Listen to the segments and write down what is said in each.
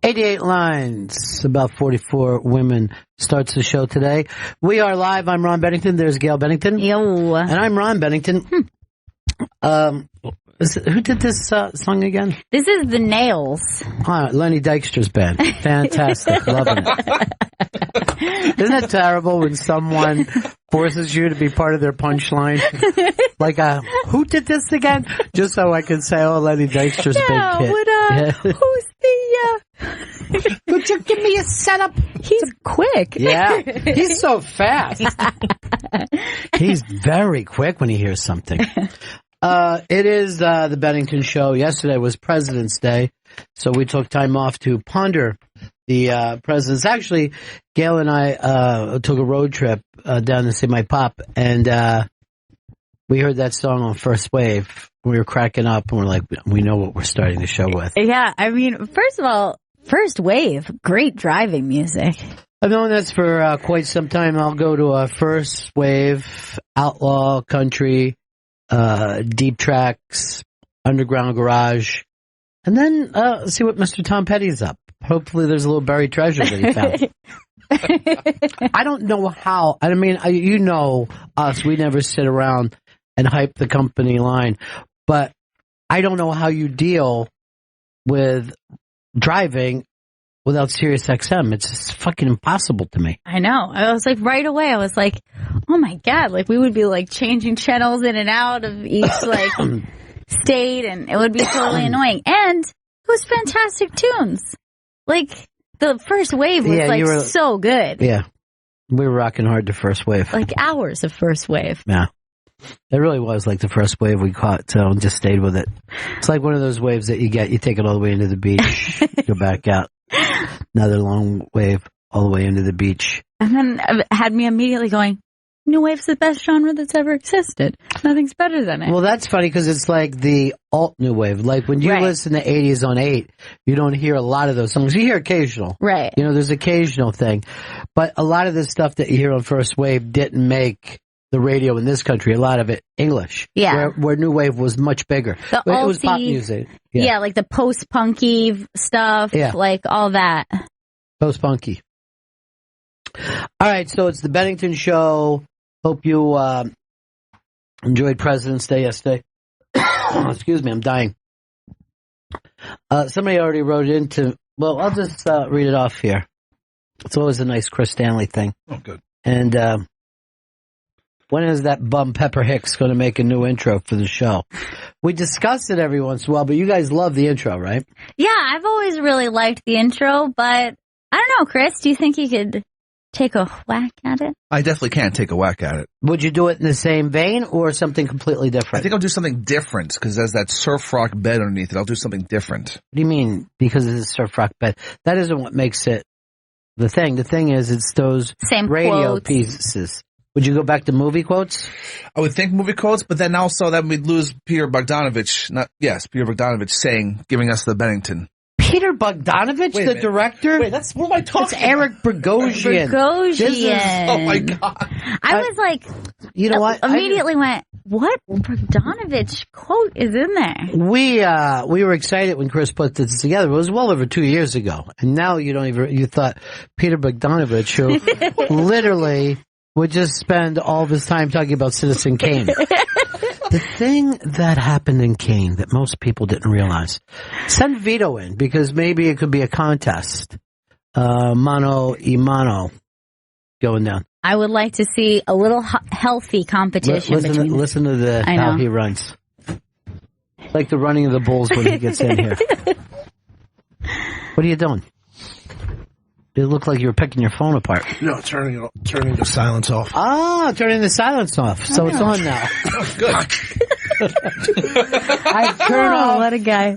88 lines, about 44 women starts the show today. We are live. I'm Ron Bennington. There's Gail Bennington. Yo. And I'm Ron Bennington. Who did this song again? This is The Nails. Lenny Dykstra's band. Fantastic. Loving it. Isn't it terrible when someone forces you to be part of their punchline? Like, who did this again? Just so I can say, oh, Lenny Dykstra's big hit. Who's the, Could you give me a setup? He's quick. Yeah. He's so fast. He's very quick when he hears something. It is the Bennington Show. Yesterday was President's Day, so we took time off to ponder the presidents. Actually, Gail and I took a road trip down to see my pop, and we heard that song on First Wave. We were cracking up, and we're like, we know what we're starting the show with. Yeah, I mean, first of all, First Wave, great driving music. I've known this for quite some time. I'll go to a First Wave, outlaw, country, deep tracks, underground garage, and then see what Mr. Tom Petty's up. Hopefully there's a little buried treasure that he found. I don't know how. I mean, you know us. We never sit around and hype the company line. But I don't know how you deal with driving without Sirius XM. It's just fucking impossible to me. I know. I was like, right away, I was like, oh my God, like we would be like changing channels in and out of each like state, and it would be totally annoying. And it was fantastic tunes. Like the First Wave was so good. Yeah. We were rocking hard to First Wave. Like hours of First Wave. Yeah. It really was like the first wave we caught, so just stayed with it. It's like one of those waves that you take it all the way into the beach, go back out. Another long wave all the way into the beach. And then it had me immediately going, New Wave's the best genre that's ever existed. Nothing's better than it. Well, that's funny because it's like the alt New Wave. Like when you listen to 80s on 8, you don't hear a lot of those songs. You hear occasional. Right. You know, there's occasional thing. But a lot of the stuff that you hear on First Wave didn't make the radio in this country, a lot of it English. Yeah. Where New Wave was much bigger. It was pop music. Yeah, like the post-punky stuff, like all that. Post-punky. All right, so it's the Bennington Show. Hope you enjoyed President's Day yesterday. Excuse me, I'm dying. Somebody already wrote into, well, I'll just read it off here. It's always a nice Chris Stanley thing. Oh, good. And when is that bum Pepper Hicks going to make a new intro for the show? We discuss it every once in a while, but you guys love the intro, right? Yeah, I've always really liked the intro, but I don't know, Chris, do you think you could take a whack at it? I definitely can take a whack at it. Would you do it in the same vein or something completely different? I think I'll do something different because there's that surf rock bed underneath it. I'll do something different. What do you mean because it's a surf rock bed? That isn't what makes it the thing. The thing is it's those same radio quotes. Pieces. Would you go back to movie quotes? I would think movie quotes, but then also that we'd lose Peter Bogdanovich. Peter Bogdanovich giving us the Bennington. Peter Bogdanovich, the director? Wait, what am I talking It's Eric Bogosian. Oh my God. I was like, you know what? Immediately went, what Bogdanovich quote is in there? We were excited when Chris put this together. It was well over 2 years ago. And now you thought Peter Bogdanovich, who literally would just spend all of his time talking about Citizen Kane. The thing that happened in Kane that most people didn't realize. Send Vito in because maybe it could be a contest. Mano y mano going down. I would like to see a little healthy competition between. Listen to how he runs. Like the running of the bulls when he gets in here. What are you doing? It looked like you were picking your phone apart. No, turning the silence off. Ah, turning the silence off. So it's on now. Good. I've turned off. What a guy.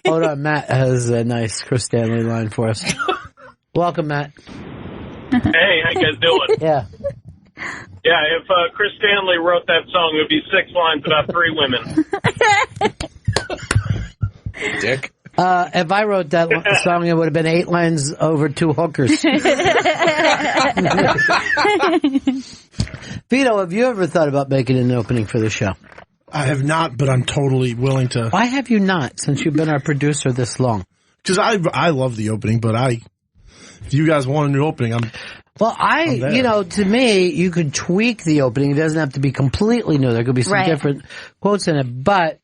Hold on, Matt has a nice Chris Stanley line for us. Welcome, Matt. Hey, how you guys doing? Yeah. Yeah, if Chris Stanley wrote that song, it would be 6 lines about 3 women. Dick. If I wrote that song, it would have been 8 lines over 2 hookers. Vito, have you ever thought about making an opening for the show? I have not, but I'm totally willing to. Why have you not, since you've been our producer this long? Because I love the opening, but if you guys want a new opening, Well, to me, you could tweak the opening. It doesn't have to be completely new. There could be some different quotes in it. But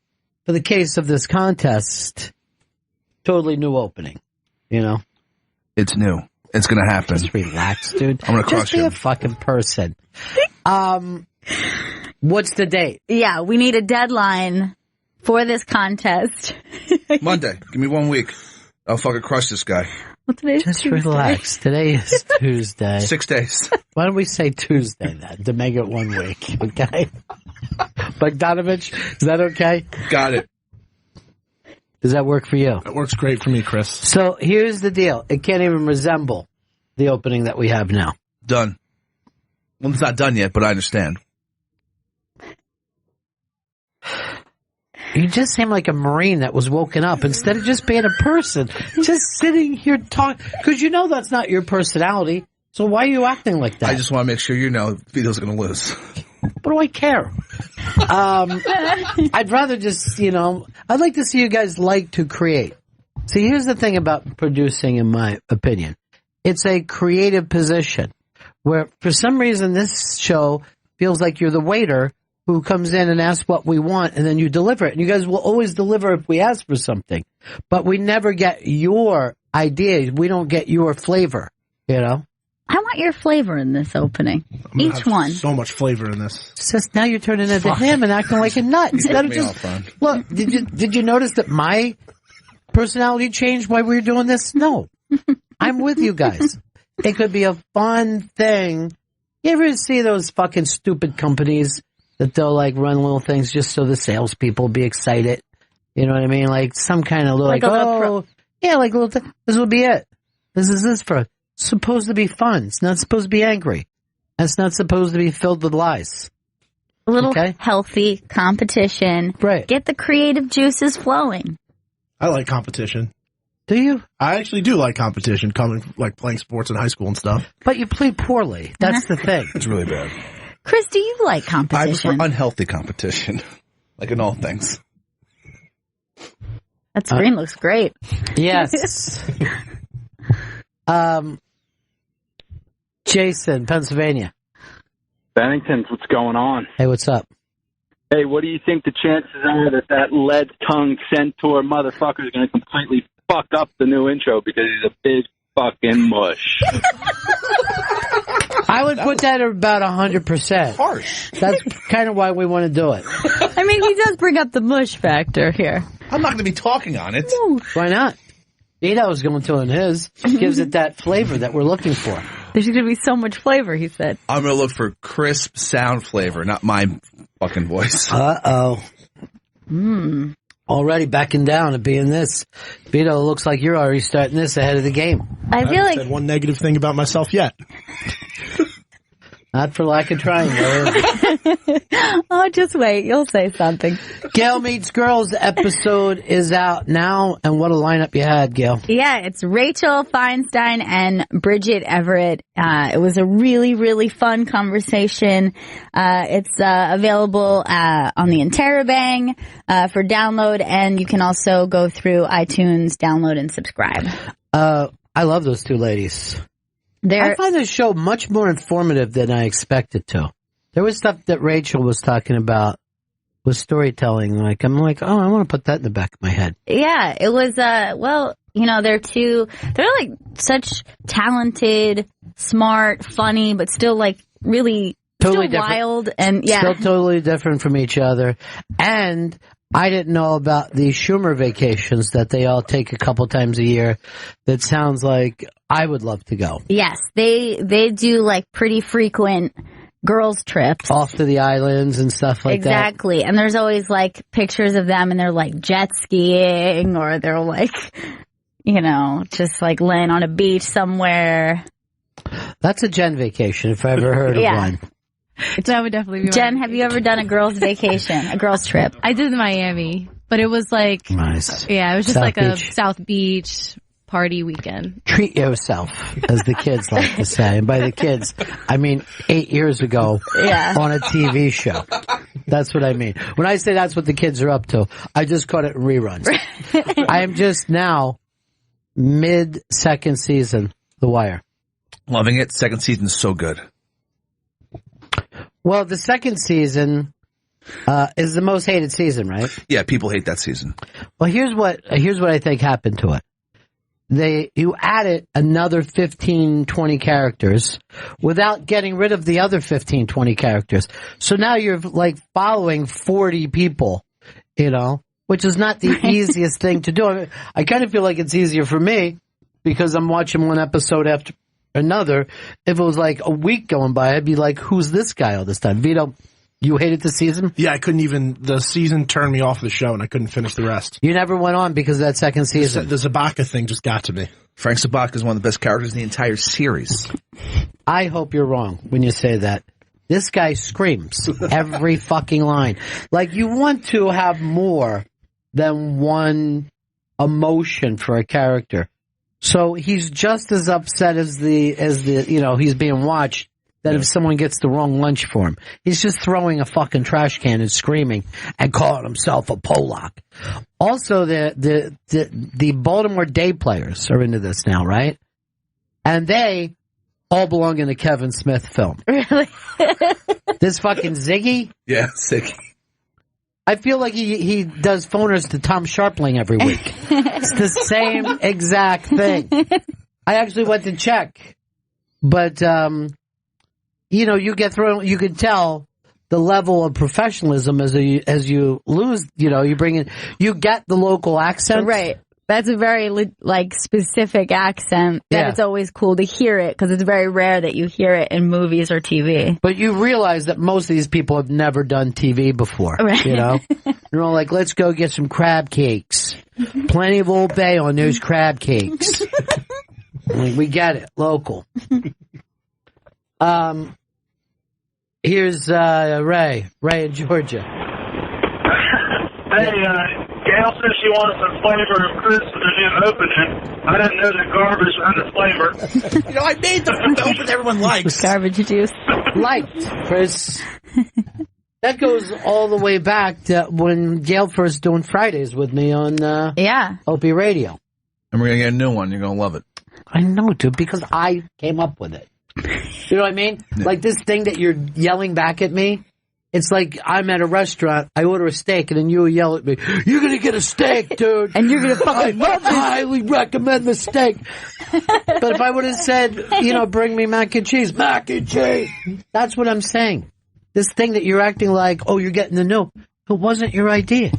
for the case of this contest, totally new opening. It's new. It's going to happen. Just relax, dude. I'm going to crush Just be a fucking person. What's the date? Yeah, we need a deadline for this contest. Monday. Give me 1 week. I'll fucking crush this guy. Just relax. Today is Tuesday. 6 days. Why don't we say Tuesday then to make it 1 week? Okay. Bogdanovich, is that okay? Got it. Does that work for you? That works great for me, Chris. So here's the deal. It can't even resemble the opening that we have now. Done. Well, it's not done yet, but I understand. You just seem like a Marine that was woken up instead of just being a person, just sitting here talking. Because that's not your personality. So why are you acting like that? I just want to make sure Vito's going to lose. What do I care? I'd rather just, I'd like to see you guys like to create. See, here's the thing about producing, in my opinion. It's a creative position where, for some reason, this show feels like you're the waiter who comes in and asks what we want, and then you deliver it. And you guys will always deliver if we ask for something. But we never get your ideas. We don't get your flavor, I want your flavor in this opening. Each one. So much flavor in this. Just now you're turning into him and acting like a nut. Instead of just, look, did you notice that my personality changed while we were doing this? No. I'm with you guys. It could be a fun thing. You ever see those fucking stupid companies that they'll run little things just so the salespeople will be excited? You know what I mean? Like some kind of little, little thing. This will be it. This is this for. It's supposed to be fun. It's not supposed to be angry. It's not supposed to be filled with lies. A little healthy competition. Right. Get the creative juices flowing. I like competition. Do you? I actually do like competition, playing sports in high school and stuff. But you play poorly. That's the thing. It's really bad. Chris, do you like competition? I prefer unhealthy competition, like in all things. That screen looks great. Yes. Jason, Pennsylvania. Bennington, what's going on? Hey, what's up? Hey, what do you think the chances are that lead-tongued centaur motherfucker is going to completely fuck up the new intro because he's a big fucking mush? I would put that at about 100%. Harsh. That's kind of why we want to do it. I mean, he does bring up the mush factor here. I'm not going to be talking on it. Why not? Vito's going to in his. Gives it that flavor that we're looking for. There's going to be so much flavor, he said. I'm going to look for crisp sound flavor, not my fucking voice. Uh-oh. Already backing down and being this. Vito, looks like you're already starting this ahead of the game. I feel like... said one negative thing about myself yet. Not for lack of trying, though. Oh, just wait. You'll say something. Gail Meets Girls episode is out now, and what a lineup you had, Gail. Yeah, it's Rachel Feinstein and Bridget Everett. It was a really, really fun conversation. It's available on the Interrobang for download, and you can also go through iTunes, download, and subscribe. I love those two ladies. I find this show much more informative than I expected to. There was stuff that Rachel was talking about with storytelling. I'm like, oh, I want to put that in the back of my head. Yeah, it was, they're like such talented, smart, funny, but still really totally still different. Wild and Still totally different from each other. And I didn't know about the Schumer vacations that they all take a couple times a year. That sounds like I would love to go. Yes, they do pretty frequent girls trips off to the islands and stuff like that. Exactly. And there's always pictures of them and they're jet skiing or they're just laying on a beach somewhere. That's a Jen vacation if I ever heard of one. That would definitely be Jen, have you ever done a girls vacation, a girls trip? I did Miami, but it was nice. Yeah, it was just South a Beach. South Beach party weekend. Treat yourself, as the kids like to say. And by the kids, I mean 8 years ago on a TV show. That's what I mean. When I say that's what the kids are up to, I just caught it in reruns. I am just now mid-second season, The Wire. Loving it. Second season's so good. Well, the second season is the most hated season, right? Yeah, people hate that season. Well, here's what I think happened to it. You added another 15, 20 characters without getting rid of the other 15, 20 characters. So now you're like following 40 people, which is not the easiest thing to do. I kind of feel like it's easier for me because I'm watching one episode after another. If it was like a week going by, I'd be like, who's this guy all this time? Vito, you hated the season? Yeah, the season turned me off the show and I couldn't finish the rest. You never went on because of that second season? The Zabaka thing just got to me. Frank Zabaka is one of the best characters in the entire series. I hope you're wrong when you say that. This guy screams every fucking line. Like, you want to have more than one emotion for a character. So he's just as upset as he's being watched that if someone gets the wrong lunch for him. He's just throwing a fucking trash can and screaming and calling himself a Polak. Also, the Baltimore Day players are into this now, right? And they all belong in the Kevin Smith film. Really? This fucking Ziggy? Yeah, Ziggy. I feel like he does phoners to Tom Sharpling every week. It's the same exact thing. I actually went to check, but you get thrown. You could tell the level of professionalism as you lose. You bring in, you get the local accent, right? That's a very specific accent that it's always cool to hear it because it's very rare that you hear it in movies or TV. But you realize that most of these people have never done TV before, right? They're all like, let's go get some crab cakes. Plenty of Old Bay on those crab cakes. We get it, local. Here's Ray in Georgia. Hey, Gail said she wanted some flavor of Chris for the new opening. I didn't know that garbage had a flavor. I made the open everyone likes. Garbage juice. Liked, Chris. That goes all the way back to when Gail first doing Fridays with me on Opie Radio. And we're going to get a new one. You're going to love it. I know, dude, because I came up with it. You know what I mean? Yeah. Like this thing that you're yelling back at me. It's like I'm at a restaurant, I order a steak, and then you yell at me, you're going to get a steak, dude. And you're going to fucking love it. I highly recommend the steak. But if I would have said, bring me mac and cheese. That's what I'm saying. This thing that you're acting like, oh, you're getting the new. It wasn't your idea.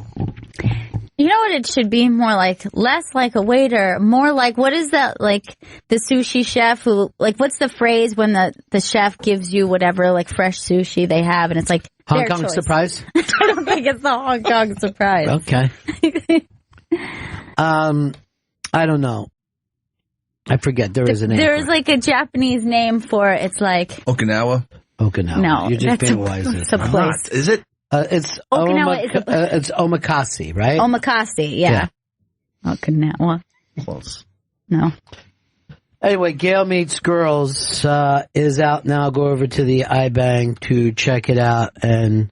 You know what it should be? More like, less like a waiter, more like, what is that, like, the sushi chef who, like, what's the phrase when the chef gives you whatever, like, fresh sushi they have, and it's like, Hong Kong surprise? I don't think it's the Hong Kong surprise. Okay. I don't know. I forget. There is a name. There is, like, a Japanese name for it. It's like... Okinawa? No. You're just being wise. It's a place. Is it? It's Okinawa it's omakase, right? Omakase, yeah. Okinawa. Close. No. Anyway, Gail Meets Girls is out now. Go over to the iBang to check it out, and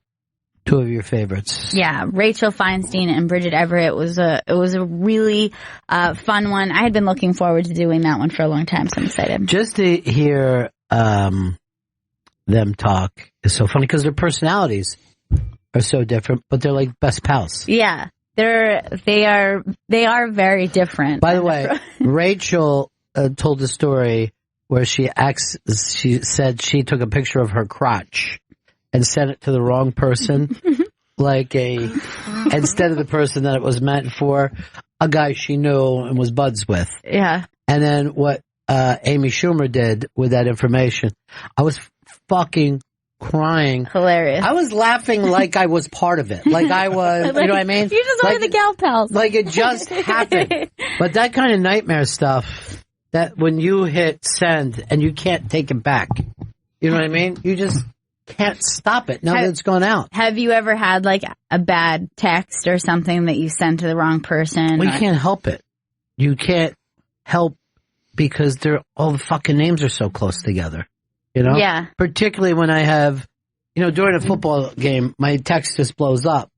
two of your favorites. Yeah, Rachel Feinstein and Bridget Everett. It was a really fun one. I had been looking forward to doing that one for a long time, so I'm excited. Just to hear them talk is so funny because their personalities are so different, but they're like best pals. Yeah, they are very different. By the way, Rachel told the story where she said she took a picture of her crotch and sent it to the wrong person, instead of the person that it was meant for, a guy she knew and was buds with. Yeah. And then what Amy Schumer did with that information, I was fucking crying. Hilarious. I was laughing like I was part of it. Like I was, you know what I mean? You just wanted the gal pals. Like it just happened. But that kind of nightmare stuff, that when you hit send and you can't take it back, you know what I mean? You just can't stop it now that it's gone out. Have you ever had like a bad text or something that you sent to the wrong person? Well, you can't help it. You can't help because all the fucking names are so close together. You know? Yeah. Particularly when I have, during a football game, my text just blows up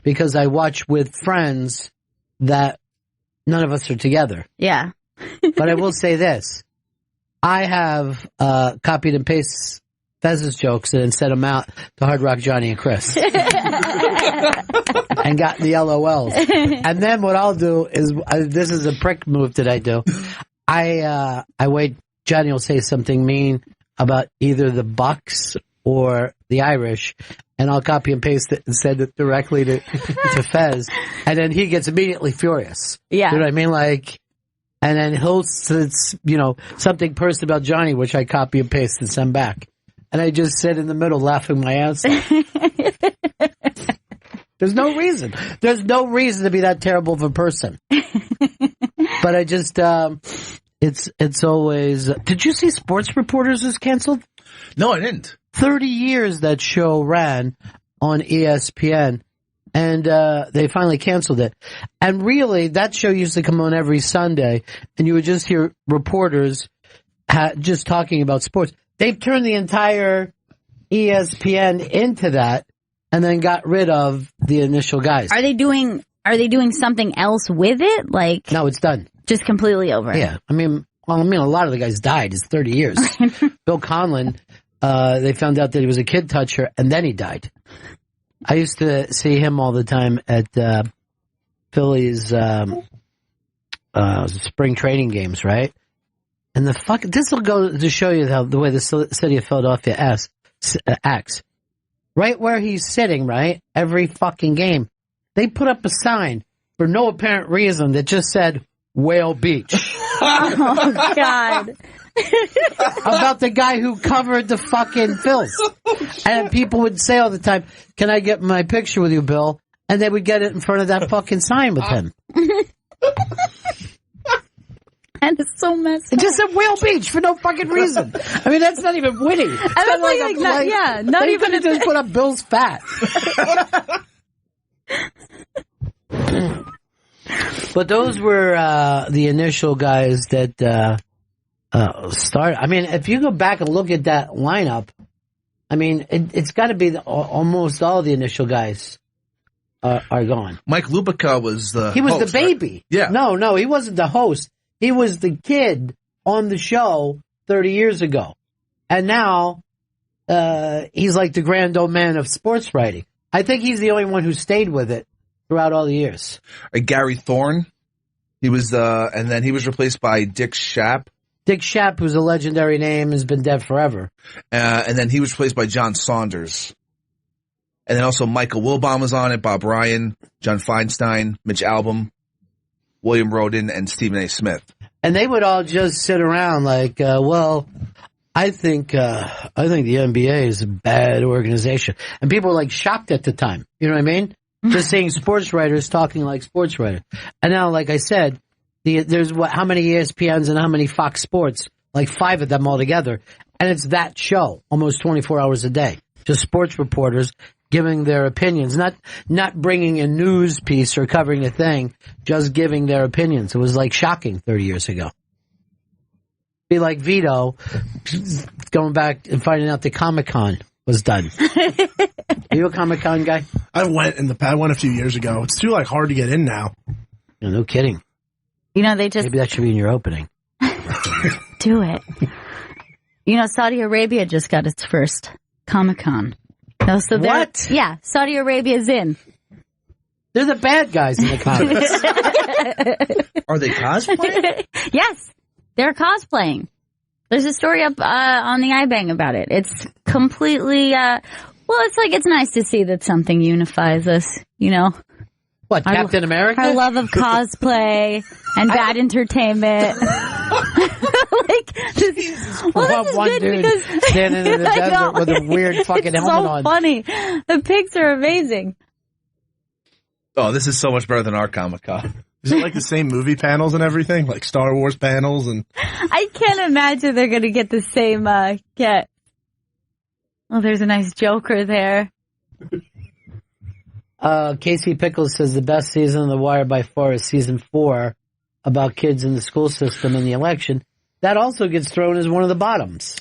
because I watch with friends that none of us are together. Yeah. But I will say this. I have copied and pasted Fez's jokes and sent them out to Hard Rock Johnny and Chris. And got the LOLs. And then what I'll do is, this is a prick move that I do. I wait, Johnny will say something mean about either the Bucks or the Irish, and I'll copy and paste it and send it directly to Fez. And then he gets immediately furious. Yeah. You know what I mean? Like, and then he'll, something personal about Johnny, which I copy and paste and send back. And I just sit in the middle laughing my ass off. There's no reason. There's no reason to be that terrible of a person. But I just, it's always, did you see Sports Reporters is canceled? No, I didn't. 30 years that show ran on ESPN. And they finally canceled it. And really, that show used to come on every Sunday, and you would just hear reporters just talking about sports. They've turned the entire ESPN into that, and then got rid of the initial guys. Are they doing something else with it? Like, No, it's done. just completely over? Yeah, I mean, a lot of the guys died. It's 30 years. Bill Conlon, they found out that he was a kid toucher, and then he died. I used to see him all the time at Phillies spring training games, right? And this will go to show you the way the city of Philadelphia acts. Right where he's sitting, right? Every fucking game, they put up a sign for no apparent reason that just said Whale Beach. Oh, God. About the guy who covered the fucking Phils. And people would say all the time, can I get my picture with you, Bill? And they would get it in front of that fucking sign with him. And it's so messed It up. just said Whale Beach for no fucking reason. I mean, that's not even witty. It's And I'm like, not they even could have just put up Bill's fat. But those were the initial guys that started. I mean, if you go back and look at that lineup, I mean, it's got to be almost all the initial guys are gone. Mike Lupica was the He was host, the baby. Right? Yeah. No, he wasn't the host. He was the kid on the show 30 years ago. And now he's like the grand old man of sports writing. I think he's the only one who stayed with it throughout all the years. Gary Thorne. He was and then he was replaced by Dick Schaap. Dick Schaap, who's a legendary name, has been dead forever. And then he was replaced by John Saunders. And then also Michael Wilbon was on it, Bob Ryan, John Feinstein, Mitch Albom, William Roden, and Stephen A. Smith. And they would all just sit around like, I think the NBA is a bad organization. And people were like shocked at the time. You know what I mean? Just seeing sports writers talking like sports writers. And now, like I said, there's how many ESPNs and how many Fox Sports? Like 5 of them all together. And it's that show almost 24 hours a day. Just sports reporters giving their opinions, not bringing a news piece or covering a thing, just giving their opinions. It was like shocking 30 years ago. Be like Vito going back and finding out the Comic-Con was done. Are you a Comic-Con guy? I went a few years ago. It's too hard to get in now. No kidding. You know, they just Maybe that should be in your opening. do it. You know, Saudi Arabia just got its first Comic-Con. No, so What? Yeah, Saudi Arabia's in. They're the bad guys in the comics. Are they cosplaying? Yes, they're cosplaying. There's a story up on the iBang about it. It's completely, it's nice to see that something unifies us, you know. What, Captain America? Our love of cosplay and bad entertainment. This is One good dude because standing in the desert with a weird fucking helmet so on. funny. The pics are amazing. Oh, this is so much better than our Comic-Con. Is it like the same movie panels and everything? Like Star Wars panels and... I can't imagine they're going to get the same get. Oh, there's a nice Joker there. Casey Pickles says the best season of The Wire by far is season 4 about kids in the school system and the election. That also gets thrown as one of the bottoms.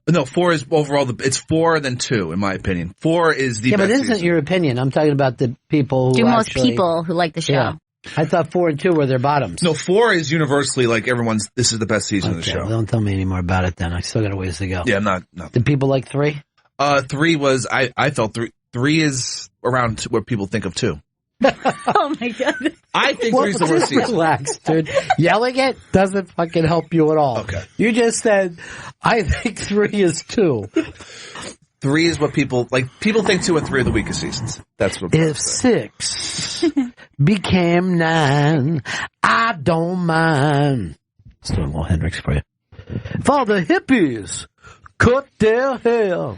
No, 4 is overall. It's 4 then 2, in my opinion. 4 is the best but it isn't season. your opinion. I'm talking about the people who most people who like the show. Yeah. I thought 4 and 2 were their bottoms. No, 4 is universally like everyone's. This is the best season of the show. Well, don't tell me any more about it then. I still got a ways to go. Yeah, I'm not. No. Did people like 3? 3 was I felt 3. 3 is around what people think of 2. Oh my God. I think 3 is the worst season. Relax, dude. Yelling it doesn't fucking help you at all. Okay. You just said, I think 3 is 2. 3 is what people like. People think 2 and 3 are the weakest seasons. That's what. If 6 became 9, I don't mind. Let's do a little Hendrix for you. If all the hippies cut their hair,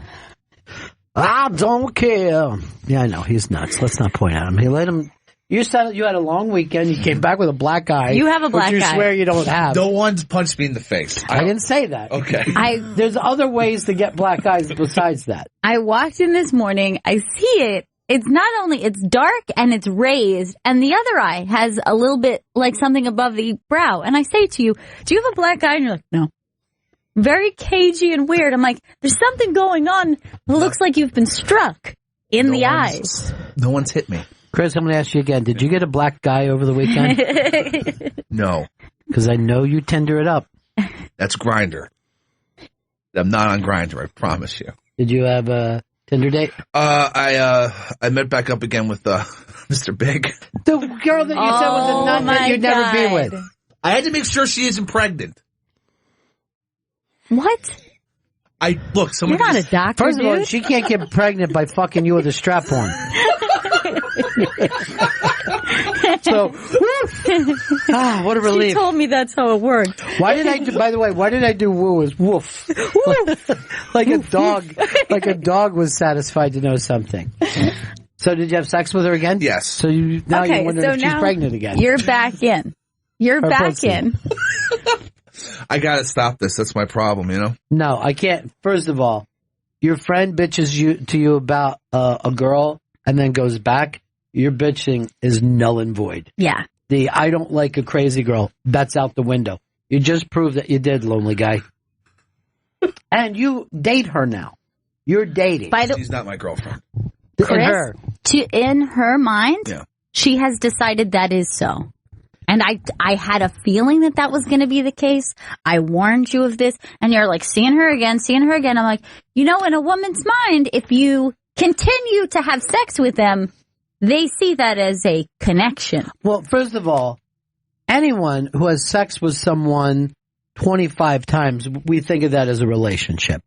I don't care. Yeah, I know. He's nuts. Let's not point at him. He let him. You said you had a long weekend. You came back with a black eye. You have a black which you eye. swear you don't have. No one's punched me in the face. I didn't say that. Okay. There's other ways to get black eyes besides that. I walked in this morning. I see it. It's not only, it's dark and it's raised, and the other eye has a little bit like something above the brow. And I say to you, do you have a black eye? And you're like, no. Very cagey and weird. I'm like, there's something going on. It looks like you've been struck in the eyes. No one's hit me. Chris, I'm going to ask you again. Did you get a black guy over the weekend? No. Because I know you tender it up. That's Grindr. I'm not on Grindr, I promise you. Did you have a Tinder date? I met back up again with Mr. Big. The girl that you said was a nun that you'd never be with. I had to make sure she isn't pregnant. What? Look, someone. You're not a doctor, First of all, dude. she can't get pregnant by fucking you with a strap on. So, what a relief. She told me that's how it worked. Why did I do, by the way, why did I do woo as woof? Like a dog was satisfied to know something. So did you have sex with her again? Yes. So you wonder if she's pregnant again. You're back in. You're Her back pussy. in. I gotta stop this. That's my problem, you know? No, I can't. First of all, your friend bitches to you about a girl and then goes back. Your bitching is null and void. Yeah. The I don't like a crazy girl, that's out the window. You just proved that you did, lonely guy. And you date her now. You're dating. She's not my girlfriend. Chris, in her mind, Yeah. she has decided that is so. And I had a feeling that was going to be the case. I warned you of this. And you're like, seeing her again. I'm like, in a woman's mind, if you continue to have sex with them, they see that as a connection. Well, first of all, anyone who has sex with someone 25 times, we think of that as a relationship.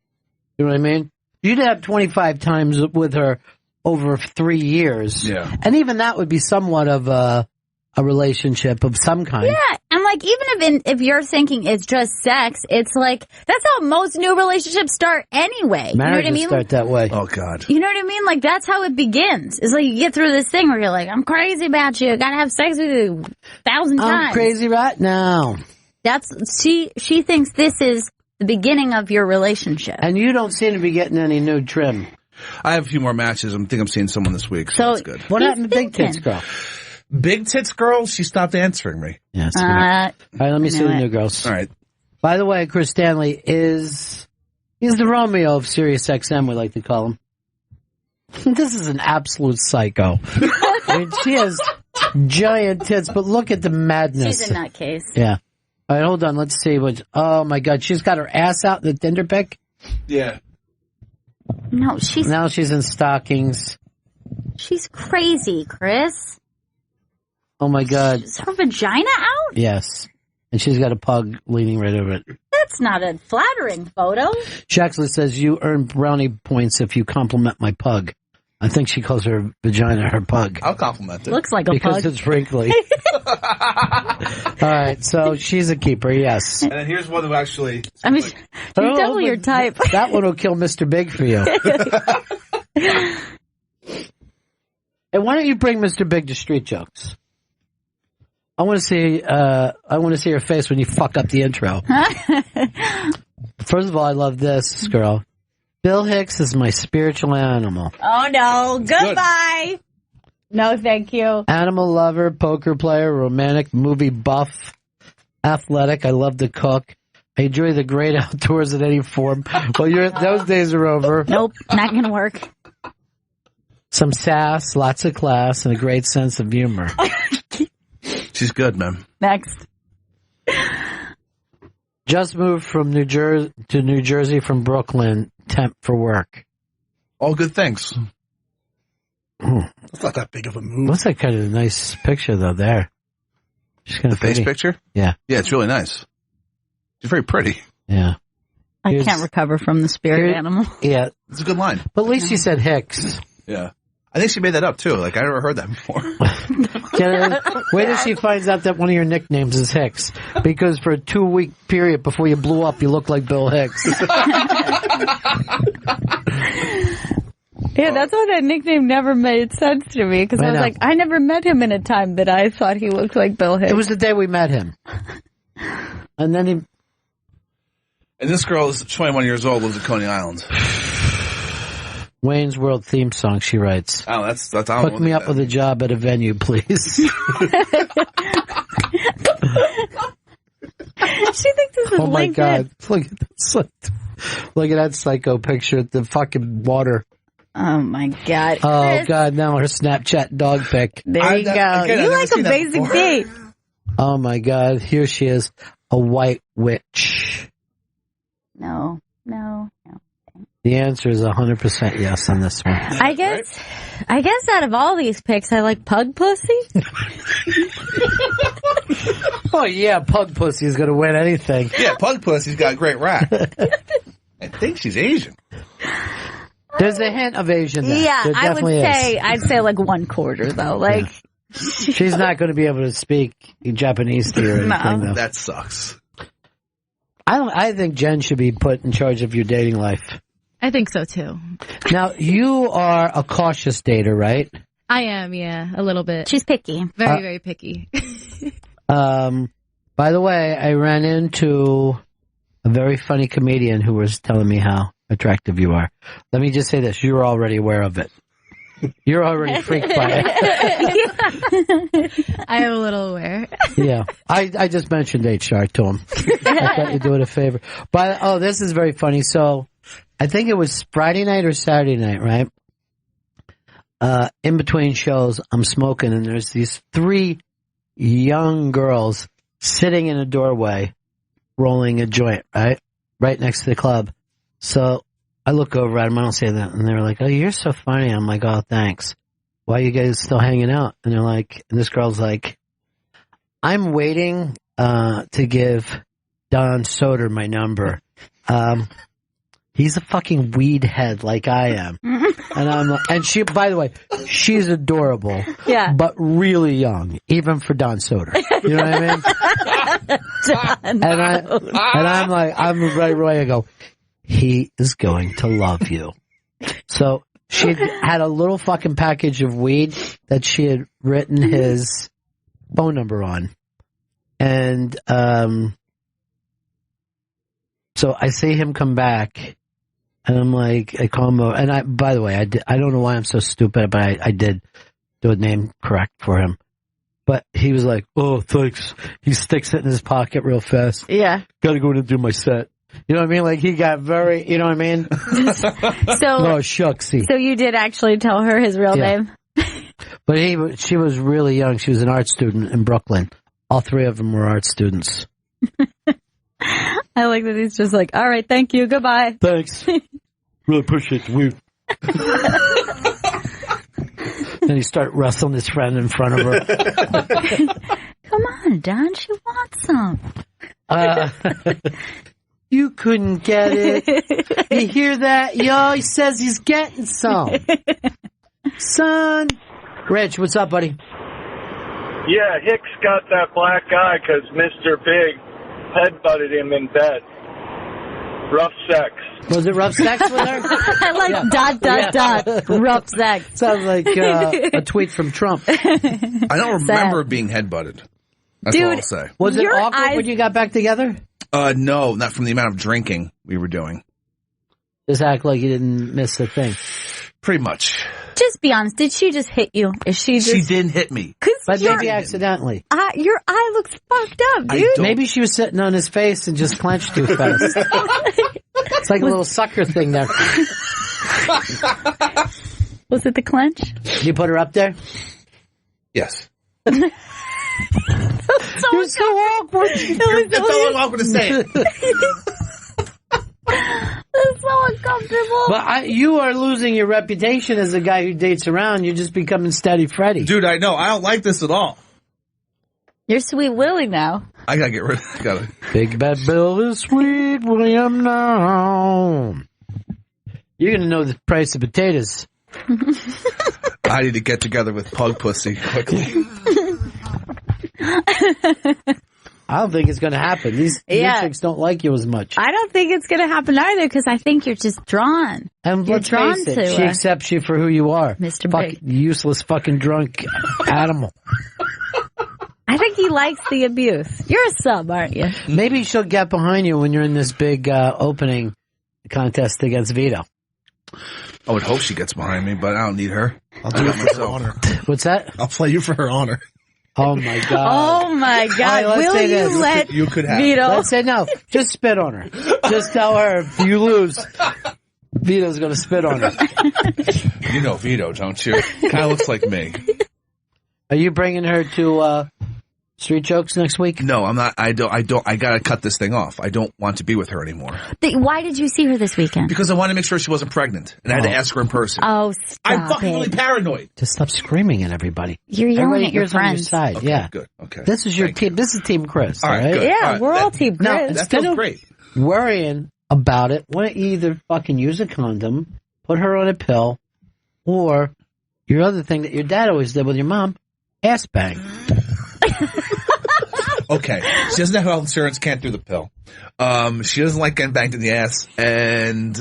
You know what I mean? You'd have 25 times with her over 3 years. Yeah. And even that would be somewhat of a relationship of some kind. Yeah, and like even if you're thinking it's just sex, it's like that's how most new relationships start anyway. Marriages you know what I mean? start that way. Oh, God. You know what I mean? Like that's how it begins. It's like you get through this thing where you're like, I'm crazy about you. I gotta have sex with you 1,000 times. I'm crazy right now. She thinks this is the beginning of your relationship. And you don't seem to be getting any new trim. I have a few more matches. I think I'm seeing someone this week, so that's good. What happened to Big Tits Girl? Big Tits Girl, she stopped answering me. Yes. All right, let me see the new girls. All right. By the way, Chris Stanley he's the Romeo of Sirius XM, we like to call him. This is an absolute psycho. I mean, she has giant tits, but look at the madness. She's a nutcase. Yeah. All right, hold on. Let's see what. Oh my God, she's got her ass out in the Tinder pic. Yeah. No, now she's in stockings. She's crazy, Chris. Oh my God. Is her vagina out? Yes. And she's got a pug leaning right over it. That's not a flattering photo. She actually says you earn brownie points if you compliment my pug. I think she calls her vagina her pug. I'll compliment it. Looks like a because pug. it's wrinkly. All right, so she's a keeper, yes. And then here's one who actually... I mean, you're double your type. That one will kill Mr. Big for you. And why don't you bring Mr. Big to Street Jokes? I want to see your face when you fuck up the intro. First of all, I love this girl. Bill Hicks is my spiritual animal. Oh no, goodbye. No, thank you. Animal lover, poker player, romantic, movie buff, athletic. I love to cook. I enjoy the great outdoors in any form. Well, those days are over. Nope, not gonna work. Some sass, lots of class, and a great sense of humor. She's good, man. Next. Just moved from New Jersey from Brooklyn. Temp for work. All good things. It's not that big of a move. What's that kind of nice picture though? There. She's kind The of face pretty. picture? Yeah. Yeah, it's really nice. She's very pretty. Yeah. I Here's- can't recover from the spirit animal. Yeah. It's a good line. But at least she said Hicks. Yeah. I think she made that up too. Like, I never heard that before. Wait till she finds out that one of your nicknames is Hicks. Because for a 2-week period before you blew up, you looked like Bill Hicks. Yeah, that's why that nickname never made sense to me. Because I was know. like, I never met him in a time that I thought he looked like Bill Hicks. It was the day we met him. And then he... And this girl is 21 years old, lives in Coney Island. Wayne's World theme song, she writes. Oh, that's Hook me up with a job at a venue, please. She thinks this is Oh my LinkedIn. God. Look at that psycho picture at the fucking water. Oh my God. Oh Chris, God, now her Snapchat dog pic. there you go. I've You never like a seen that basic before. date. Oh my God, here she is, a white witch. No. The answer is 100% yes on this one. I guess out of all these picks, I like pug pussy. Oh yeah, pug pussy is going to win anything. Yeah, Pug Pussy's got a great rap. I think she's Asian. There's a hint of Asian there. Yeah, There I would definitely say, is. I'd say like 1/4 though. Like, She's not going to be able to speak Japanese to you or anything, though. That sucks. I think Jen should be put in charge of your dating life. I think so too. Now, you are a cautious dater, right? I am, yeah, a little bit. she's picky. Very, very picky. By the way, I ran into a very funny comedian who was telling me how attractive you are. Let me just say this. You're already aware of it. You're already freaked by it. I am a little aware. Yeah. I just mentioned HR to him. I thought you'd do it a favor. But, this is very funny. So, I think it was Friday night or Saturday night, right? In between shows, I'm smoking and there's these 3 young girls sitting in a doorway rolling a joint, right? Right next to the club. So I look over at them, I don't say that, and they're like, oh, you're so funny. I'm like, oh, thanks. Why are you guys still hanging out? And they're like, and this girl's like, I'm waiting to give Don Soder my number. He's a fucking weed head like I am. And I'm like, and she, by the way, she's adorable. Yeah. But really young, even for Don Soder. You know what I mean? And I'm like, I'm right away. I go, he is going to love you. So she had a little fucking package of weed that she had written his phone number on. And, so I see him come back. And I'm like, I call him over. And by the way, I don't know why I'm so stupid, but I did do a name correct for him. But he was like, oh, thanks. He sticks it in his pocket real fast. Yeah. Gotta go in and do my set. You know what I mean? Like he got very, you know what I mean? So, Oh, shucksy. so you did actually tell her his real Yeah. name? But she was really young. She was an art student in Brooklyn. All 3 of them were art students. I like that he's just like, all right, thank you, goodbye. Thanks. Really appreciate the weed. Then he started wrestling his friend in front of her. Come on, Don, she wants some. You couldn't get it. You hear that, yo? He says he's getting some. Son. Rich, what's up, buddy? Yeah, Hicks got that black eye because Mr. Big headbutted him in bed. Rough sex. Was it rough sex with her? I like dot, rough sex. Sounds like a tweet from Trump. I don't remember being headbutted. That's all I'll say. Was it Your awkward eyes- when you got back together? No, not from the amount of drinking we were doing. Just act like you didn't miss a thing. Pretty much. Just be honest, did she just hit you? Is she just... She didn't hit me. But your, maybe accidentally. your eye looks fucked up, I dude. don't- Maybe she was sitting on his face and just clenched too fast. It's like a little sucker thing there. Was it the clench? Did you put her up there? Yes. You're so awkward. It's so awkward to say it. It's so uncomfortable. But you are losing your reputation as a guy who dates around. You're just becoming Steady Freddy. Dude, I know. I don't like this at all. You're Sweet Willie now. I gotta get rid of it. Big Bad Bill is Sweet William now. You're going to know the price of potatoes. I need to get together with Pug Pussy quickly. I don't think it's going to happen. These chicks don't like you as much. I don't think it's going to happen either because I think you're just drawn. And you're let's drawn face it, to she accepts you for who you are. Mr. Big. Useless fucking drunk animal. I think he likes the abuse. You're a sub, aren't you? Maybe she'll get behind you when you're in this big opening contest against Vito. I would hope she gets behind me, but I don't need her. I'll do it for her honor. What's that? I'll play you for her honor. Oh my God. Oh my God. All right, Will you let you could have. Vito? Let's say no. Just spit on her. Just tell her if you lose, Vito's going to spit on her. You know Vito, don't you? Kind of looks like me. Are you bringing her to Street Jokes next week? No, I'm not. I don't. I gotta cut this thing off. I don't want to be with her anymore. Why did you see her this weekend? Because I wanted to make sure she wasn't pregnant, and I had to ask her in person. Oh, stop I'm fucking really paranoid. Just stop screaming at everybody. You're yelling Everybody at your here's on your friends. side. Okay, Yeah. good. Okay. This is your Thank team. you. This is Team Chris. All right, good. Yeah, All right, we're all Team No, Chris. That instead feels of great. worrying about it, why don't you either fucking use a condom, put her on a pill, or your other thing that your dad always did with your mom, ass bang. Okay. She doesn't have health insurance, can't do the pill. She doesn't like getting banged in the ass, and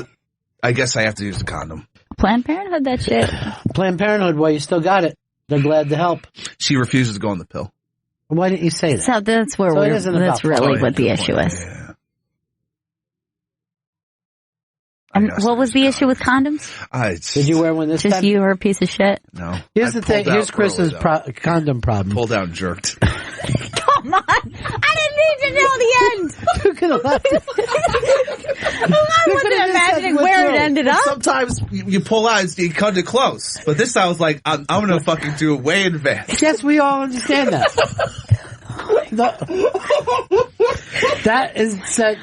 I guess I have to use the condom. Planned Parenthood, that shit. Planned Parenthood, well, you still got it. They're glad to help. She refuses to go on the pill. Why didn't you say that? So that's where So it isn't that's about- really Oh, what the good issue point. is. Yeah. And what was the issue with condoms? Did you wear one this Just time? you were a piece of shit. No. Here's the thing. Here's Chris's condom problem. Pulled out and jerked. Come on. I didn't need to know the end. You could have left it. I wasn't imagining where it ended up. Sometimes you pull out and you come to close. But this I was like, I'm going to fucking do it way in advance. Yes, we all understand that. That is said.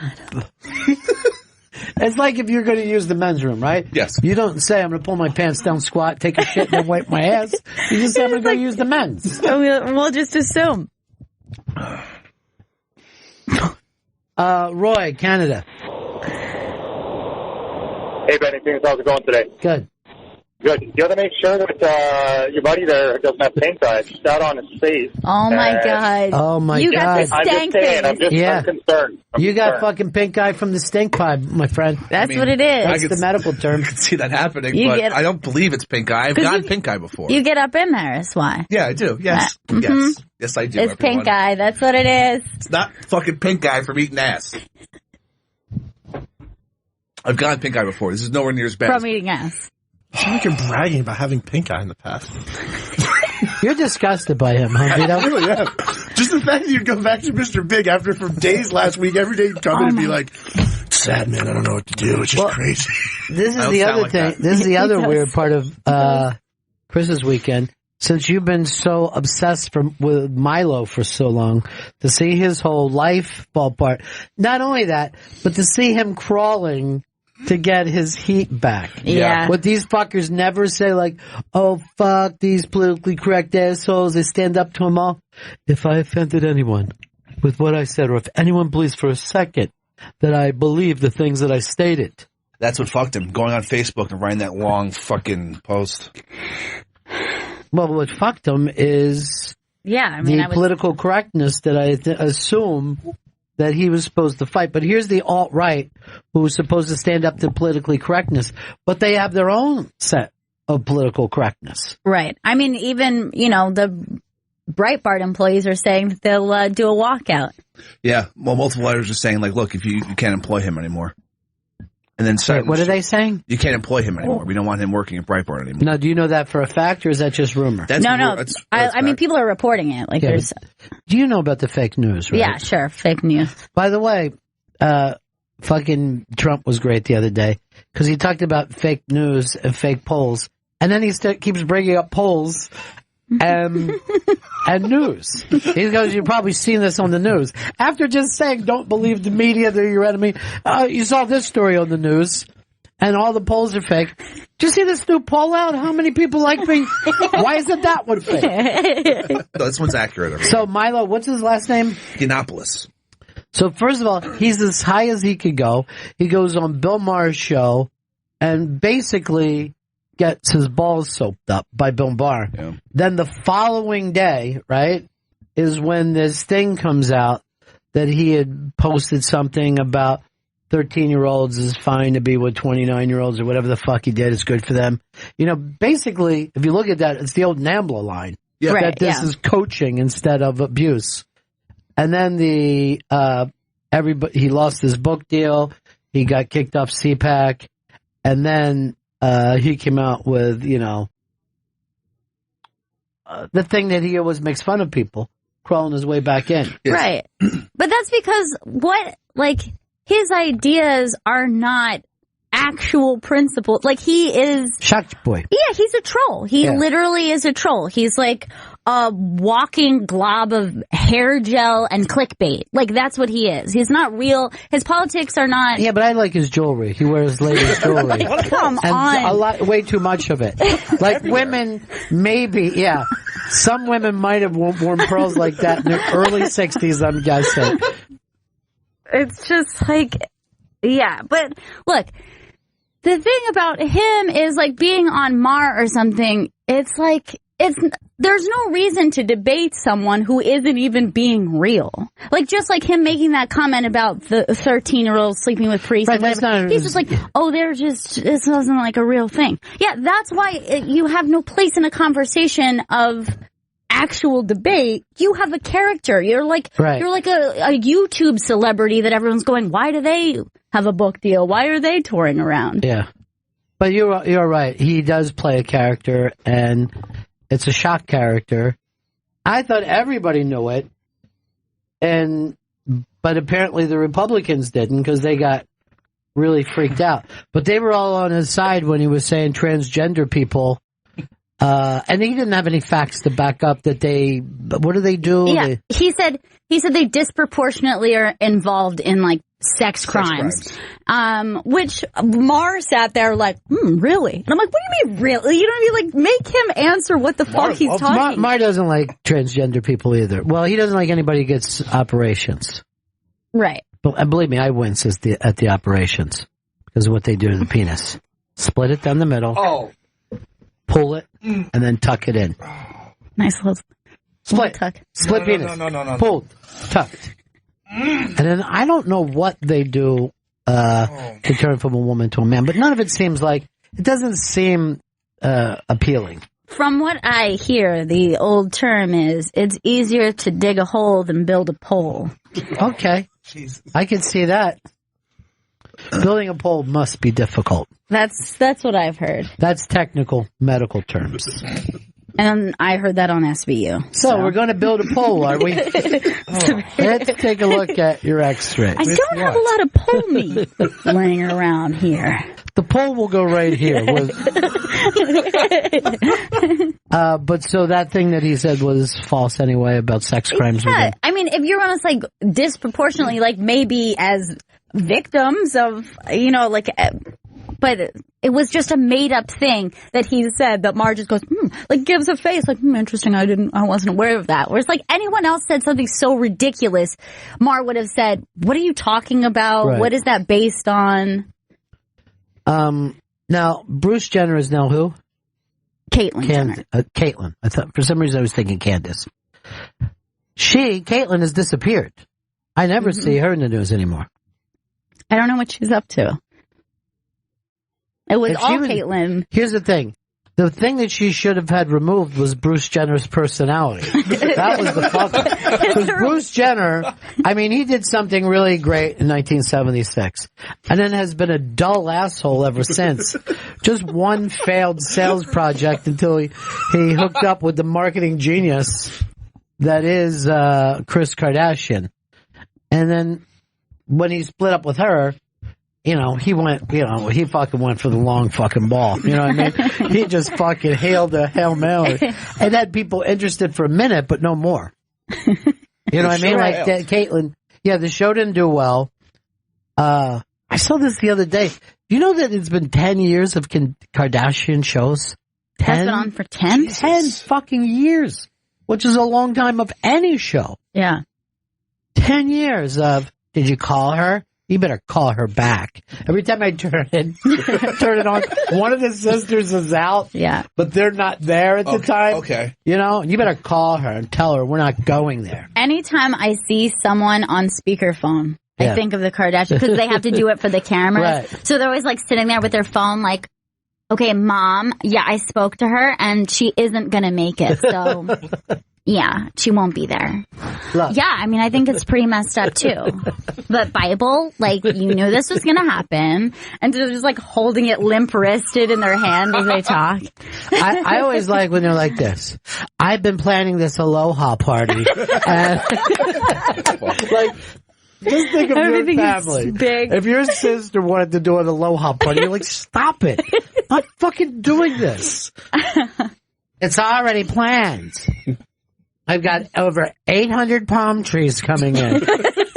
It's like if you're going to use the men's room, right? Yes. You don't say, I'm going to pull my pants down, squat, take a shit, then wipe my ass. You just say, I'm going to go use the men's. We'll just assume. Roy, Canada. Hey, Bennington, how's it going today? Good. Good. You got to make sure that your buddy there doesn't have pink eye. It's just out on his face. Oh my God. Oh my You God. got the I'm stank just saying. face. I'm concerned. You got fucking pink eye from the stink pipe, my friend. That's what it is. That's the medical term. I can see that happening, You but get- I don't believe it's pink eye. I've 'Cause gotten you- pink eye before. You get up in there, is why. Yeah, I do. Yes. Yes. Yes, I do. It's everyone. pink eye. That's what it is. It's not fucking pink eye from eating ass. I've gotten pink eye before. This is nowhere near as bad. From eating ass. It's like you're bragging about having pink eye in the past. You're disgusted by him, huh, Vito? I really am. Just the fact that you'd go back to Mr. Big after from days last week, every day you'd come in and be like, sad man, I don't know what to do. It's just crazy. This I is don't the sound other like thing. that. This is the other does. weird part of Chris's weekend. Since you've been so obsessed with Milo for so long, to see his whole life fall apart. Not only that, but to see him crawling to get his heat back. Yeah. What these fuckers never say, like, oh, fuck these politically correct assholes. They stand up to them all. If I offended anyone with what I said, or if anyone believes for a second that I believe the things that I stated. That's what fucked him. Going on Facebook and writing that long fucking post. Well, what fucked him is Yeah, I mean, the political correctness that I assume that he was supposed to fight. But here's the alt-right who was supposed to stand up to politically correctness, but they have their own set of political correctness. right. I mean, even, the Breitbart employees are saying that they'll do a walkout. Yeah. Well, multiple letters are saying, like, look, if you can't employ him anymore. And then Wait, what are they saying? You can't employ him anymore. We don't want him working at Breitbart anymore. Now, do you know that for a fact, or is that just rumor? That's No. that's I mean, fact. people are reporting it. Like, Yeah, there's, Do you know about the fake news, right? yeah, sure, fake news. By the way, fucking Trump was great the other day because he talked about fake news and fake polls, and then he keeps bringing up polls and news. He goes, you've probably seen this on the news. After just saying, don't believe the media, they're your enemy, you saw this story on the news, and all the polls are fake. Did you see this new poll out? How many people like me? Why isn't that one fake? No, this one's accurate. So, Milo, what's his last name? Yiannopoulos. So, first of all, he's as high as he could go. He goes on Bill Maher's show and basically gets his balls soaped up by Bill Maher. Yeah. Then the following day, right, is when this thing comes out that he had posted something about 13-year-olds is fine to be with 29-year-olds or whatever the fuck he did. It's good for them. You know, basically, if you look at that, it's the old NAMBLA line. Yeah. Right, that this is coaching instead of abuse. And then he lost his book deal. He got kicked off CPAC. And then he came out with, the thing that he always makes fun of people, crawling his way back in. Right. But that's because his ideas are not actual principles. Like, he is... Shock boy. Yeah, he's a troll. He literally is a troll. He's like a walking glob of hair gel and clickbait. Like, that's what he is. He's not real. His politics are not... Yeah, but I like his jewelry. He wears ladies' jewelry. Come on. Way too much of it. Like, women, maybe, some women might have worn pearls like that in the early 60s, I'm guessing. It's just like, but look, the thing about him is like being on Mar or something, it's like, there's no reason to debate someone who isn't even being real. Like, just like him making that comment about the 13-year-old sleeping with priests. Right, he's just like, this wasn't like a real thing. Yeah, that's why you have no place in a conversation of actual debate. You have a character. You're like a YouTube celebrity that everyone's going, why do they have a book deal? Why are they touring around? Yeah. But you're right. He does play a character, and it's a shock character. I thought everybody knew it, but apparently the Republicans didn't, because they got really freaked out. But they were all on his side when he was saying transgender people. And he didn't have any facts to back up that what do they do? Yeah, he said they disproportionately are involved in like sex crimes. Which Mar sat there like, really? And I'm like, what do you mean really? You don't even make him answer what the fuck he's talking. Mar doesn't like transgender people either. Well, he doesn't like anybody who gets operations. Right. But believe me, I wince at the operations because of what they do to the penis. Split it down the middle. Oh. Pull it, and then tuck it in. Nice little split tuck. Split penis. No. Pulled, tucked. And then I don't know what they do to turn from a woman to a man, but none of it doesn't seem appealing. From what I hear, the old term is, it's easier to dig a hole than build a pole. Okay. Jesus. I can see that. Building a pole must be difficult. That's what I've heard. That's technical medical terms. And I heard that on SVU. So we're going to build a pole, are we? Let's take a look at your x-ray. I don't have a lot of pole meat laying around here. The pole will go right here. But so that thing that he said was false anyway about sex crimes. Yeah, I mean, if you're honest, disproportionately, maybe as victims of, but it was just a made up thing that he said that Mar just goes, gives a face interesting. I wasn't aware of that. Whereas anyone else said something so ridiculous, Mar would have said, what are you talking about? Right. What is that based on? Now Bruce Jenner is now who? Caitlyn Jenner. Caitlyn. I thought for some reason I was thinking Candace. Caitlyn has disappeared. I never see her in the news anymore. I don't know what she's up to. It was all Caitlyn. Here's the thing. The thing that she should have had removed was Bruce Jenner's personality. That was the fuck. Because Bruce Jenner, he did something really great in 1976. And then has been a dull asshole ever since. Just one failed sales project until he hooked up with the marketing genius that is Kris Kardashian. And then when he split up with her, he went, he fucking went for the long fucking ball. You know what I mean? He just fucking hailed the Hail Mary and had people interested for a minute, but no more. You know what I mean? Like Caitlyn. Yeah, the show didn't do well. I saw this the other day. You know that it's been 10 years of Kardashian shows? 10? That's been on for 10? 10 fucking years, which is a long time of any show. Yeah. 10 years of, did you call her? You better call her back. Every time I turn it on, one of the sisters is out. Yeah. But they're not there at the time. Okay. You better call her and tell her we're not going there. Anytime I see someone on speakerphone, Yeah. I think of the Kardashians because they have to do it for the cameras. Right. So they're always like sitting there with their phone like, okay, Mom, yeah, I spoke to her and she isn't going to make it. So, yeah, she won't be there. Look. Yeah, I mean, I think it's pretty messed up too. But Bible, like, you knew this was going to happen. And they're just like holding it limp-wristed in their hand as they talk. I always like when they're like this. I've been planning this aloha party. And like, just think of your Everything is family. big. If your sister wanted to do an aloha party, you're like, stop it. I'm not fucking doing this. It's already planned. I've got over 800 palm trees coming in.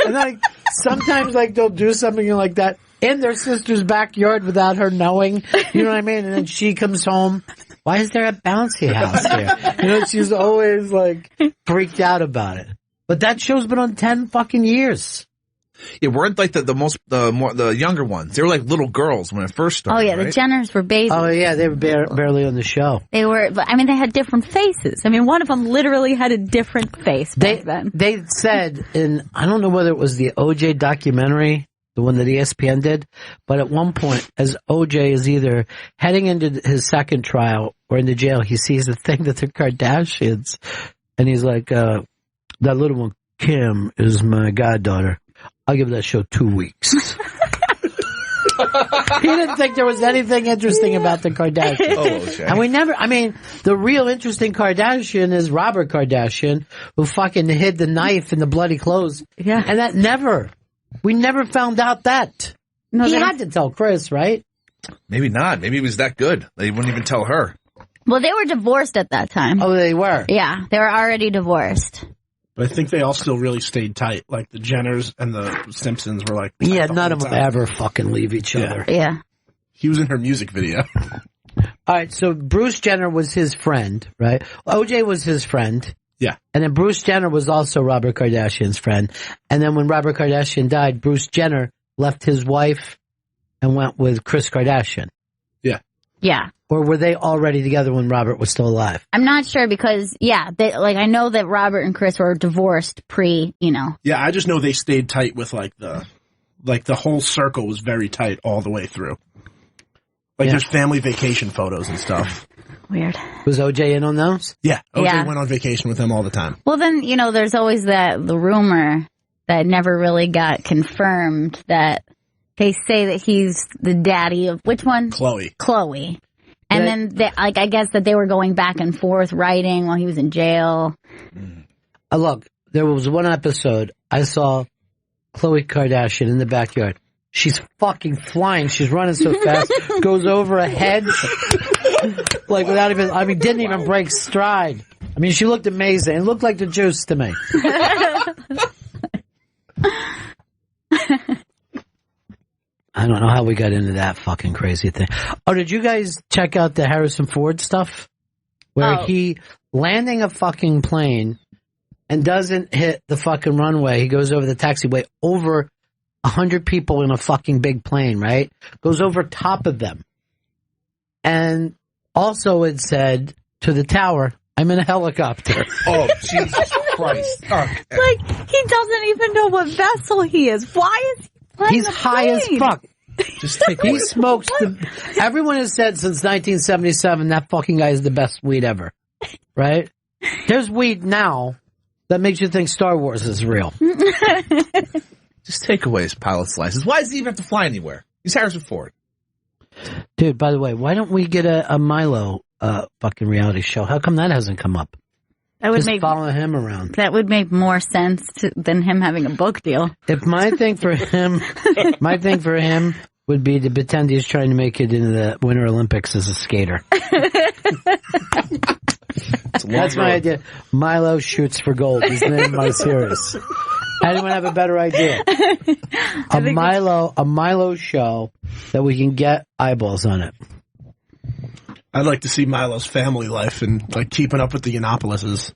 And like, sometimes like they'll do something like that in their sister's backyard without her knowing. You know what I mean? And then she comes home. Why is there a bouncy house here? She's always like freaked out about it. But that show's been on 10 fucking years. Yeah, weren't like the younger ones. They were like little girls when it first started. Oh, yeah, right? the Jenners were babies. Oh yeah, they were barely on the show. They were, I mean, they had different faces. I mean, one of them literally had a different face back then. They said I don't know whether it was the OJ documentary, the one that ESPN did, but at one point, as OJ is either heading into his second trial or into jail, he sees the thing that they're Kardashians, and he's like, that little one, Kim, is my goddaughter. I'll give that show 2 weeks. He didn't think there was anything interesting about the Kardashians. Oh, okay. And the real interesting Kardashian is Robert Kardashian, who fucking hid the knife in the bloody clothes. Yeah. And we never found out that. No, He had to tell Chris, right? Maybe not. Maybe he was that good. They wouldn't even tell her. Well, they were divorced at that time. Oh, they were? Yeah, they were already divorced. But I think they all still really stayed tight. Like the Jenners and the Simpsons were like... Yeah, the none whole of them time. ever fucking leave each other. Yeah. He was in her music video. All right, so Bruce Jenner was his friend, right? OJ was his friend. Yeah. And then Bruce Jenner was also Robert Kardashian's friend. And then when Robert Kardashian died, Bruce Jenner left his wife and went with Kris Kardashian. Yeah. Yeah. Or were they already together when Robert was still alive? I'm not sure because, I know that Robert and Chris were divorced Yeah, I just know they stayed tight with the whole circle was very tight all the way through. There's family vacation photos and stuff. Weird. Was OJ in on those? Yeah. OJ Yeah. went on vacation with them all the time. Well, then, there's always the rumor that never really got confirmed that they say that he's the daddy of, which one? Chloe. And then, I guess that they were going back and forth writing while he was in jail. Look, there was one episode I saw Khloe Kardashian in the backyard. She's fucking flying. She's running so fast. Goes over a hedge. Didn't even break stride. I mean, she looked amazing. It looked like the juice to me. I don't know how we got into that fucking crazy thing. Oh, did you guys check out the Harrison Ford stuff? Where he landing a fucking plane and doesn't hit the fucking runway. He goes over the taxiway over 100 people in a fucking big plane, right? Goes over top of them. And also it said to the tower, I'm in a helicopter. Oh, Jesus Christ. Okay. He doesn't even know what vessel he is. Why is he flying He's the high as plane? fuck. Just take He smokes everyone has said since 1977 that fucking guy is the best weed ever. Right? There's weed now that makes you think Star Wars is real. Just take away his pilot's license. Why does he even have to fly anywhere? He's Harrison Ford. Dude, by the way, why don't we get a Milo fucking reality show? How come that hasn't come up? That would Just follow him around. That would make more sense than him having a book deal. If my thing for him would be to pretend he's trying to make it into the Winter Olympics as a skater. That's my idea. Milo shoots for gold. His name my series. Anyone have a better idea? A Milo show that we can get eyeballs on it. I'd like to see Milo's family life and like keeping up with the Yiannopoulos.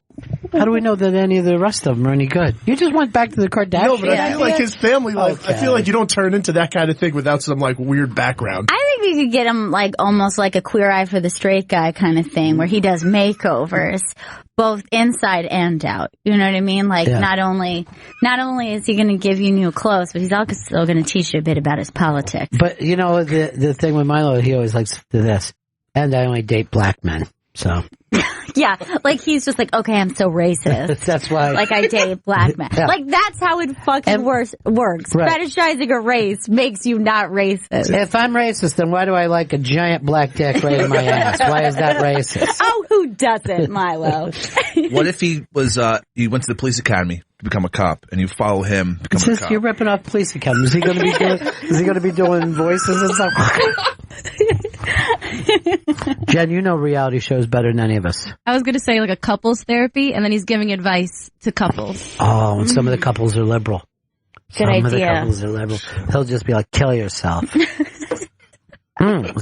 How do we know that any of the rest of them are any good? You just went back to the Kardashians. No, but I feel like his family life, I feel like you don't turn into that kind of thing without some like weird background. I think we could get him like almost like a Queer Eye for the Straight Guy kind of thing where he does makeovers both inside and out. You know what I mean? Like not only is he going to give you new clothes, but he's also still going to teach you a bit about his politics. But you know, the thing with Milo, he always likes to do this. And I only date black men, so. Yeah, like he's just like, okay, I'm so racist. That's why. Like I date black men. Yeah. Like that's how it fucking works. Right. Fetishizing a race makes you not racist. If I'm racist, then why do I like a giant black dick right in my ass? Why is that racist? Oh, who doesn't, Milo? What if he was, he went to the police academy to become a cop, and you follow him become a cop? You're ripping off police academy. Is he going to be doing voices and stuff? Jen, you know reality shows better than any of us. I was going to say like a couples therapy, and then he's giving advice to couples. Oh, and some of the couples are liberal. Good idea. Some of the couples are liberal. He'll just be like, kill yourself. Is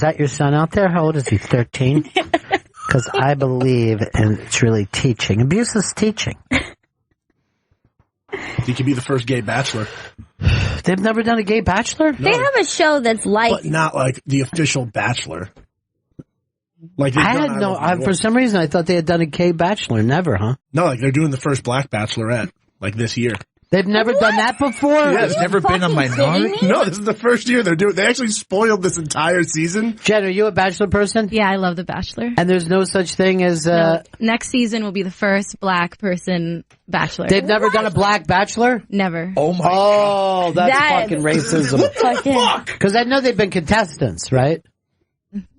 that your son out there? How old is he? 13? Because I believe in it's really teaching. Abuse is teaching. He could be the first gay bachelor. They've never done a gay bachelor? No. They have a show that's like... But not like the official bachelor. Like I had no... for some reason, I thought they had done a gay bachelor. Never, huh? No, like they're doing the first black bachelorette, like this year. They've never done that before? Yeah, there's never been a minority? No, this is the first year they're doing... They actually spoiled this entire season. Jen, are you a bachelor person? Yeah, I love The Bachelor. And there's no such thing as... No, next season will be the first black person bachelor. They've never done a black bachelor? Never. Oh my God. Oh, that's fucking racism. What the fuck? Because I know they've been contestants, right?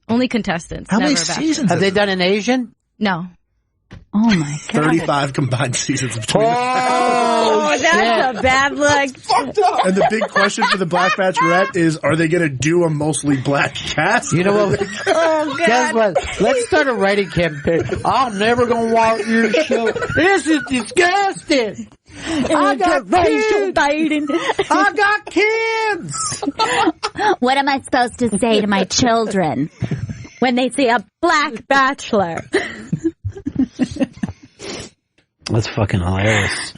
Only contestants. How many never seasons? Have they done an Asian? No. Oh my God. 35 combined seasons between them. Oh, that's a bad look. Fucked up. And the big question for the Black Bachelorette is, are they going to do a mostly black cast? You know what? Oh, God. Guess what? Let's start a writing campaign. I'm never going to watch your show. This is disgusting. I got kids. I got kids. What am I supposed to say to my children when they see a black bachelor? That's fucking hilarious.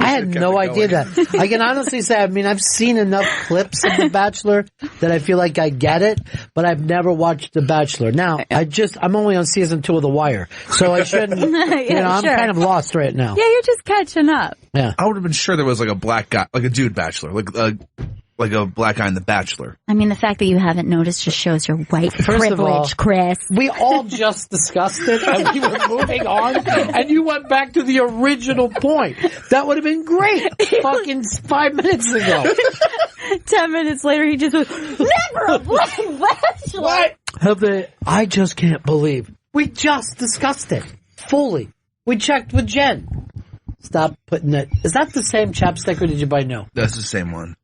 I had no idea that. I can honestly say, I mean, I've seen enough clips of The Bachelor that I feel like I get it, but I've never watched The Bachelor. Now, I'm only on season 2 of The Wire, so I shouldn't, I'm kind of lost right now. Yeah, you're just catching up. Yeah. I would have been sure there was like a black guy, like a dude bachelor, like a black guy in The Bachelor. I mean, the fact that you haven't noticed just shows your white privilege, Chris. We all just discussed it and we were moving on and you went back to the original point. That would have been great fucking 5 minutes ago. 10 minutes later, he just was, never a black bachelor. What? I just can't believe. We just discussed it. Fully. We checked with Jen. Stop putting it. Is that the same chapstick or did you buy no? That's the same one.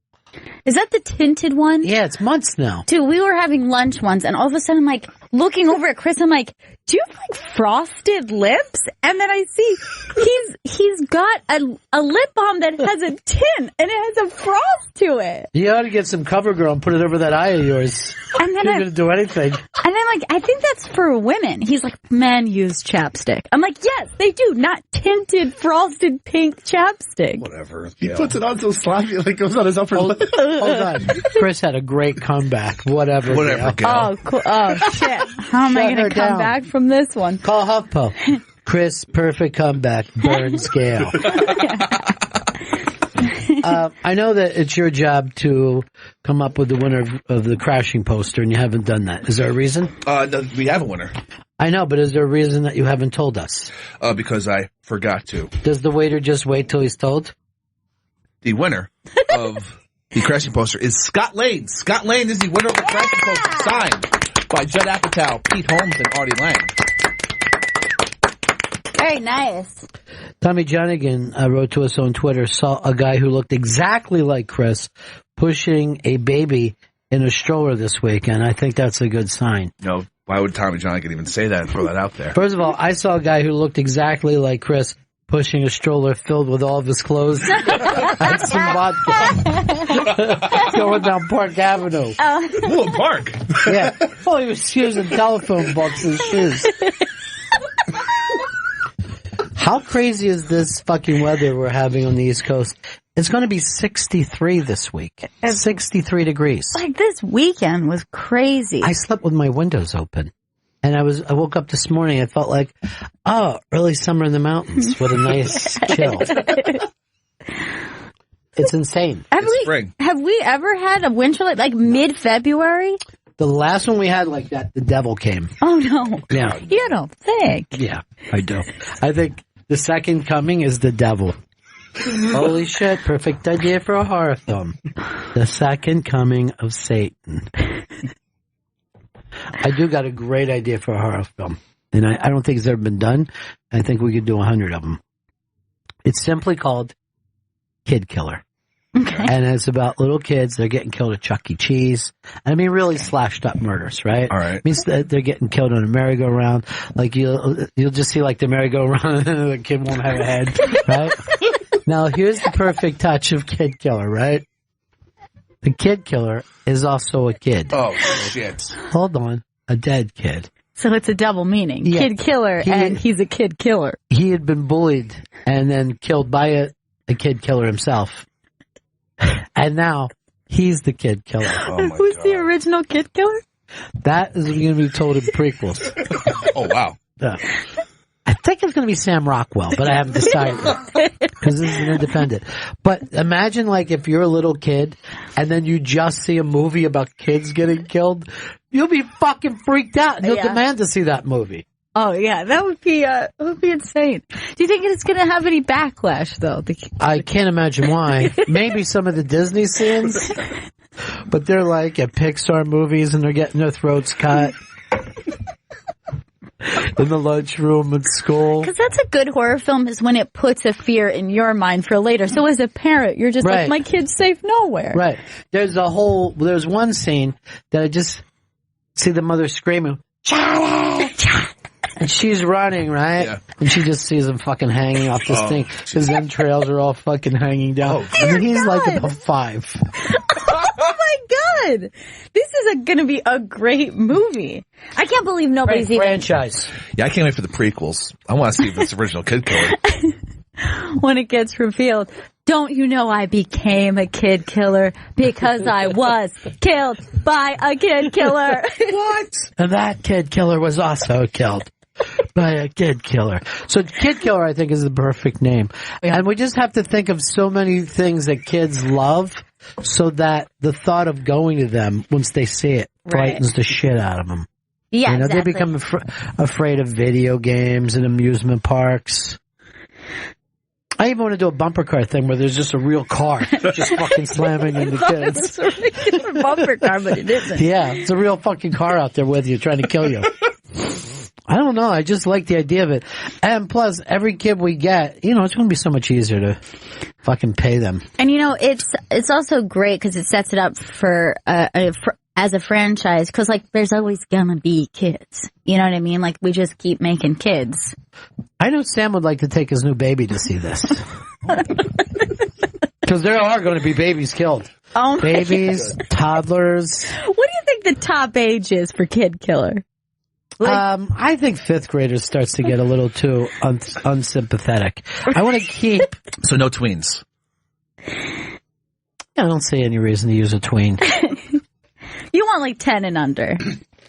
Is that the tinted one? Yeah, it's months now. Dude, we were having lunch once, and all of a sudden I'm like, looking over at Chris, I'm like, do you have like frosted lips? And then I see he's got a lip balm that has a tint, and it has a frost to it. You ought to get some CoverGirl and put it over that eye of yours. And then You're going to do anything. And I'm like, I think that's for women. He's like, men use chapstick. I'm like, yes, they do. Not tinted, frosted pink chapstick. Whatever. He puts it on so sloppy, like goes on his upper lip. Hold on. Chris had a great comeback. Whatever. Gail. Oh, cool. Oh, shit. How am I going to come back from this one? Call HuffPo. Chris, perfect comeback. Burns Gail. I know that it's your job to come up with the winner of the crashing poster, and you haven't done that. Is there a reason? No, we have a winner. I know, but is there a reason that you haven't told us? Because I forgot to. Does the waiter just wait till he's told? The winner of the crashing poster is Scott Lane. Scott Lane is the winner of the crashing poster, signed by Judd Apatow, Pete Holmes, and Artie Lang. Very nice. Tommy Jonigan wrote to us on Twitter, saw a guy who looked exactly like Chris pushing a baby in a stroller this week, and I think that's a good sign. No, why would Tommy John could even say that and throw that out there? First of all, I saw a guy who looked exactly like Chris pushing a stroller filled with all of his clothes and some vodka going down Park Avenue. Ooh, Park. Yeah. Oh, he was using telephone books and shoes. How crazy is this fucking weather we're having on the East Coast? It's going to be 63 this week. 63 degrees. Like this weekend was crazy. I slept with my windows open. And I woke up this morning, I felt like, early summer in the mountains with a nice chill. It's insane. Spring. Have we ever had a winter like mid-February? The last one we had like that, the devil came. Oh, no. Yeah. You don't think? Yeah, I do. I think the second coming is the devil. Holy shit, perfect idea for a horror film. The second coming of Satan. I do got a great idea for a horror film. And I don't think it's ever been done. I think we could do 100 of them. It's simply called Kid Killer. Okay. And it's about little kids. They're getting killed at Chuck E. Cheese. I mean, really slashed up murders, right? All right. It means that they're getting killed on a merry-go-round. Like you'll just see like the merry-go-round and the kid won't have a head, right? Now, here's the perfect touch of Kid Killer, right? The Kid Killer is also a kid. Oh, shit. Hold on. A dead kid. So it's a double meaning. Yeah. Kid killer, and he's a kid killer. He had been bullied and then killed by a kid killer himself. And now he's the kid killer. Oh, my Who's God. the original kid killer? That is going to be told in prequels. Oh, wow. I think it's going to be Sam Rockwell, but I haven't decided yet because this is an independent. But imagine like if you're a little kid and then you just see a movie about kids getting killed, you'll be fucking freaked out and you'll demand to see that movie. Oh yeah, that would be insane. Do you think it's going to have any backlash though? I can't imagine why. Maybe some of the Disney scenes, but they're like at Pixar movies and they're getting their throats cut. In the lunchroom at school. Because that's a good horror film is when it puts a fear in your mind for later. So as a parent, you're just like, my kid's safe nowhere. Right. There's one scene that I just see the mother screaming, Charlie! And she's running, right? Yeah. And she just sees him fucking hanging off this thing. His entrails are all fucking hanging down. I mean, he's like about 5. Oh my God! This is going to be a great movie. I can't believe nobody's even franchise. Yeah, I can't wait for the prequels. I want to see if it's original Kid Killer. When it gets revealed, don't you know I became a kid killer because I was killed by a kid killer? What? And that kid killer was also killed by a kid killer. So Kid Killer, I think, is the perfect name. Yeah. And we just have to think of so many things that kids love so that the thought of going to them once they see it frightens the shit out of them. Yeah, you know, exactly. They become afraid of video games and amusement parks. I even want to do a bumper car thing where there's just a real car just fucking slamming into kids. It's a regular bumper car, but it isn't. Yeah, it's a real fucking car out there with you trying to kill you. I don't know. I just like the idea of it. And plus, every kid we get, you know, it's going to be so much easier to fucking pay them. And, you know, it's also great because it sets it up for as a franchise because, like, there's always going to be kids. You know what I mean? Like, we just keep making kids. I know Sam would like to take his new baby to see this. Because there are going to be babies killed. Oh, babies, toddlers. What do you think the top age is for Kid Killer? Like, I think 5th graders starts to get a little too unsympathetic. I want to keep... So no tweens. I don't see any reason to use a tween. You want like 10 and under.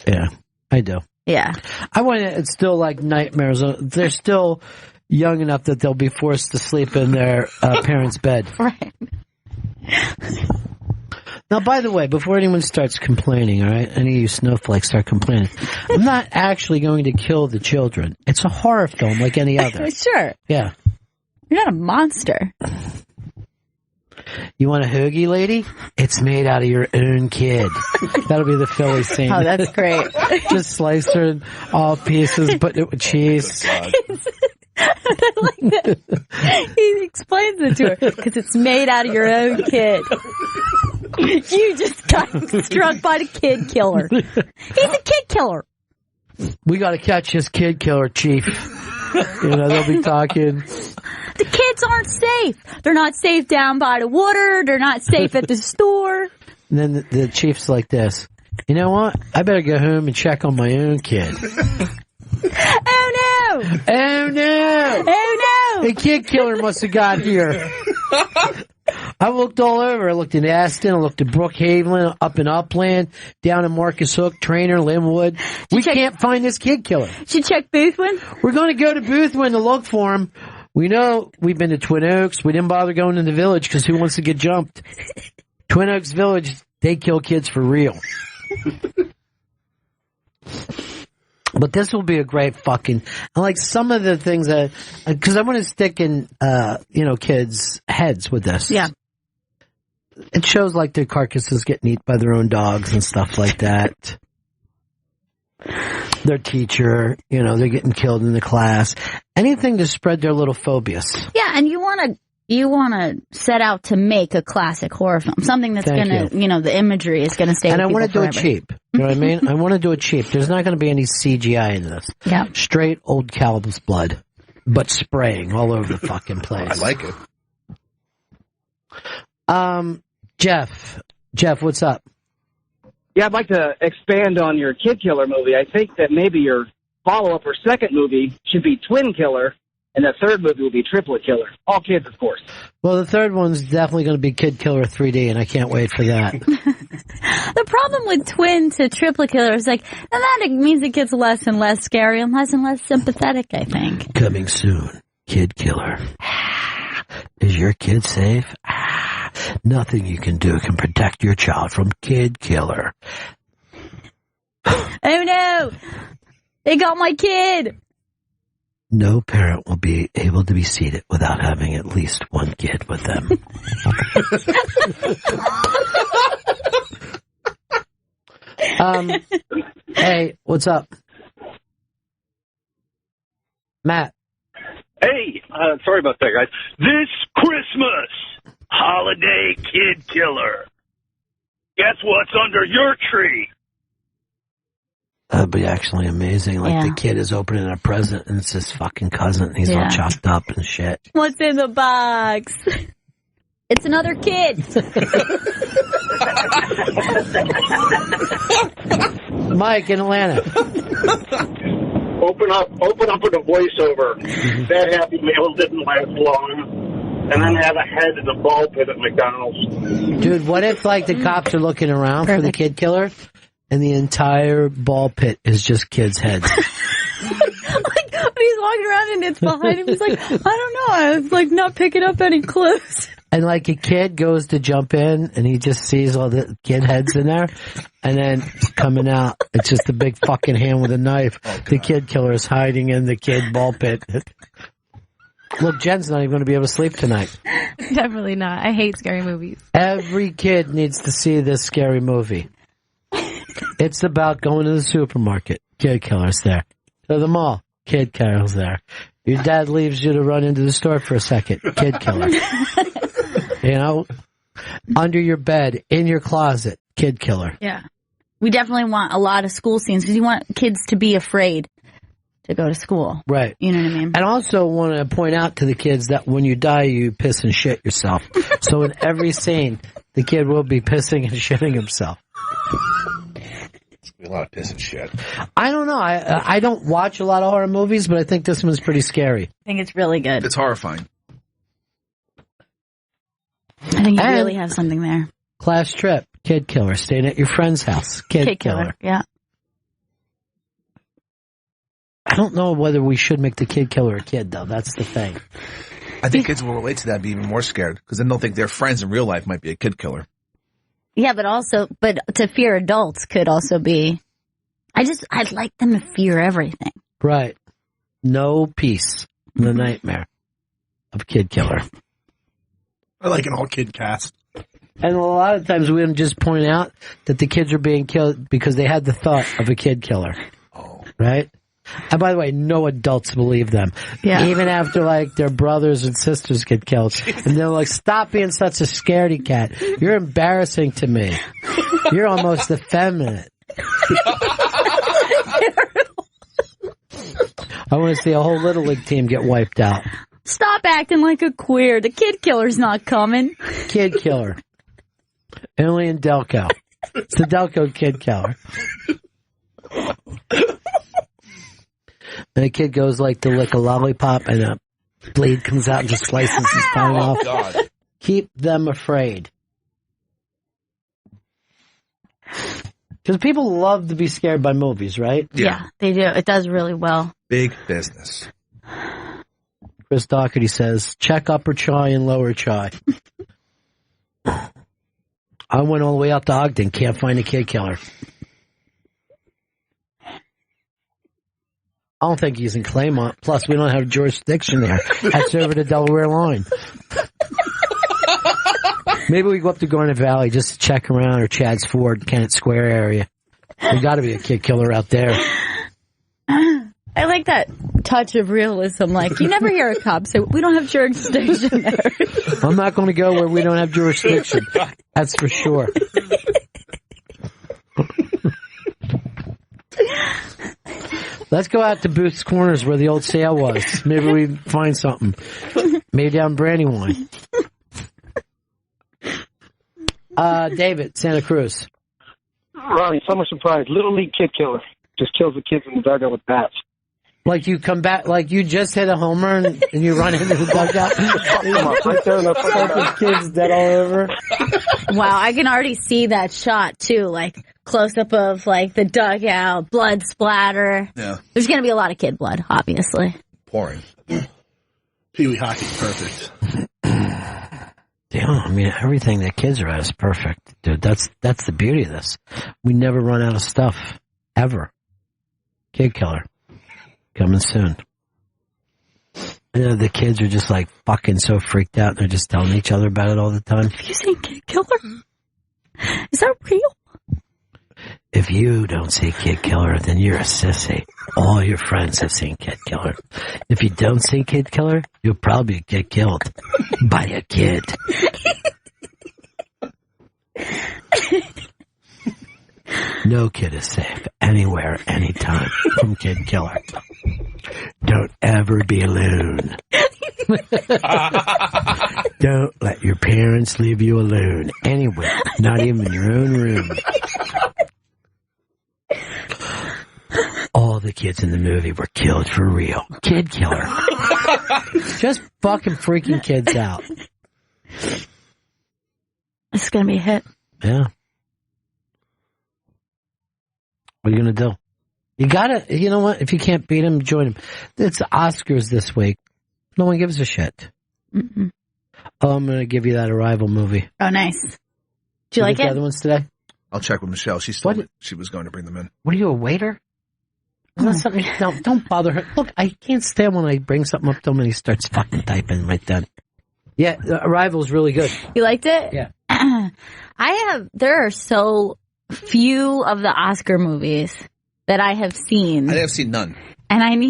Yeah, I do. Yeah. I want it's still like nightmares. They're still young enough that they'll be forced to sleep in their parents' bed. Right. Now, by the way, before anyone starts complaining, all right, any of you snowflakes start complaining, I'm not actually going to kill the children. It's a horror film like any other. Sure. Yeah. You're not a monster. You want a hoagie, lady? It's made out of your own kid. That'll be the Philly scene. Oh, that's great. Just slice her in all pieces, put it with cheese. I like that. He explains it to her because it's made out of your own kid. You just got struck by the kid killer. He's a kid killer. We got to catch this kid killer, Chief. They'll be talking. The kids aren't safe. They're not safe down by the water. They're not safe at the store. And then the chief's like this. You know what? I better go home and check on my own kid. Oh no! Oh no! Oh no! The kid killer must have got here. I looked all over. I looked in Aston. I looked at Brookhaven, up in Upland, down in Marcus Hook, Trainer, Linwood. We can't find this kid killer. Should check Boothwyn. We're going to go to Boothwyn to look for him. We know we've been to Twin Oaks. We didn't bother going to the village because who wants to get jumped? Twin Oaks Village, they kill kids for real. But this will be a great fucking, like some of the things that, because I want to stick in, kids' heads with this. Yeah. It shows like their carcasses getting eaten by their own dogs and stuff like that. Their teacher, they're getting killed in the class. Anything to spread their little phobias. Yeah, and you want to set out to make a classic horror film, something that's going to, the imagery is going to stay. And I want to do it cheap. You know what I mean? I want to do it cheap. There's not going to be any CGI in this. Yeah, straight old Calvin's blood, but spraying all over the fucking place. I like it. Jeff, what's up? Yeah, I'd like to expand on your Kid Killer movie. I think that maybe your follow-up or second movie should be Twin Killer, and the third movie will be Triplet Killer. All kids, of course. Well, the third one's definitely going to be Kid Killer 3D, and I can't wait for that. The problem with twin to triplet killer is that it means it gets less and less scary and less sympathetic, I think. Coming soon, Kid Killer. Is your kid safe? Nothing you can do can protect your child from Kid Killer. Oh no! They got my kid! No parent will be able to be seated without having at least one kid with them. Hey, what's up? Matt. Hey, sorry about that, guys. This Christmas, holiday kid killer. Guess what's under your tree? That'd be actually amazing. Like the kid is opening a present and it's his fucking cousin and he's all chopped up and shit. What's in the box? It's another kid. Mike in Atlanta. Open up with a voiceover. That Happy Meal didn't last long. And then have a head in the ball pit at McDonald's. Dude, what if like the cops are looking around for the kid killer and the entire ball pit is just kids' heads? Like when he's walking around and it's behind him, he's like, I don't know, I was like not picking up any clues. And like a kid goes to jump in and he just sees all the kid heads in there and then coming out, it's just a big fucking hand with a knife. The kid killer is hiding in the kid ball pit. Look, Jen's not even going to be able to sleep tonight. Definitely not. I hate scary movies. Every kid needs to see this scary movie. It's about going to the supermarket. Kid killer's there. To the mall. Kid killer's there. Your dad leaves you to run into the store for a second. Kid killer. Under your bed, in your closet. Kid killer. Yeah. We definitely want a lot of school scenes because you want kids to be afraid to go to school. Right. You know what I mean? And also want to point out to the kids that when you die, you piss and shit yourself. So in every scene, the kid will be pissing and shitting himself. A lot of piss and shit. I don't know. I don't watch a lot of horror movies, but I think this one's pretty scary. I think it's really good. It's horrifying. I think you really have something there. Class trip, kid killer. Staying at your friend's house, kid killer. Yeah. I don't know whether we should make the kid killer a kid, though. That's the thing. I think kids will relate to that and be even more scared because then they'll think their friends in real life might be a kid killer. Yeah, but to fear adults could also be, I'd like them to fear everything. Right. No peace in the nightmare of kid killer. I like an all-kid cast. And a lot of times we just point out that the kids are being killed because they had the thought of a kid killer. Oh. Right? And by the way, no adults believe them. Yeah. Even after, like, their brothers and sisters get killed. And they're like, stop being such a scaredy cat. You're embarrassing to me. You're almost effeminate. I want to see a whole Little League team get wiped out. Stop acting like a queer. The kid killer's not coming. Kid killer. Only in Delco. It's the Delco kid killer. And a kid goes like to lick a lollipop and a blade comes out and just slices his tongue off. God. Keep them afraid. Because people love to be scared by movies, right? Yeah, they do. It does really well. Big business. Chris Doherty says, check upper chai and lower chai. I went all the way out to Ogden, can't find a kid killer. I don't think he's in Claymont. Plus, we don't have jurisdiction there. That's over the Delaware line. Maybe we go up to Garnet Valley just to check around, or Chad's Ford, Kennett Square area. There got to be a kid killer out there. I like that touch of realism. Like, you never hear a cop say, we don't have jurisdiction there. I'm not going to go where we don't have jurisdiction. That's for sure. Let's go out to Booth's Corners where the old sale was. Maybe we find something. Maybe down Brandywine. David, Santa Cruz. Ronnie, summer surprise. Little League kid killer. Just kills the kids in the dugout with bats. Like you come back, like you just hit a homer and you run into the dugout. Right there in the fucking kids dead all over. Wow, I can already see that shot too. Like close up of like the dugout, blood splatter. Yeah. There's going to be a lot of kid blood, obviously. Pouring. Pee Wee hockey, perfect. Damn, I mean, everything that kids are at is perfect, dude. That's the beauty of this. We never run out of stuff ever. Kid killer. Coming soon. You know, the kids are just like fucking so freaked out. They're just telling each other about it all the time. Have you seen Kid Killer? Is that real? If you don't see Kid Killer, then you're a sissy. All your friends have seen Kid Killer. If you don't see Kid Killer, you'll probably get killed by a kid. No kid is safe anywhere, anytime from Kid Killer. Don't ever be alone. Don't let your parents leave you alone anywhere, not even your own room. All the kids in the movie were killed for real. Kid Killer. Just fucking freaking kids out. It's going to be a hit. Yeah. What are you going to do? You gotta, you know what? If you can't beat him, join him. It's the Oscars this week. No one gives a shit. Mm-mm. Oh, I'm going to give you that Arrival movie. Oh, nice. Do you like the it? other ones today? I'll check with Michelle. She was going to bring them in. What are you, a waiter? Is that something? No, don't bother her. Look, I can't stand when I bring something up to him and he starts fucking typing right then. Yeah, Arrival's really good. You liked it? Yeah. There are so few of the Oscar movies that I have seen. I have seen none. And I'm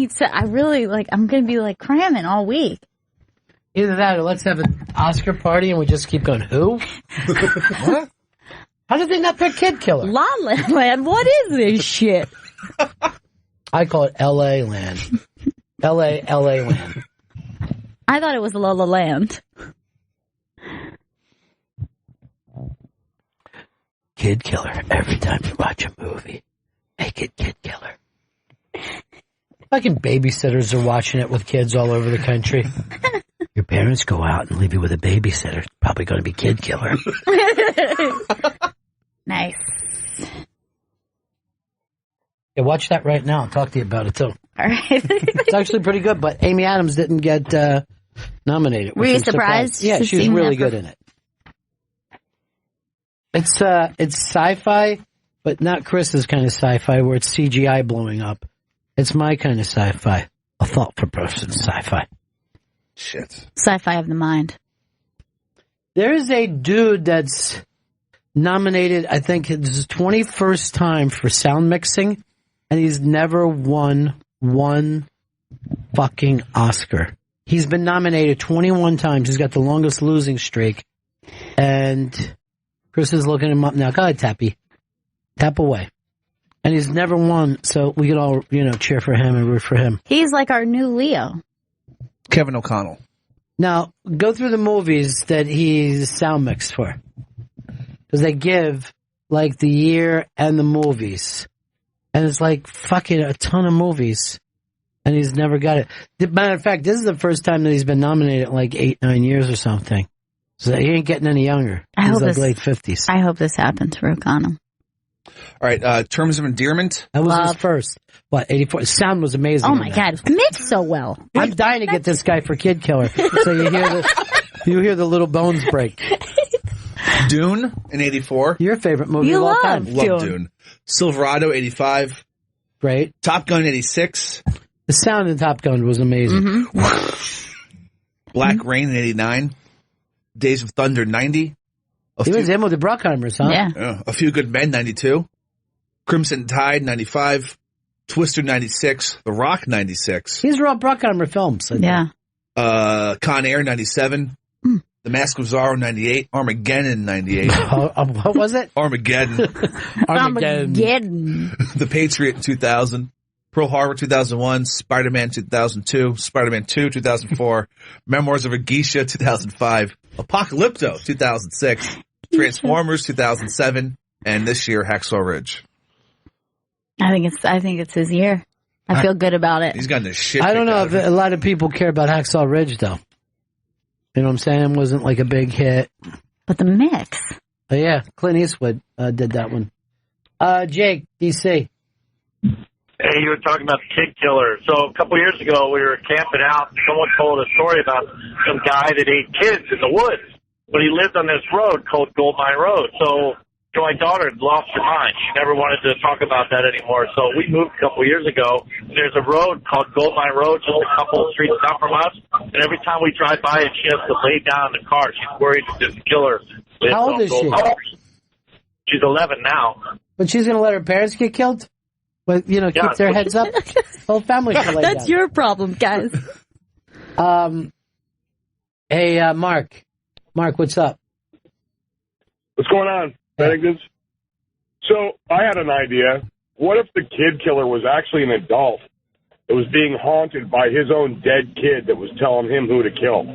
going to be like cramming all week. Either that or let's have an Oscar party and we just keep going, who? What? How did they not pick Kid Killer? La La Land, what is this shit? I call it L.A. Land. L.A. Land. I thought it was La La Land. Kid Killer. Every time you watch a movie, make it Kid Killer. Fucking babysitters are watching it with kids all over the country. Your parents go out and leave you with a babysitter. It's probably going to be Kid Killer. Nice. Yeah, watch that right now. I'll talk to you about it too. All right. It's actually pretty good, but Amy Adams didn't get nominated. Were you surprised? Yeah, she's really good in it. It's sci-fi, but not Chris's kind of sci-fi where it's CGI blowing up. It's my kind of sci-fi. A thoughtful person sci-fi. Shit. Sci-fi of the mind. There is a dude that's nominated, I think it's his 21st time for sound mixing, and he's never won one fucking Oscar. He's been nominated 21 times. He's got the longest losing streak. And Chris is looking him up now. Go ahead, Tappy. Tap away. And he's never won, so we can all, cheer for him and root for him. He's like our new Leo. Kevin O'Connell. Now, go through the movies that he's sound mixed for. Because they give, like, the year and the movies. And it's like, fucking a ton of movies. And he's never got it. Matter of fact, this is the first time that he's been nominated in like 8-9 years or something. So he ain't getting any younger. He's like late 50s. I hope this happens for O'Connell. All right, Terms of Endearment. That was his first. 84? Sound was amazing. Oh my God, mixed so well. I'm dying to get this guy for Kid Killer. So you hear the little bones break. Dune in 84. Your favorite movie of all time. Love Dune. Silverado 85. Great. Top Gun 86. The sound in Top Gun was amazing. Mm-hmm. Black Rain in 89. Days of Thunder 90. He was in with the Bruckheimers, huh? Yeah. A Few Good Men 92. Crimson Tide 95. Twister 96. The Rock 96. These are all Bruckheimer films. Yeah. Con Air 97. The Mask of Zorro 98. Armageddon 98. What was it? Armageddon. Armageddon. The Patriot 2000. Pearl Harbor 2001. Spider-Man 2002. Spider-Man 2 2004. Memoirs of a Geisha 2005. Apocalypto 2006. Transformers 2007. And this year, Hacksaw Ridge. I think it's his year. I feel good about it. He's gotten his shit. I don't know if a lot of people care about Hacksaw Ridge, though. You know what I'm saying? It wasn't like a big hit. But the mix. Yeah, Clint Eastwood did that one. Jake, DC. Hey, you were talking about the Kid Killer. So a couple years ago, we were camping out, and someone told a story about some guy that ate kids in the woods. But he lived on this road called Gold Mine Road. So my daughter had lost her mind. She never wanted to talk about that anymore. So we moved a couple years ago. There's a road called Gold Mine Road, just a couple of streets down from us. And every time we drive by it, she has to lay down in the car. She's worried that this killer lives How old on is Gold she? Mine. She's 11 now. But she's going to let her parents get killed? But, keep their heads up? The whole family can lay That's down. your problem, guys. Hey, Mark. Mark, what's up? What's going on, Bennington? So I had an idea. What if the kid killer was actually an adult that was being haunted by his own dead kid that was telling him who to kill?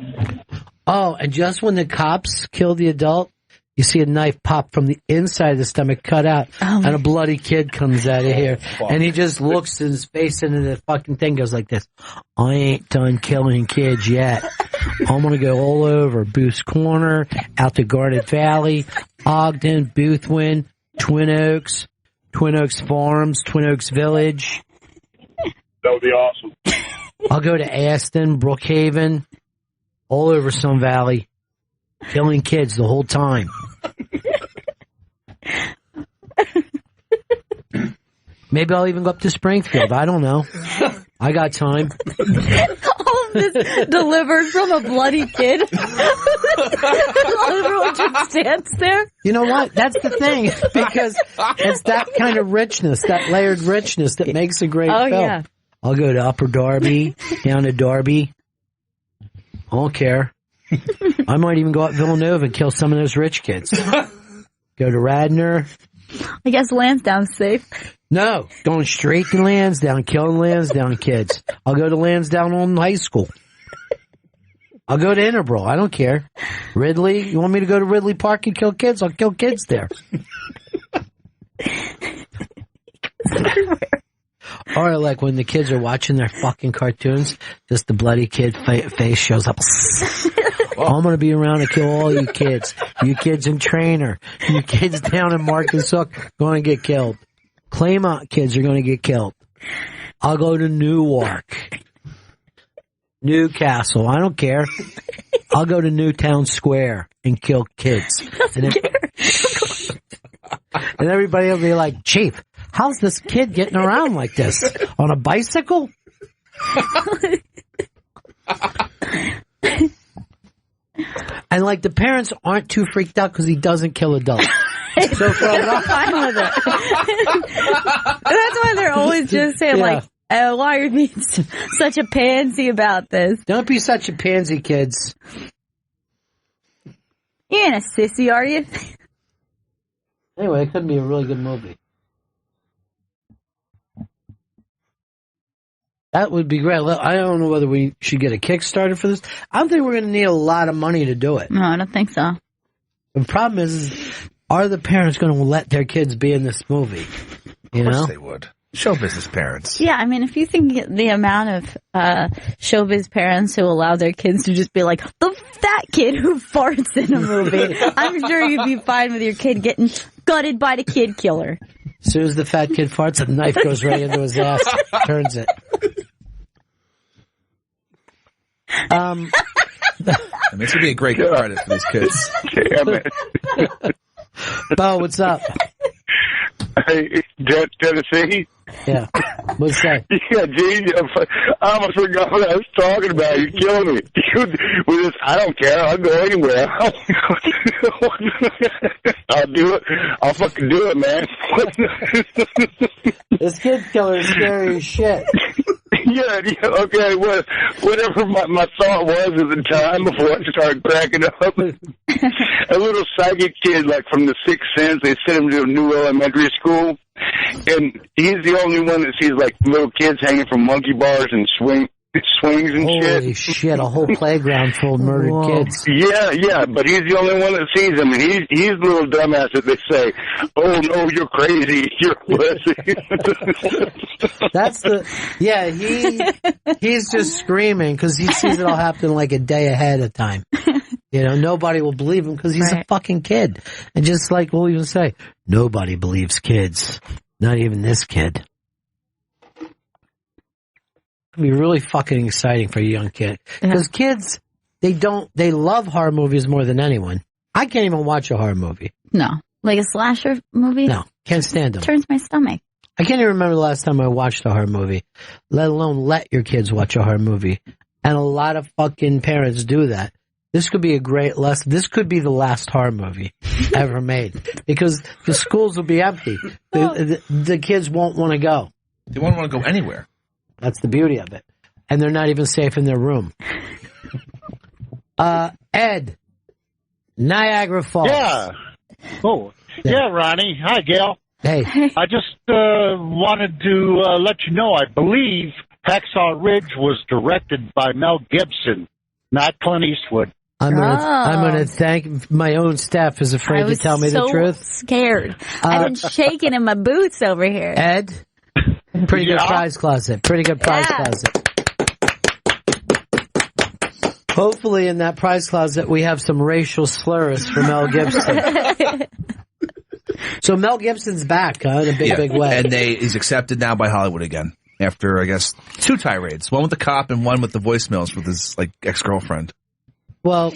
Oh, and just when the cops kill the adult, you see a knife pop from the inside of the stomach, cut out, and a bloody kid comes out of here. And he just looks in his face, and the fucking thing goes like this. I ain't done killing kids yet. I'm going to go all over Booth's Corner, out to Garnet Valley, Ogden, Boothwyn, Twin Oaks Farms, Twin Oaks Village. That would be awesome. I'll go to Aston, Brookhaven, all over Sun Valley, killing kids the whole time. Maybe I'll even go up to Springfield. I don't know. I got time. All of this delivered from a bloody kid. Everyone just stands there. You know what? That's the thing. Because it's that kind of richness, that layered richness that makes a great film. Yeah. I'll go to Upper Darby, down to Darby. I don't care. I might even go up Villanova and kill some of those rich kids. Go to Radnor. I guess Lansdowne's safe. No, going straight to Lansdowne, killing Lansdowne kids. I'll go to Lansdowne on high school. I'll go to Interboro. I don't care. Ridley, you want me to go to Ridley Park and kill kids? I'll kill kids there. Or like when the kids are watching their fucking cartoons, just the bloody kid face shows up. I'm going to be around to kill all you kids. You kids in Trainer. You kids down in Marcus going to get killed. Claymont kids are going to get killed. I'll go to Newark. Newcastle. I don't care. I'll go to Newtown Square and kill kids. And everybody will be like, Chief, how's this kid getting around like this? On a bicycle? And like the parents aren't too freaked out because he doesn't kill adults. So for a They're fine with it. That's why they're always just saying like, Why are you being such a pansy about this? Don't be such a pansy, kids. You ain't a sissy, are you? Anyway, it could be a really good movie. That would be great. I don't know whether we should get a Kickstarter for this. I don't think we're going to need a lot of money to do it. No, I don't think so. The problem is, are the parents going to let their kids be in this movie? You Of course know? they would. Show business parents. Yeah, I mean, if you think the amount of showbiz parents who allow their kids to just be like, the fat kid who farts in a movie, I'm sure you'd be fine with your kid getting gutted by the kid killer. As soon as the fat kid farts, a knife goes right into his ass, turns it. I mean, this would be a great credit for these kids. Yeah, man. Bo, what's up? Hey, Tennessee? Yeah. What's that? Yeah, geez, I almost forgot what I was talking about. You're killing me. With this, I don't care. I'll go anywhere. I'll do it. I'll fucking do it, man. This kid killer is scary as shit. Yeah, okay, whatever my thought was at the time before I started cracking up. A little psychic kid, like from the Sixth Sense, they sent him to a new elementary school, and he's the only one that sees, like, little kids hanging from monkey bars and swings and shit. Holy shit, a whole playground full of murdered kids. Yeah, but he's the only one that sees them, and he's the little dumbass that they say, oh, no, you're crazy, you're he's just screaming because he sees it all happen like a day ahead of time. You know, nobody will believe him because he's a fucking kid. And just like we'll even say, nobody believes kids. Not even this kid. It'd be really fucking exciting for a young kid. Because kids, they love horror movies more than anyone. I can't even watch a horror movie. No. Like a slasher movie? No, can't stand them. Turns my stomach. I can't even remember the last time I watched a horror movie, let alone let your kids watch a horror movie. And a lot of fucking parents do that. This could be a great lesson. This could be the last horror movie ever made because the schools will be empty. The kids won't want to go. They won't want to go anywhere. That's the beauty of it. And they're not even safe in their room. Ed, Niagara Falls. Yeah. Oh, yeah, Ronnie. Hi, Gail. Hey. I just wanted to let you know, I believe Hacksaw Ridge was directed by Mel Gibson, not Clint Eastwood. I'm gonna thank my own staff is afraid to tell me the truth. Scared. I've been shaking in my boots over here. Ed, pretty good prize closet. Pretty good prize closet. Hopefully in that prize closet we have some racial slurs for Mel Gibson. So Mel Gibson's back, in a big way. And he's accepted now by Hollywood again. After, I guess, 2 tirades. One with the cop and one with the voicemails with his, ex-girlfriend. Well,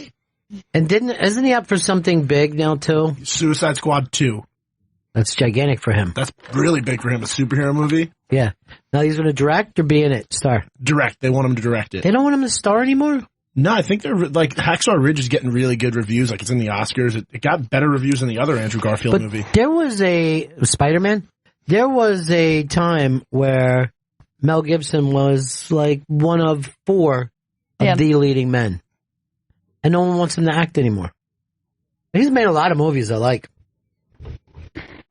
and isn't he up for something big now, too? Suicide Squad 2. That's gigantic for him. That's really big for him, a superhero movie. Yeah. Now he's going to direct or be in it, star? Direct. They want him to direct it. They don't want him to star anymore? No, I think they're, Hacksaw Ridge is getting really good reviews. It's in the Oscars. It got better reviews than the other Andrew Garfield movie. There was Spider-Man? There was a time where Mel Gibson was one of 4 of the leading men. And no one wants him to act anymore. He's made a lot of movies I like.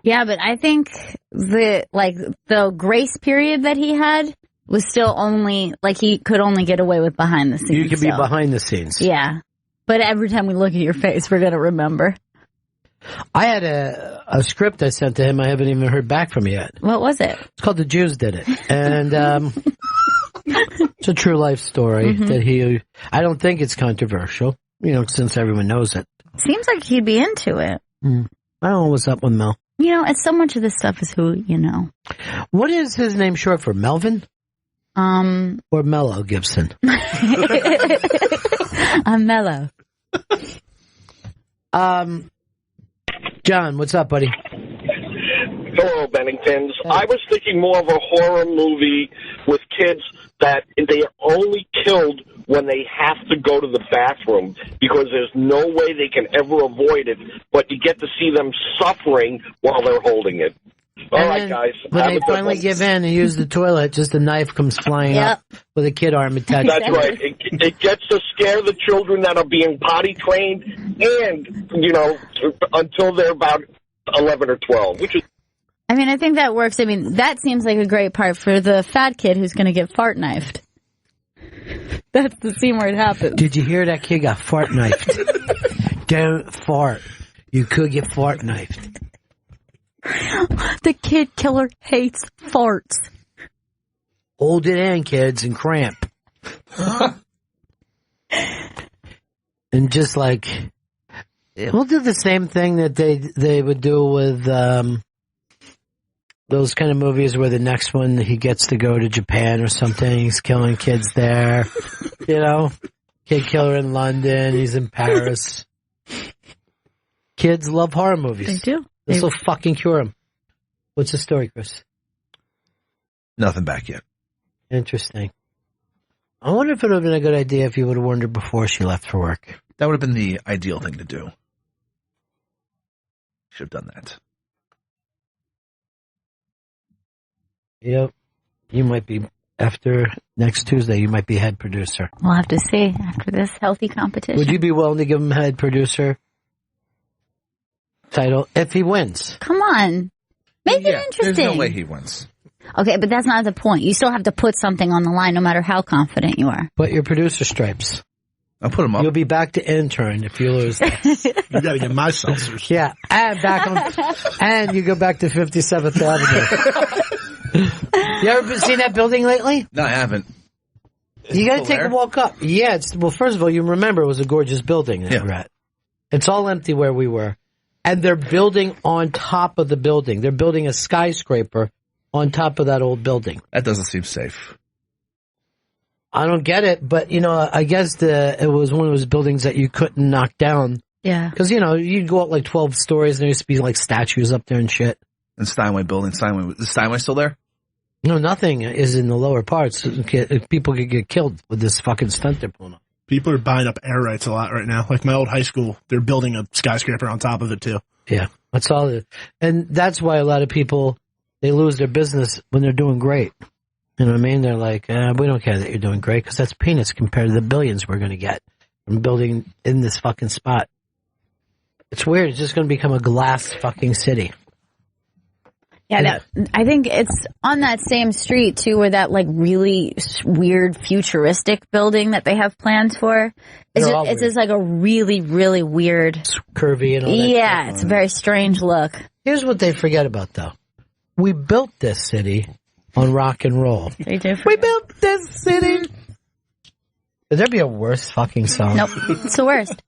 Yeah, but I think the grace period that he had was still only, he could only get away with behind the scenes. You could be behind the scenes. Yeah. But every time we look at your face, we're going to remember. I had a script I sent to him I haven't even heard back from yet. What was it? It's called The Jews Did It. And it's a true life story that I don't think it's controversial, since everyone knows it. Seems like he'd be into it. I don't know what's up with Mel. And so much of this stuff is who you know. What is his name short for? Melvin? Or Mello Gibson? I'm Mello. John, what's up, buddy? Hello, Benningtons. I was thinking more of a horror movie with kids that they are only killed when they have to go to the bathroom because there's no way they can ever avoid it, but you get to see them suffering while they're holding it. All And right, then guys. When Have they a good finally one. give in and use the toilet, just a knife comes flying up with a kid arm attached. That's right. It gets to scare the children that are being potty trained, and until they're about 11 or 12, which is. I mean, I think that works. I mean, that seems like a great part for the fat kid who's going to get fart knifed. That's the scene where it happens. Did you hear that kid got fart knifed? Don't fart. You could get fart knifed. The kid killer hates farts. Hold it in, kids, and cramp. And just like, we'll do the same thing that they would do with those kind of movies where the next one he gets to go to Japan or something. He's killing kids there. Kid killer in London. He's in Paris. Kids love horror movies. They do. This will fucking cure them. What's the story, Chris? Nothing back yet. Interesting. I wonder if it would have been a good idea if you would have warned her before she left for work. That would have been the ideal thing to do. Should have done that. Yep. You might be, after next Tuesday, you might be head producer. We'll have to see after this healthy competition. Would you be willing to give him head producer title if he wins? Come on. Make it interesting. There's no way he wins. Okay, but that's not the point. You still have to put something on the line no matter how confident you are. Put your producer stripes. I'll put them up. You'll be back to intern if you lose. You got to get my seltzers. Yeah, and back on, and you go back to 57th Avenue. You ever seen that building lately? No, I haven't. You got to take a walk up. Yeah, well, first of all, you remember it was a gorgeous building that we're at. It's all empty where we were. And they're building on top of the building. They're building a skyscraper on top of that old building. That doesn't seem safe. I don't get it, but, I guess it was one of those buildings that you couldn't knock down. Yeah. Because, you'd go up like 12 stories and there used to be like statues up there and shit. And Steinway building. Is Steinway still there? No, nothing is in the lower parts. People could get killed with this fucking stunt they're pulling up. People are buying up air rights a lot right now. Like my old high school, they're building a skyscraper on top of it too. Yeah, that's all. And that's why a lot of people, they lose their business when they're doing great. You know what I mean? They're like, we don't care that you're doing great because that's peanuts compared to the billions we're going to get from building in this fucking spot. It's weird. It's just going to become a glass fucking city. Yeah, I think it's on that same street too, where that like really weird futuristic building that they have plans for. It's just like a really, really weird, it's curvy and all that. Yeah, it's a very strange look. Here's what they forget about though: we built this city on rock and roll. They do. We built this city. Could there be a worse fucking song? Nope, it's the worst.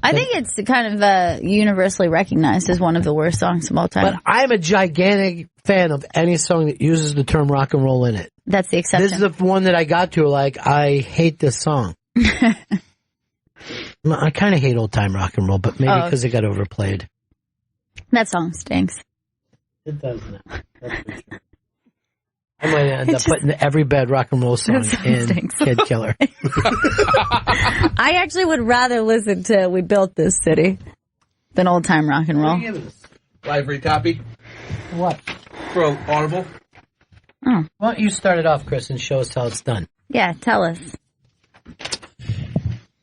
I think it's kind of universally recognized as one of the worst songs of all time. But I'm a gigantic fan of any song that uses the term rock and roll in it. That's the exception. This is the one that I got to, like, I hate this song. I kind of hate old time rock and roll, but maybe because it got overplayed. That song stinks. It does not. That's for sure. I might end up putting every bad rock and roll song in Kid Killer. I actually would rather listen to We Built This City than old time rock and roll. Live read copy? What? For Audible? Oh. Why don't you start it off, Chris, and show us how it's done? Yeah, tell us.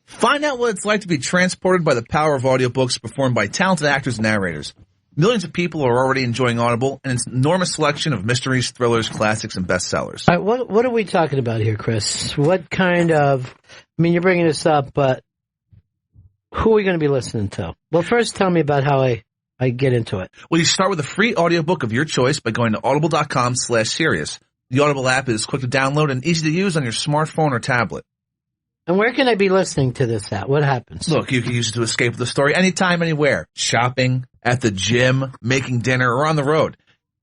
Find out what it's like to be transported by the power of audiobooks performed by talented actors and narrators. Millions of people are already enjoying Audible and its enormous selection of mysteries, thrillers, classics, and bestsellers. All right, what are we talking about here, Chris? What kind of... I mean, you're bringing this up, but who are we going to be listening to? Well, first tell me about how I get into it. Well, you start with a free audiobook of your choice by going to audible.com/serious. The Audible app is quick to download and easy to use on your smartphone or tablet. And where can I be listening to this at? What happens? Look, you can use it to escape the story anytime, anywhere. Shopping, at the gym, making dinner, or on the road.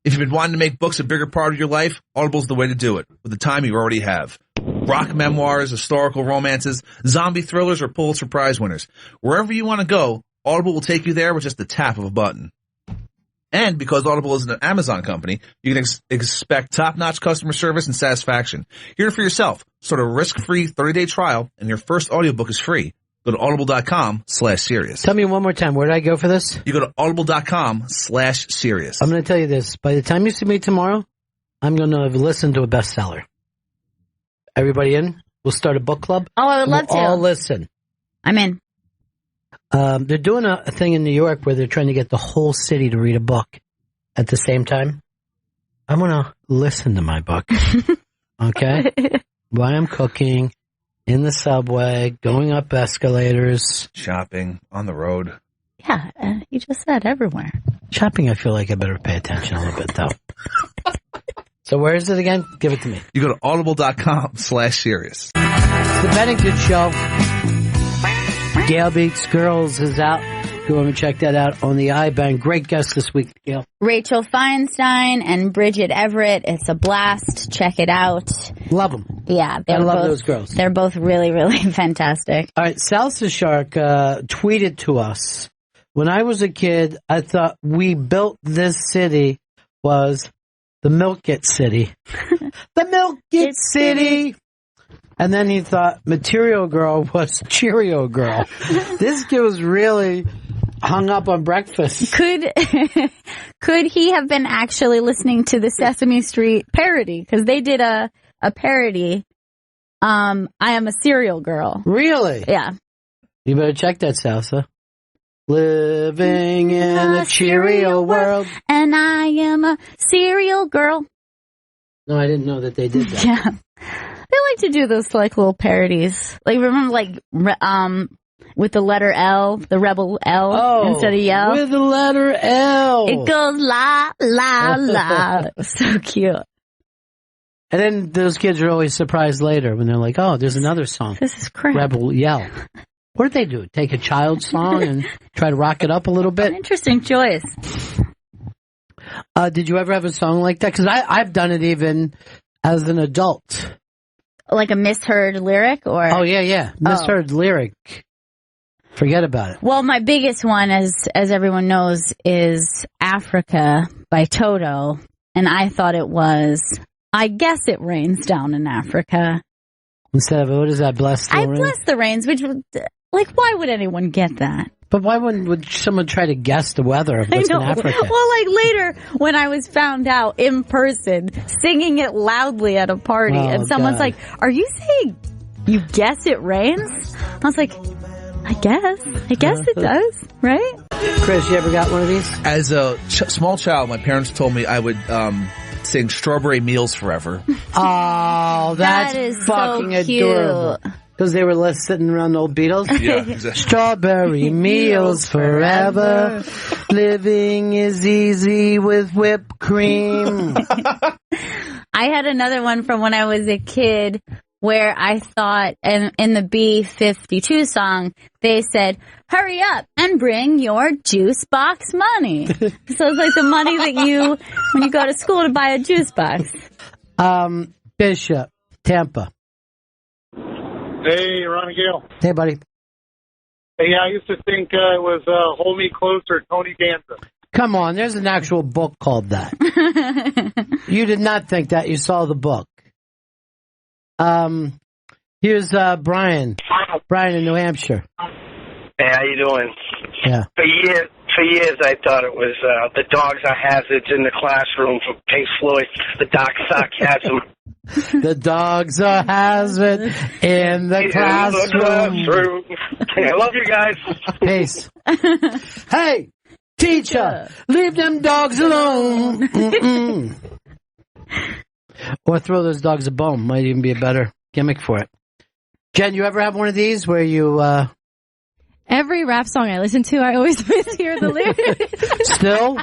If you've been wanting to make books a bigger part of your life, Audible's the way to do it, with the time you already have. Rock memoirs, historical romances, zombie thrillers, or Pulitzer Prize winners. Wherever you want to go, Audible will take you there with just the tap of a button. And because Audible is an Amazon company, you can expect top-notch customer service and satisfaction. Hear it for yourself. Start a risk-free 30-day trial, and your first audiobook is free. Go to audible.com/serious. Tell me one more time. Where did I go for this? You go to audible.com/serious. I'm going to tell you this. By the time you see me tomorrow, I'm going to have listened to a bestseller. Everybody in? We'll start a book club. Oh, I would love to. All listen. I'm in. They're doing a thing in New York where they're trying to get the whole city to read a book at the same time. I'm going to listen to my book. Okay? While I'm cooking, in the subway, going up escalators. Shopping, on the road. Yeah, you just said everywhere. Shopping, I feel like I better pay attention a little bit, though. So where is it again? Give it to me. You go to audible.com/serious. It's the Bennington Show. Gail Meets Girls is out. Go over and check that out on the iBang. Great guest this week, Gail. Rachel Feinstein and Bridget Everett. It's a blast. Check it out. Love them. Yeah, I love those girls. They're both really, really fantastic. All right, Salsa Shark tweeted to us. When I was a kid, I thought we built this city was the Milk It City. The Milk It City. And then he thought Material Girl was Cheerio Girl. This kid was really hung up on breakfast. Could he have been actually listening to the Sesame Street parody? Because they did a parody. I am a cereal girl. Really? Yeah. You better check that, Salsa. Living in a Cheerio world. And I am a cereal girl. No, I didn't know that they did that. Yeah. They like to do those like little parodies. Like remember with the letter L, the rebel L instead of yell. With the letter L. It goes la la la. So cute. And then those kids are always surprised later when they're like, "Oh, there's another song. This is crap." Rebel Yell. What did they do? Take a child's song and try to rock it up a little bit? Interesting choice. Did you ever have a song like that? Because I've done it even as an adult. Like a misheard lyric, or oh yeah, misheard lyric. Forget about it. Well, my biggest one, as everyone knows, is Africa by Toto, and I thought it was, I guess it rains down in Africa. Instead of, what is that, bless the rain? Bless the rains, which, like, why would anyone get that? But why would someone try to guess the weather of what's in Africa? Well, like later, when I was found out in person, singing it loudly at a party, and someone's like, are you saying you guess it rains? I was like, I guess it does, right? Chris, you ever got one of these? As a small child, my parents told me I would sing Strawberry Meals Forever. Oh, that's that is fucking so cute. Adorable. Because they were sitting around the old Beatles? Yeah, exactly. Strawberry meals forever. Living is easy with whipped cream. I had another one from when I was a kid where I thought, in the B-52 song, they said, hurry up and bring your juice box money. So it's like the money that you, when you go to school to buy a juice box. Bishop, Tampa. Hey, Ron and Gail. Hey, buddy. Hey, I used to think it was Hold Me Closer, Tony Danza. Come on, there's an actual book called that. You did not think that. You saw the book. Here's Brian. Brian in New Hampshire. Hey, how you doing? Yeah. For years, I thought it was The Dogs Are Hazards in the Classroom from Pink Floyd, the Dark Sarcasm. The dogs are hazard in the classroom. I love you guys. Peace. Hey, teacher, leave them dogs alone. Mm-mm. Or throw those dogs a bone. Might even be a better gimmick for it. Jen, you ever have one of these where you... Every rap song I listen to, I always mishear the lyrics. Still?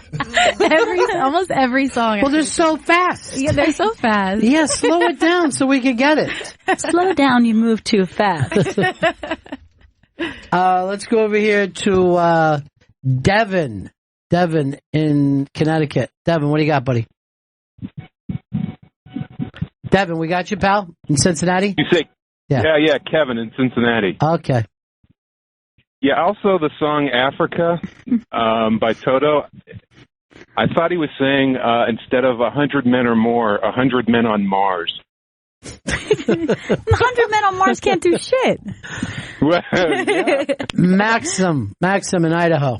Almost every song. Well, they're so fast. Yeah, they're so fast. Yeah, slow it down so we can get it. Slow down, you move too fast. Let's go over here to Devin. Devin in Connecticut. Devin, what do you got, buddy? Devin, we got you, pal, in Cincinnati? You say, yeah, Kevin in Cincinnati. Okay. Yeah, also the song Africa by Toto. I thought he was saying instead of 100 men or more, 100 men on Mars. 100 men on Mars can't do shit. Maxim in Idaho.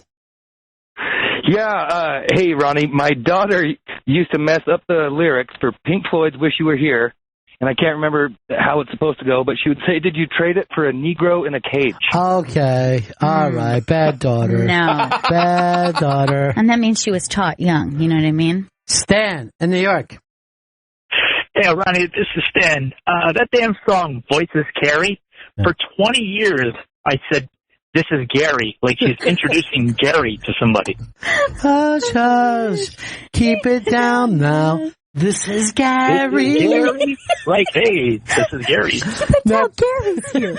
Yeah, hey, Ronnie, my daughter used to mess up the lyrics for Pink Floyd's Wish You Were Here, and I can't remember how it's supposed to go, but she would say, did you trade it for a Negro in a cage? Okay, all right, bad daughter. No. Bad daughter. And that means she was taught young, you know what I mean? Stan in New York. Yeah, Ronnie, this is Stan. That damn song, Voices Carry, for 20 years I said, this is Gary, like she's introducing Gary to somebody. Hush, hush, keep it down now. This is Gary. This is Gary? Like, hey, this is Gary. Keep it down, Gary's here.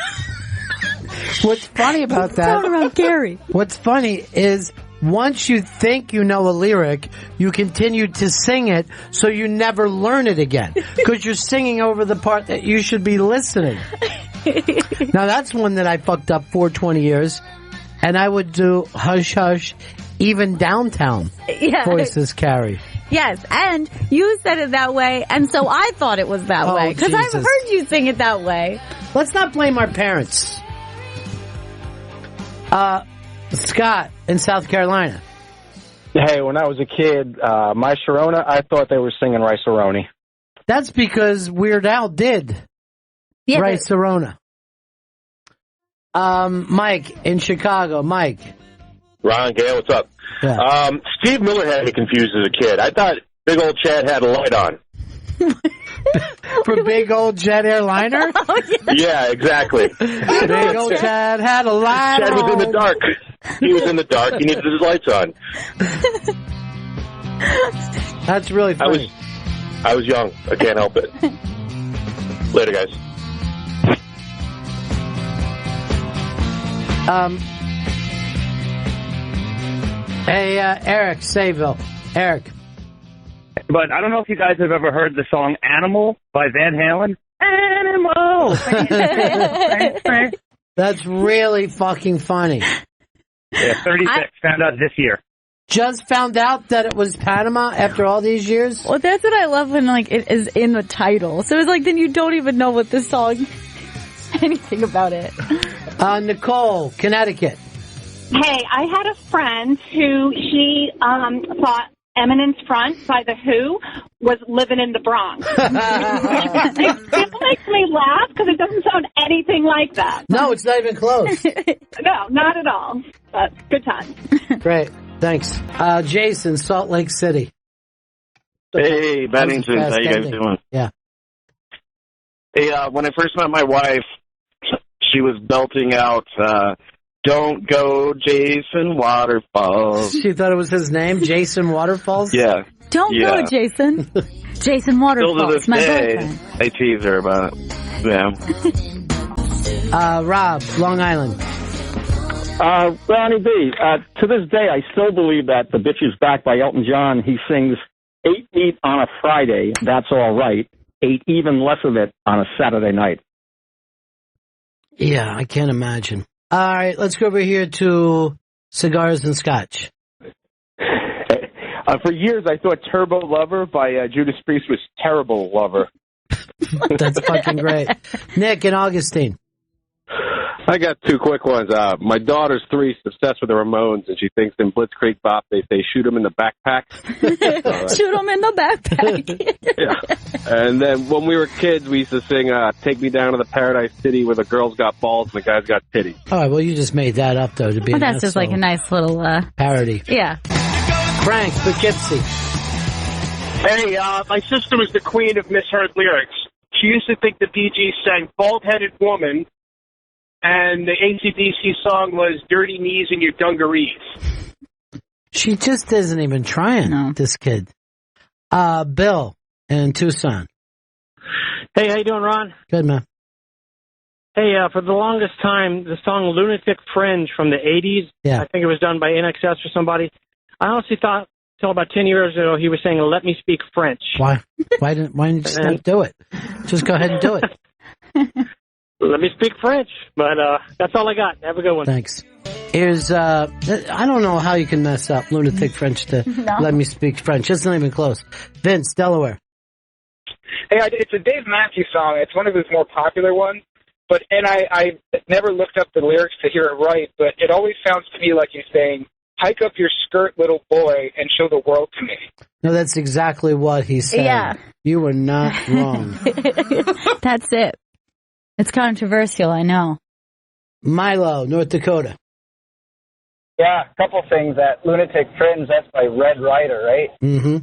What's funny about that? Around Gary. What's funny is once you think you know a lyric, you continue to sing it, so you never learn it again because you're singing over the part that you should be listening. Now that's one that I fucked up for 20 years, and I would do Hush Hush even downtown. Yeah. Voices Carry. Yes, and you said it that way, and so I thought it was that way because I've heard you sing it that way. Let's not blame our parents. Scott in South Carolina. Hey, when I was a kid, my Sharona, I thought they were singing Rice-A-Roni. That's because Weird Al did. Yeah, Rice-A-Rona. Mike in Chicago. Mike. Ron, Gail, what's up? Yeah. Steve Miller had me confused as a kid. I thought Big Old Chad had a light on. For Big Old Jet Airliner? Oh, Yeah, exactly. Big Old Chad had a light Chad was in the dark. He was in the dark. He needed his lights on. That's really funny. I was young. I can't help it. Later, guys. Hey, Eric Sayville. Eric. But I don't know if you guys have ever heard the song Animal by Van Halen. Animal! That's really fucking funny. Yeah, 36. Found out this year. Just found out that it was Panama after all these years? Well, that's what I love when, like, it is in the title. So it's like, then you don't even know what this song, anything about it. Nicole, Connecticut. Hey, I had a friend who she thought Eminence Front by The Who was living in the Bronx. It still makes me laugh because it doesn't sound anything like that. No, it's not even close. No, not at all. But good time. Great. Thanks. Jason, Salt Lake City. Hey, Bennington. How you guys doing? Yeah. Hey, when I first met my wife, she was belting out, don't go Jason Waterfalls. She thought it was his name, Jason Waterfalls? Yeah. Don't go, Jason. Jason Waterfalls, my boyfriend. I tease her about it. Yeah. Rob, Long Island. Ronnie B, to this day, I still believe that The Bitch Is Back by Elton John, he sings 8 meat on a Friday, that's all right. 8 even less of it on a Saturday night. Yeah, I can't imagine. All right, let's go over here to Cigars and Scotch. For years, I thought Turbo Lover by Judas Priest was Terrible Lover. That's fucking great. Nick and Augustine. I got 2 quick ones. My daughter's 3, obsessed with the Ramones, and she thinks in Blitzkrieg Bop they say shoot them in the backpack. Shoot them in the backpack. Yeah. And then when we were kids, we used to sing Take Me Down to the Paradise City where the girls got balls and the guys got titties. All right, well, you just made that up, though, to be Well, that's just like a nice little parody. Yeah. Frank Poughkeepsie. Hey, my sister was the queen of misheard lyrics. She used to think the Bee Gees sang Bald-Headed Woman, and the AC/DC song was Dirty Knees in Your Dungarees. She just isn't even trying, this kid. Bill in Tucson. Hey, how you doing, Ron? Good, man. Hey, for the longest time, the song Lunatic Fringe from the 80s, yeah. I think it was done by INXS or somebody. I honestly thought, until about 10 years ago, he was saying, let me speak French. Why didn't you just not do it? Just go ahead and do it. Let me speak French. But that's all I got. Have a good one. Thanks. Here's, I don't know how you can mess up Lunatic French to Let Me Speak French. It's not even close. Vince, Delaware. Hey, it's a Dave Matthews song. It's one of his more popular ones. I never looked up the lyrics to hear it right, but it always sounds to me like he's saying, hike up your skirt, little boy, and show the world to me. No, that's exactly what he said. Yeah. You were not wrong. That's it. It's controversial, I know. Milo, North Dakota. Yeah, a couple things. That Lunatic Fringe, that's by Red Rider, right? Mm-hmm.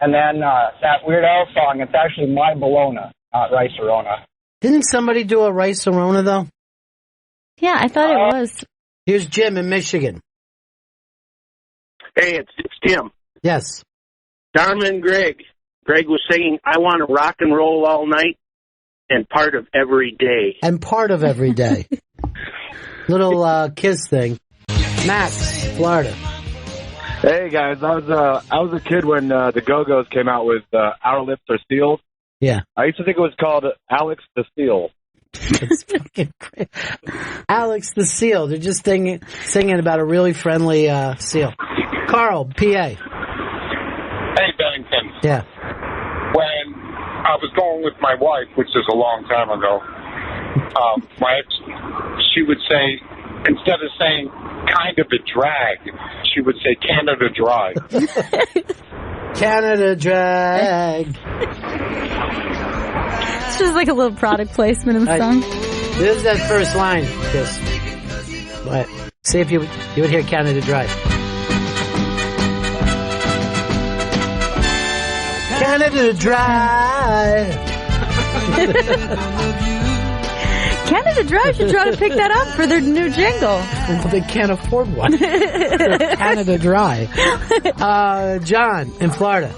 And then that Weird Al song, it's actually My Bologna, not Rice-A-Rona. Didn't somebody do a Rice-A-Rona, though? Yeah, I thought it was. Here's Jim in Michigan. Hey, it's Tim. Yes. Dharma and Greg. Greg was singing, I want to rock and roll all night and part of every day. And part of every day. Little kiss thing. Max, Florida. Hey guys, I was a kid when the Go-Go's came out with Our Lips Are Sealed. Yeah. I used to think it was called Alex the Seal. It's fucking great. Alex the Seal. They're just singing about a really friendly seal. Carl, PA. Hey, Bennington. Yeah. When I was going with my wife, which is a long time ago, my ex, she would say, instead of saying kind of a drag, she would say Canada Dry. Canada Drag. It's just like a little product placement of the song. This is that first line, Chris. What? See if you would hear Canada Dry. Canada Dry. Canada Dry should try to pick that up for their new jingle. Well, they can't afford one. Canada Dry. John in Florida.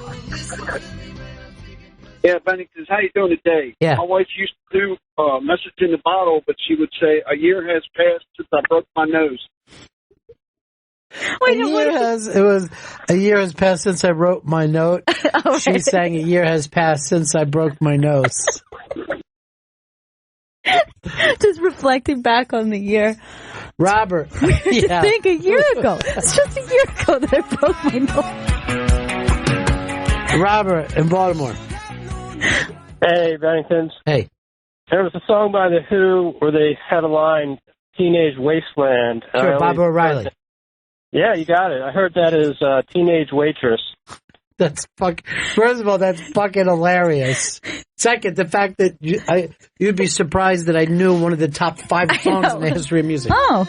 Yeah, Bennington, how you doing today? Yeah. My wife used to do message in the bottle, but she would say, a year has passed since I broke my nose. A year has passed since I wrote my note. Okay. She sang, a year has passed since I broke my nose. Just reflecting back on the year. Robert. Just think a year ago. It's just a year ago that I broke my nose. Robert in Baltimore. Hey, Benningtons. Hey. There was a song by The Who where they had a line, Teenage Wasteland. Sure, Bob O'Reilly. Yeah, you got it. I heard that as Teenage Waitress. That's First of all, that's fucking hilarious. Second, the fact that you'd be surprised that I knew one of the top 5 songs in the history of music. Oh,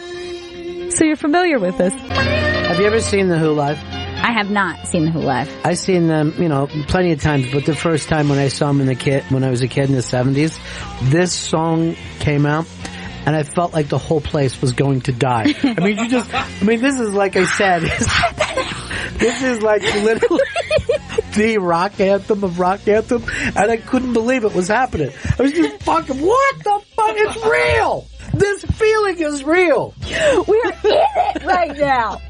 so you're familiar with this? Have you ever seen The Who live? I have not seen The Who live. I've seen them, plenty of times, but the first time when I saw them when I was a kid in the 70s, this song came out, and I felt like the whole place was going to die. This is like I said, this is like literally the rock anthem of rock anthem, and I couldn't believe it was happening. I was just fucking, what the fuck? It's real! This feeling is real! We're in it right now!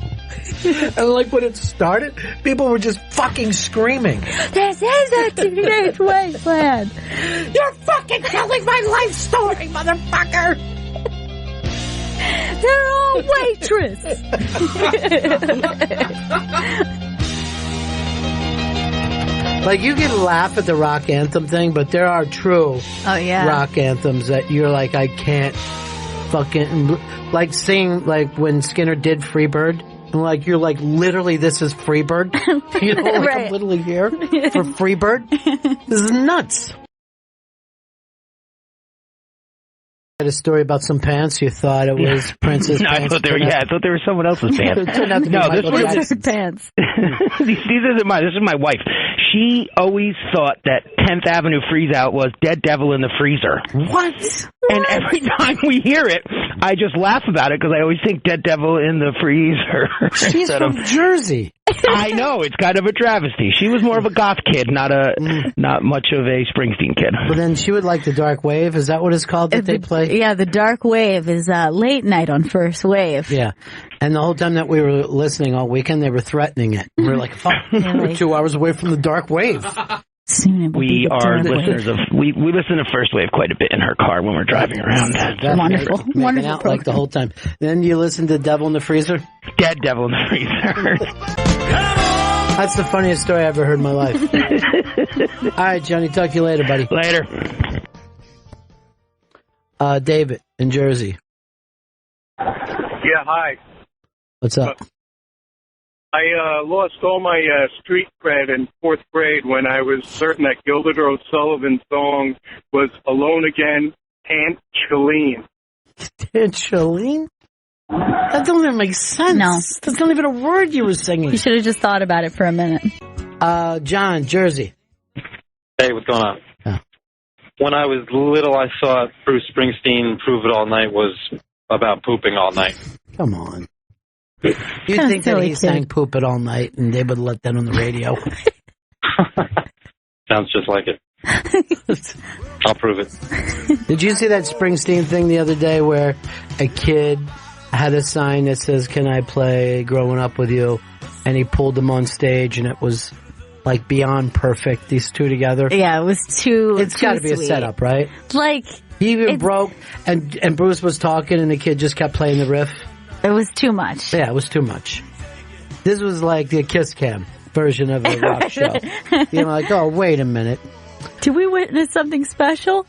And like when it started, people were just fucking screaming. This is a teenage wasteland. You're fucking telling my life story, motherfucker. They're all waitress. Like you can laugh at the rock anthem thing, but there are true rock anthems that you're like, I can't fucking like sing like when Skinner did Freebird. And like you're like literally this is Freebird. I'm literally here for Freebird. This is nuts. I had a story about some pants. You thought it was Prince's pants. I thought they were someone else's pants. It turned out to be Michael Jackson's pants. These isn't mine. This is my wife. She always thought that 10th Avenue Freeze Out was Dead Devil in the Freezer. What? And every time we hear it, I just laugh about it because I always think Dead Devil in the Freezer. She's from Jersey. I know, it's kind of a travesty. She was more of a goth kid, not much of a Springsteen kid. But then she would like the Dark Wave. Is that what it's called that they play? Yeah, the Dark Wave is late night on First Wave. Yeah. And the whole time that we were listening all weekend, they were threatening it. We were like, fuck, we're 2 hours away from the Dark Wave. We are listeners of, we listen to First Wave quite a bit in her car when we're driving around. Wonderful. Making out like the whole time. Then you listen to Devil in the Freezer? Dead Devil in the Freezer. That's the funniest story I ever heard in my life. All right, Johnny, talk to you later, buddy. Later. David in Jersey. Yeah, hi. What's up? I lost all my street cred in fourth grade when I was certain that Gilbert O'Sullivan's song was Alone Again, Aunt Chalene. Aunt Chalene? That doesn't even make sense. No. That's not even a word you were singing. You should have just thought about it for a minute. John, Jersey. Hey, what's going on? Yeah. When I was little, I thought Bruce Springsteen, Prove It All Night was about pooping all night. Come on. You think that he sang Poop It All Night and they would let that on the radio? Sounds just like it. I'll prove it. Did you see that Springsteen thing the other day where a kid had a sign that says, "Can I play Growing Up With You?" And he pulled them on stage and it was like beyond perfect, these two together? Yeah, it was too It's got to be sweet. a setup, right? Like, he even broke, and Bruce was talking and the kid just kept playing the riff. It was too much. Yeah, it was too much. This was like the Kiss Cam version of a rock show. You know, like, oh, wait a minute. Did we witness something special?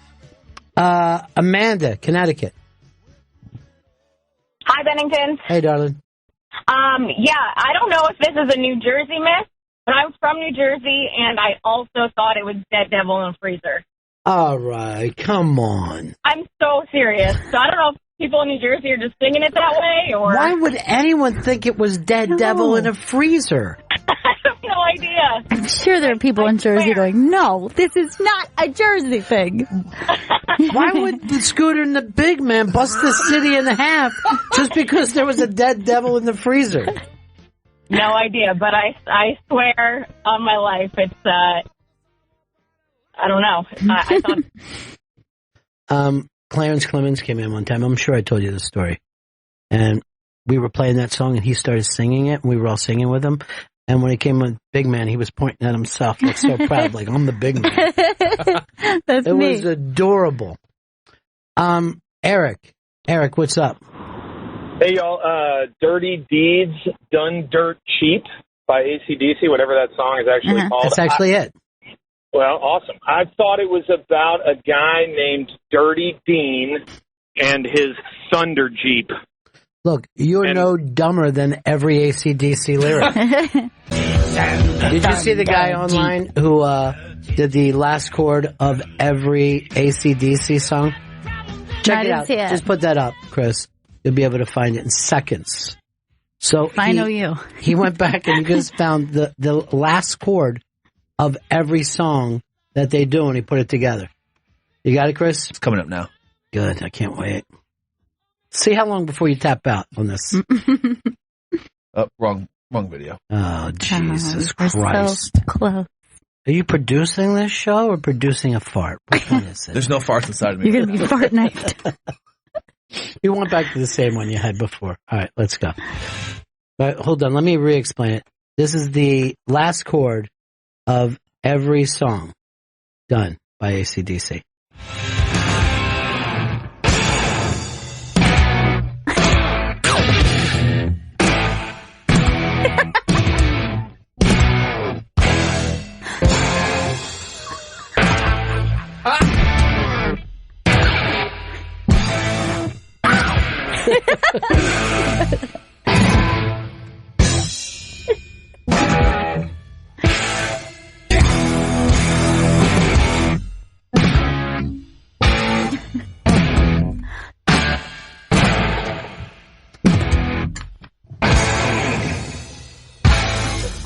Amanda, Connecticut. Hi, Bennington. Hey, darling. Yeah, I don't know if this is a New Jersey myth, but I'm from New Jersey, and I also thought it was Dead Devil in a Freezer. All right, come on. I'm so serious. So I don't know if people in New Jersey are just singing it that way, or... Why would anyone think it was Dead Devil in a freezer? I have no idea. I'm sure there are people in Jersey going, no, this is not a Jersey thing. Why would the Scooter and the Big Man bust the city in half just because there was a dead devil in the freezer? No idea, but I swear on my life, it's, I don't know. I thought... Clarence Clemens came in one time. I'm sure I told you this story. And we were playing that song and he started singing it and we were all singing with him. And when he came on Big Man, he was pointing at himself like so proud, like I'm the big man. That's it me. was adorable. Eric, what's up? Hey y'all, Dirty Deeds Done Dirt Cheap by AC/DC, whatever that song is actually called. That's actually it. Well, awesome. I thought it was about a guy named Dirty Dean and his Thunder Jeep. Look, you're no dumber than every AC/DC lyric. Did you see the guy online who did the last chord of every AC/DC song? Check it out. Just put that up, Chris. You'll be able to find it in seconds. So I know you. He went back and he just found the last chord of every song that they do, and he put it together. You got it, Chris? It's coming up now. Good. I can't wait. See how long before you tap out on this. Wrong video. Oh, Jesus We're Christ. so close. Are you producing this show or producing a fart? Which one is it? There's no farts inside of me. You're going to be fart knifed. You went back to the same one you had before. All right, let's go. But hold on. Let me re-explain it. This is the last chord of every song done by AC/DC.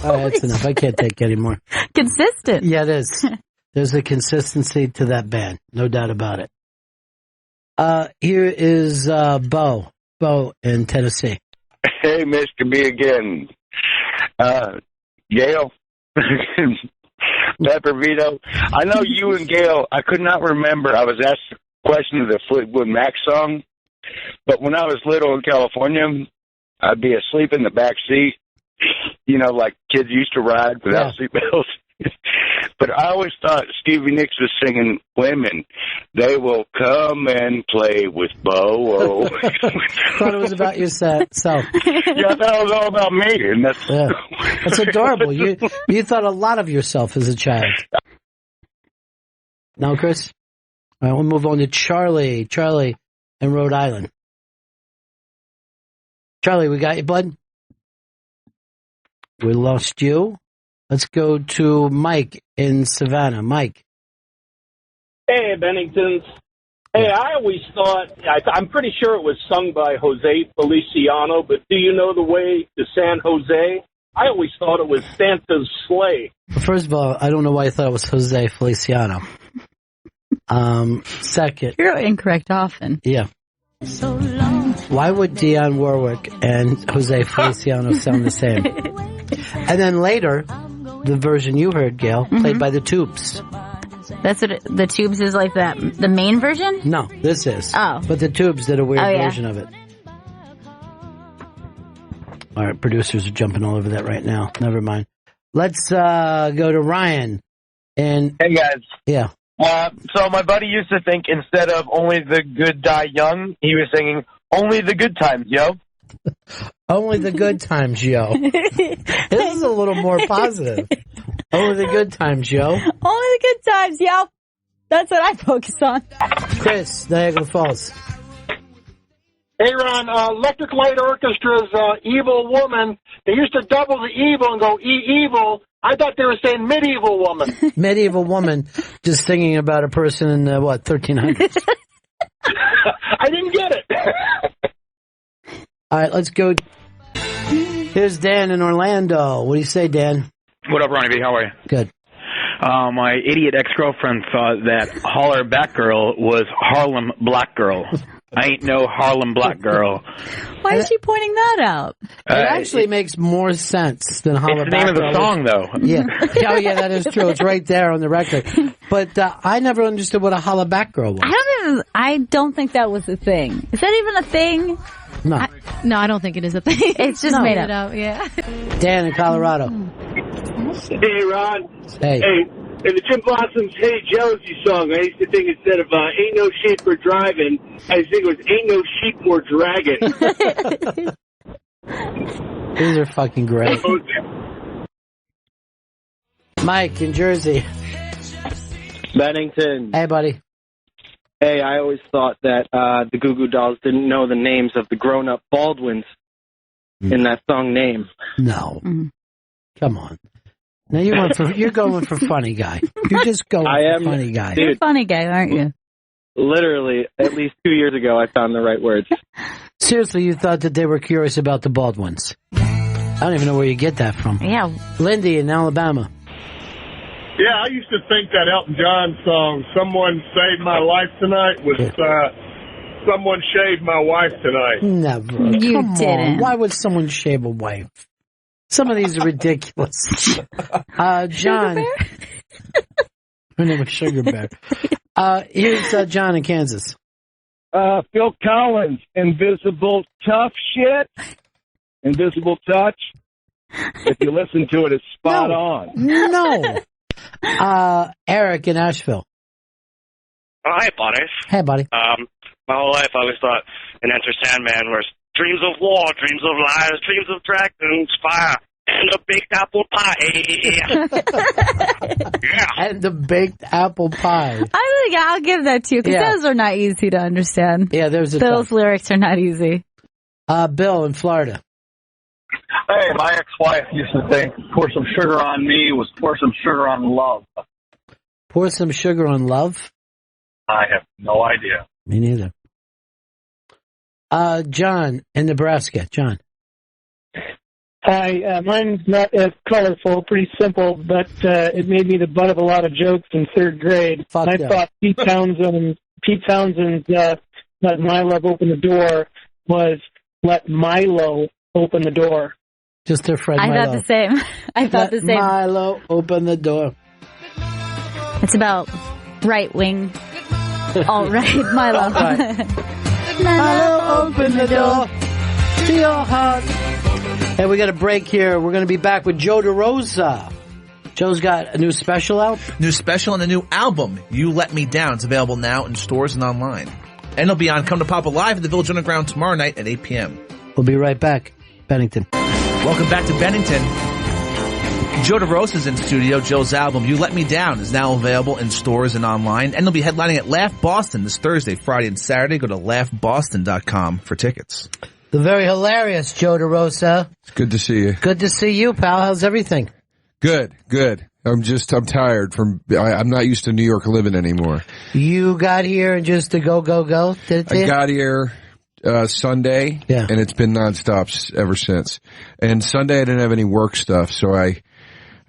All right, that's enough. I can't take any more. Consistent. Yeah, it is. There's a consistency to that band. No doubt about it. Here is Bo. Bo in Tennessee. Hey, Mr. B again. Gail. Pepper Vito. I know you and Gail, I could not remember. I was asked a question of the Fleetwood Mac song, but when I was little in California, I'd be asleep in the back seat, you know, like kids used to ride without seatbelts. But I always thought Stevie Nicks was singing women. They will come and play with Bo. Thought it was about yourself. Yeah, I thought it was all about me. And That's adorable. You thought a lot of yourself as a child. Now, Chris? All right, we'll move on to Charlie. Charlie in Rhode Island. Charlie, we got you, bud? We lost you. Let's go to Mike in Savannah. Mike. Hey, Benningtons. Hey, I always thought, I'm pretty sure it was sung by Jose Feliciano, but do you know the way to San Jose? I always thought it was Santa's sleigh. First of all, I don't know why I thought it was Jose Feliciano. Second. You're incorrect often. Yeah. So long. Why would Dionne Warwick and Jose Feliciano sound the same? And then later, the version you heard, Gail, played by the Tubes. That's what the Tubes is like, the main version? No, this is. Oh. But the Tubes did a weird version of it. All right, producers are jumping all over that right now. Never mind. Let's go to Ryan. And hey, guys. Yeah. So my buddy used to think instead of only the good die young, he was singing only the good times, yo. Only the good times, yo. This is a little more positive. Only the good times, yo. Only the good times, yo. That's what I focus on. Chris, Niagara Falls. Hey, Ron, Electric Light Orchestra's Evil Woman, they used to double the evil and go evil. I thought they were saying medieval woman. Medieval woman, just thinking about a person in the, 1300s. I didn't get it. All right, let's go. Here's Dan in Orlando. What do you say, Dan? What up, Ronnie B? How are you? Good. My idiot ex-girlfriend thought that Holler Back Girl was Harlem Black Girl. I ain't no Harlem Black Girl. Why is she pointing that out? It actually makes more sense than Holler It's the Back name of the Girl. song, though. Yeah. Oh, yeah, that is true. It's right there on the record. But I never understood what a Holler Back Girl was. I don't think that was a thing. Is that even a thing? No. No, I don't think it is a thing. It's just made up. Yeah. Dan in Colorado. Hey, Ron. Hey. In the Jim Blossom's Hey Jealousy song, I used to think instead of ain't no sheep for driving, I used to think it was ain't no sheep for dragging. These are fucking great. Mike in Jersey. Bennington. Hey, buddy. Hey, I always thought that the Goo Goo Dolls didn't know the names of the grown-up Baldwins in that song Name. No. Come on. Now you're going for funny guy. You're just going for funny guy. You're a funny guy, aren't you? Literally, at least 2 years ago, I found the right words. Seriously, you thought that they were curious about the Baldwins. I don't even know where you get that from. Yeah. Lindy in Alabama. Yeah, I used to think that Elton John song, Someone Saved My Life Tonight, was Someone Shaved My Wife Tonight. Never. You Come didn't. on. Why would someone shave a wife? Some of these are ridiculous. John. Her name was Sugar Bear. Here's John in Kansas. Phil Collins, Invisible Tough Shit. Invisible Touch. If you listen to it, it's spot on. No. Eric in Asheville. Oh, hi, buddies. Hey, buddy. My whole life I always thought in Enter Sandman was dreams of war, dreams of lies, dreams of dragons, fire, and a baked apple pie. Yeah. And the baked apple pie. I'll give that to you, because those are not easy to understand. Yeah, there's Bill's lyrics are not easy. Bill in Florida. Hey, my ex-wife used to think pour some sugar on me was pour some sugar on love. Pour some sugar on love? I have no idea. Me neither. John in Nebraska. John. Hi, mine's not as colorful, pretty simple, but it made me the butt of a lot of jokes in third grade. I thought Pete Townsend's Let My Love Open the Door was Let Milo Open the Door. Just their friend Milo. I thought the same. Let Milo open the door. It's about right-wing. All right, Milo. All right. Milo, open the door to your heart. Hey, we got a break here. We're going to be back with Joe DeRosa Joe's got a new special out. New special and a new album, You Let Me Down. It's available now in stores and online. And it'll be on Come to Papa Live at the Village Underground tomorrow night at 8 p.m. We'll be right back. Bennington. Welcome back to Bennington. Joe DeRosa is in studio. Joe's album, You Let Me Down, is now available in stores and online. And they'll be headlining at Laugh Boston this Thursday, Friday, and Saturday. Go to laughboston.com for tickets. The very hilarious Joe DeRosa. It's good to see you. Good to see you, pal. How's everything? Good. I'm tired I'm not used to New York living anymore. You got here and just to go. Did it I got here Sunday, and it's been nonstop ever since. And Sunday I didn't have any work stuff, so I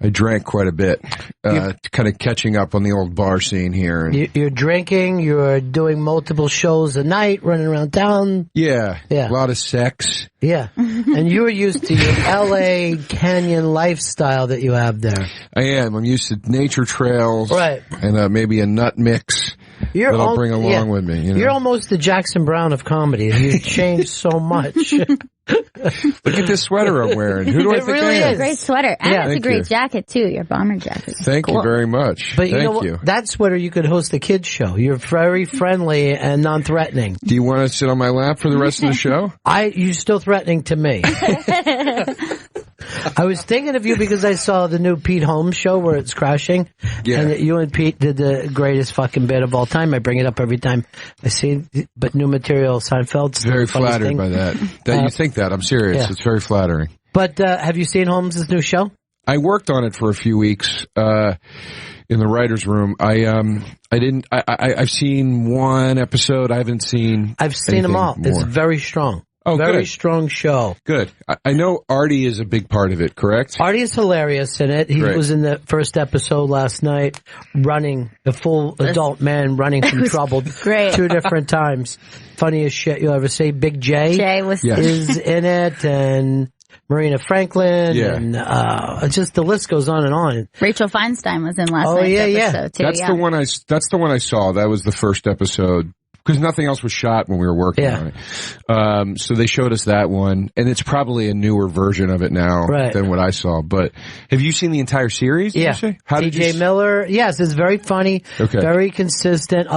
drank quite a bit, kind of catching up on the old bar scene here. You're drinking, you're doing multiple shows a night, running around town. Yeah. A lot of sex. Yeah. And you're used to your L.A. Canyon lifestyle that you have there. I am. I'm used to nature trails. Right. And maybe a nut mix that I'll bring along with me. You're almost the Jackson Brown of comedy. You've changed so much. Look at this sweater I'm wearing. Who do I think really I am? Is a great sweater. And it's a great you. jacket, too. Your bomber jacket. Thank you very much. But Thank you. That sweater, you could host a kids show. You're very friendly and non-threatening. Do you want to sit on my lap for the rest of the show? You're still threatening to me. I was thinking of you because I saw the new Pete Holmes show where it's crashing. Yeah. And that you and Pete did the greatest fucking bit of all time. I bring it up every time I see it. But new material, Seinfeld's very flattered by that. You think that. I'm serious. Yeah. It's very flattering. But have you seen Holmes' new show? I worked on it for a few weeks in the writer's room. I've seen one episode. I haven't seen I've seen them all. More. It's very strong. Oh, very good. Strong show. Good. I know Artie is a big part of it, correct? Artie is hilarious in it. He was in the first episode last night, running, the full adult man running from trouble. Great. 2 different times. Funniest shit you'll ever see. Big J is in it, and Marina Franklin, and just the list goes on and on. Rachel Feinstein was in last night's episode, too. That's the one I saw. That was the first episode. Because nothing else was shot when we were working on it. So they showed us that one, and it's probably a newer version of it now than what I saw. But have you seen the entire series? Did you say? How TJ Miller. Yes, it's very funny, very consistent.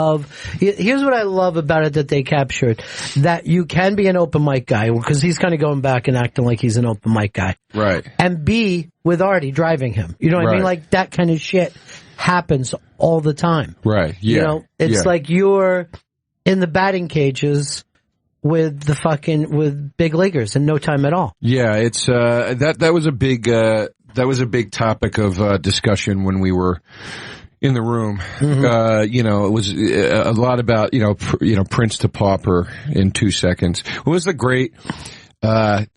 Here's what I love about it that they captured, that you can be an open mic guy, because he's kind of going back and acting like he's an open mic guy. Right. And be with Artie driving him. You know what I mean? Like that kind of shit happens all the time. Right. Yeah. You know, it's like you're in the batting cages with big leaguers in no time at all. Yeah, it's that was a big topic of discussion when we were in the room. Mm-hmm. It was a lot about Prince to Pauper in 2 seconds. What was the great Nick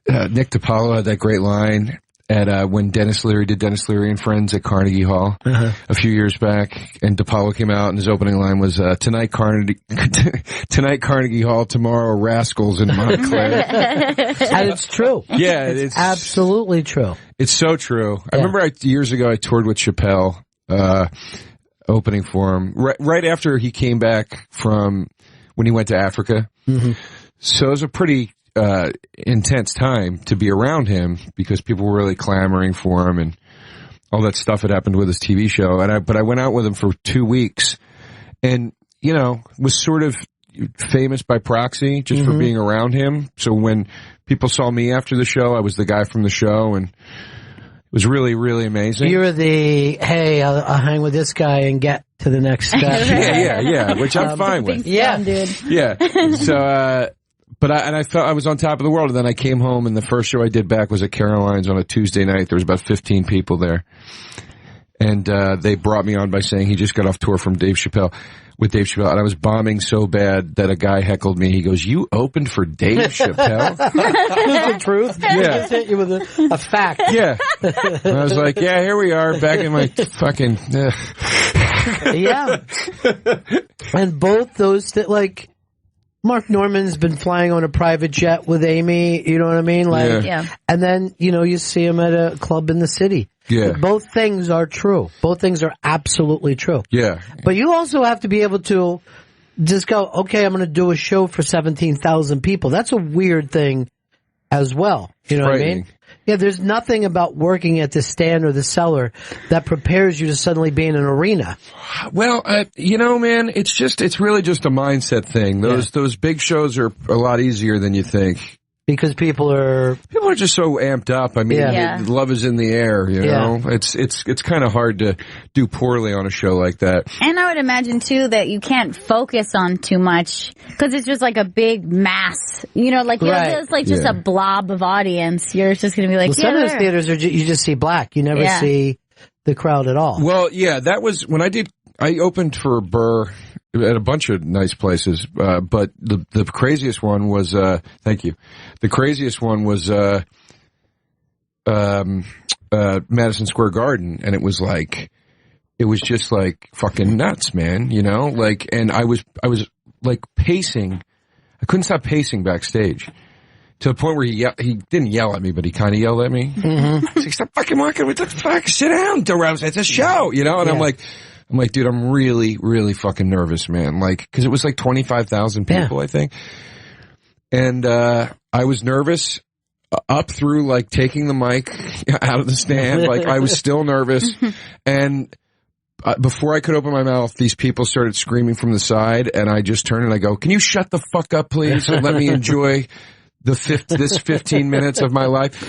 DiPaolo had that great line at when Dennis Leary did Dennis Leary and Friends at Carnegie Hall a few years back, and DiPaolo came out and his opening line was tonight Carnegie Hall, tomorrow Rascals in Montclair. And it's true. Yeah, it's absolutely true. It's so true. I remember years ago I toured with Chappelle opening for him right after he came back from when he went to Africa. Mm-hmm. So it was a pretty intense time to be around him because people were really clamoring for him and all that stuff had happened with his TV show. But I went out with him for 2 weeks and, was sort of famous by proxy just for being around him. So when people saw me after the show, I was the guy from the show, and it was really, really amazing. You were the, hey, I'll hang with this guy and get to the next guy. yeah, which I'm fine with. Yeah, dude. Yeah. So, but I felt I was on top of the world, and then I came home, and the first show I did back was at Caroline's on a Tuesday night. There was about 15 people there, and they brought me on by saying he just got off tour with Dave Chappelle, and I was bombing so bad that a guy heckled me. He goes, "You opened for Dave Chappelle?" That's the truth. Yeah, just hit you with a fact. Yeah, and I was like, "Yeah, here we are, back in my fucking." Yeah, and both those Mark Norman's been flying on a private jet with Amy, you know what I mean? And then, you see him at a club in the city. Yeah. Both things are true. Both things are absolutely true. Yeah. But you also have to be able to just go, okay, I'm going to do a show for 17,000 people. That's a weird thing as well. You know what I mean? Yeah, there's nothing about working at the stand or the cellar that prepares you to suddenly be in an arena. Well, man, it's really just a mindset thing. Those big shows are a lot easier than you think. Because people are just so amped up. I mean, love is in the air, you know? It's kind of hard to do poorly on a show like that. And I would imagine, too, that you can't focus on too much because it's just like a big mass. You know, like, it's like just a blob of audience. You're just going to be like, some of those theaters, you just see black. You never see the crowd at all. Well, yeah, that was when I opened for Burr at a bunch of nice places, but the craziest one was, thank you. The craziest one was, Madison Square Garden, and it was just like fucking nuts, man, you know? Like, and I was like pacing. I couldn't stop pacing backstage. To the point where he didn't yell at me, but he kind of yelled at me. Mm-hmm. He's like, stop fucking walking, what the fuck, sit down, DeRosa, it's a show, you know? And I'm like, dude, I'm really, really fucking nervous, man. Like, cause it was like 25,000 people, I think. And, I was nervous up through like taking the mic out of the stand. Like I was still nervous. And, before I could open my mouth, these people started screaming from the side, and I just turned and I go, can you shut the fuck up, please? And let me enjoy this 15 minutes of my life.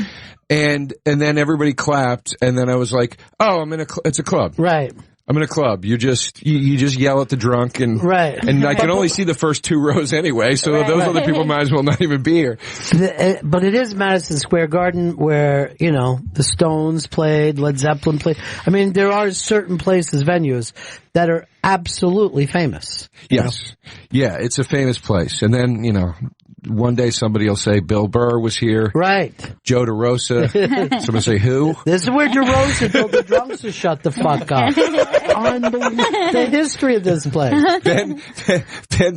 And then everybody clapped, and then I was like, oh, it's a club. Right. I'm in a club. You just yell at the drunk, and I can only see the first 2 rows anyway, so those other people might as well not even be here. But it is Madison Square Garden where, you know, the Stones played, Led Zeppelin played. I mean, there are certain places, venues, that are absolutely famous. Yes. Yeah, it's a famous place. And then, you know, one day somebody will say Bill Burr was here. Right. Joe DeRosa. Somebody say who? This is where DeRosa told the drunks to shut the fuck up. The history of this place. Ben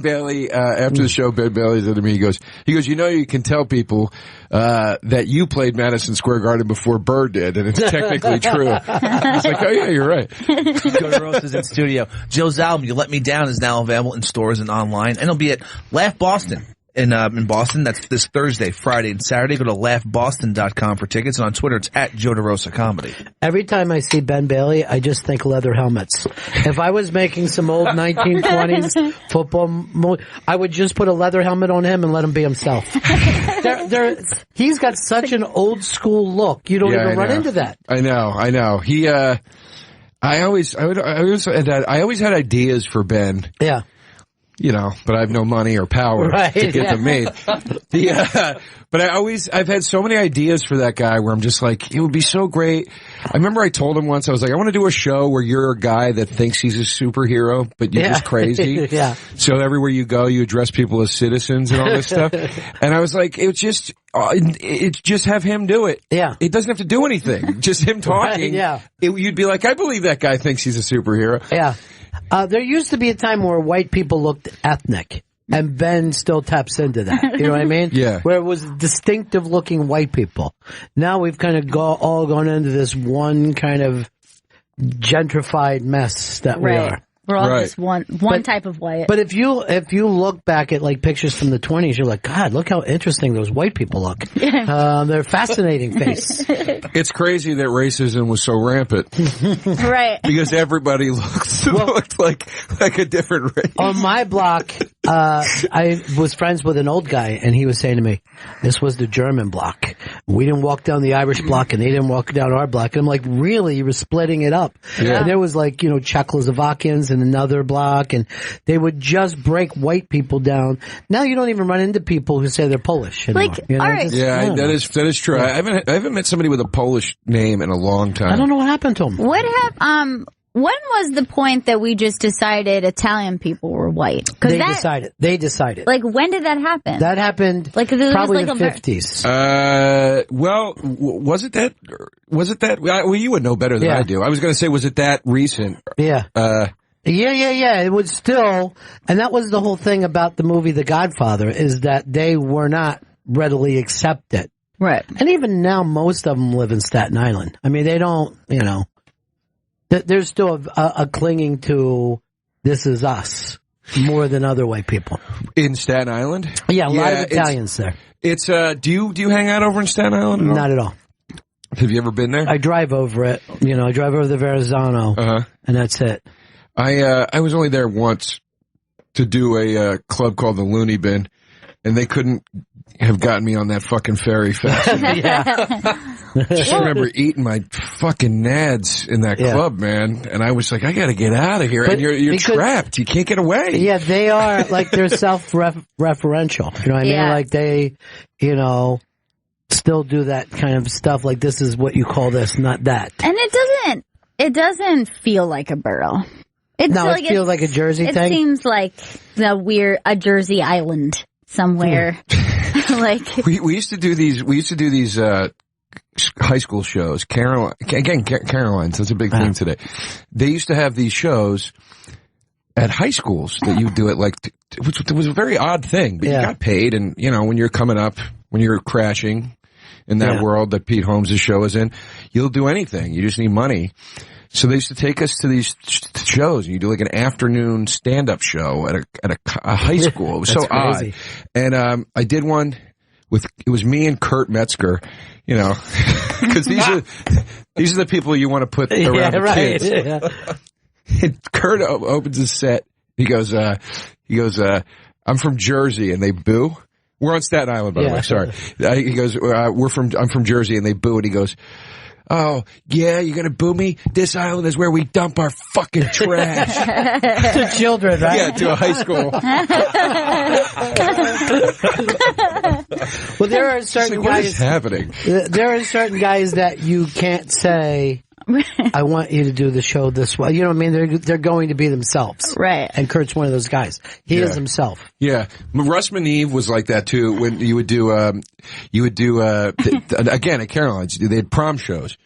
Bailey, after the show, Ben Bailey said to me, he goes, you know, you can tell people that you played Madison Square Garden before Burr did, and it's technically true. It's like, oh yeah, you're right. Joe DeRosa's in studio. Joe's album, You Let Me Down, is now available in stores and online, and it'll be at Laugh Boston. In Boston. That's this Thursday, Friday, and Saturday. Go to laughboston.com for tickets, and on Twitter it's at Joe DeRosa Comedy. Every time I see Ben Bailey, I just think leather helmets. If I was making some old 1920s football, I would just put a leather helmet on him and let him be himself. He's got such an old school look. You don't even run into that. I know. He, I always had ideas for Ben. Yeah. You know, but I have no money or power to get them made. But I've had so many ideas for that guy where I'm just like, it would be so great. I remember I told him once, I was like, I want to do a show where you're a guy that thinks he's a superhero, but you're just crazy. So everywhere you go, you address people as citizens and all this stuff. And I was like, it's just have him do it. Yeah. It doesn't have to do anything. Just him talking. You'd be like, I believe that guy thinks he's a superhero. Yeah. There used to be a time where white people looked ethnic, and Ben still taps into that. You know what I mean? Yeah. Where it was distinctive looking white people. Now we've kind of all gone into this one kind of gentrified mess that we are. We're all just one type of white. But if you look back at like pictures from the 20s, you're like, God, look how interesting those white people look. They're fascinating face. It's crazy that racism was so rampant. Right. Because everybody looked like a different race. On my block, I was friends with an old guy, and he was saying to me, this was the German block. We didn't walk down the Irish block, and they didn't walk down our block. And I'm like, really? You were splitting it up. Yeah. And there was like, you know, Czechoslovakians in another block, and they would just break white people down. Now you don't even run into people who say they're Polish anymore. Like, you know? all right. That is true. Yeah. I haven't met somebody with a Polish name in a long time. I don't know what happened to them. When was the point that we just decided Italian people were white? They decided. Like, when did that happen? That happened probably in the 50s. Well, was it that? Well, you would know better than I do. I was going to say, was it that recent? Yeah. Yeah. It was still, and that was the whole thing about the movie The Godfather, is that they were not readily accepted. Right. And even now, most of them live in Staten Island. I mean, they don't, you know, there's still a clinging to this is us more than other white people. In Staten Island? Yeah, a lot of Italians there. It's, do you hang out over in Staten Island at all? Not at all. Have you ever been there? I drive over it. You know, I drive over the Verrazano, and that's it. I was only there once to do a club called the Looney Bin, and they couldn't have gotten me on that fucking ferry fast. I just remember eating my fucking nads in that club, man, and I was like, I got to get out of here. But and you're trapped. You can't get away. Yeah, they are like they're self-referential. You know what I mean? Like they, you know, still do that kind of stuff. Like this is what you call this, not that. And it doesn't feel like a borough. It feels like a Jersey thing. It seems like a Jersey island somewhere. Like we used to do these. We used to do these high school shows. Caroline's. That's a big thing today. They used to have these shows at high schools that you do it like. It was a very odd thing, but you got paid, and you know when you're coming up, when you're crashing in that world that Pete Holmes' show is in, you'll do anything. You just need money. So they used to take us to these shows, and you do like an afternoon stand-up show at a high school. It was so crazy. odd. And I did one it was me and Kurt Metzger, you know, because these are the people you want to put around the kids. Yeah. And Kurt opens his set. He goes, I'm from Jersey, and they boo. We're on Staten Island, by the way. Sorry. He goes, I'm from Jersey, and they boo, and he goes, oh, yeah, you're going to boo me? This island is where we dump our fucking trash. To children, right? Yeah, to a high school. Well, there are certain guys. What is happening? There are certain guys that you can't say, I want you to do the show this way. You know what I mean? They're going to be themselves. Right. And Kurt's one of those guys. He is himself. Yeah. Russ Maneve was like that too. When you would do, again, at Caroline's, they had prom shows.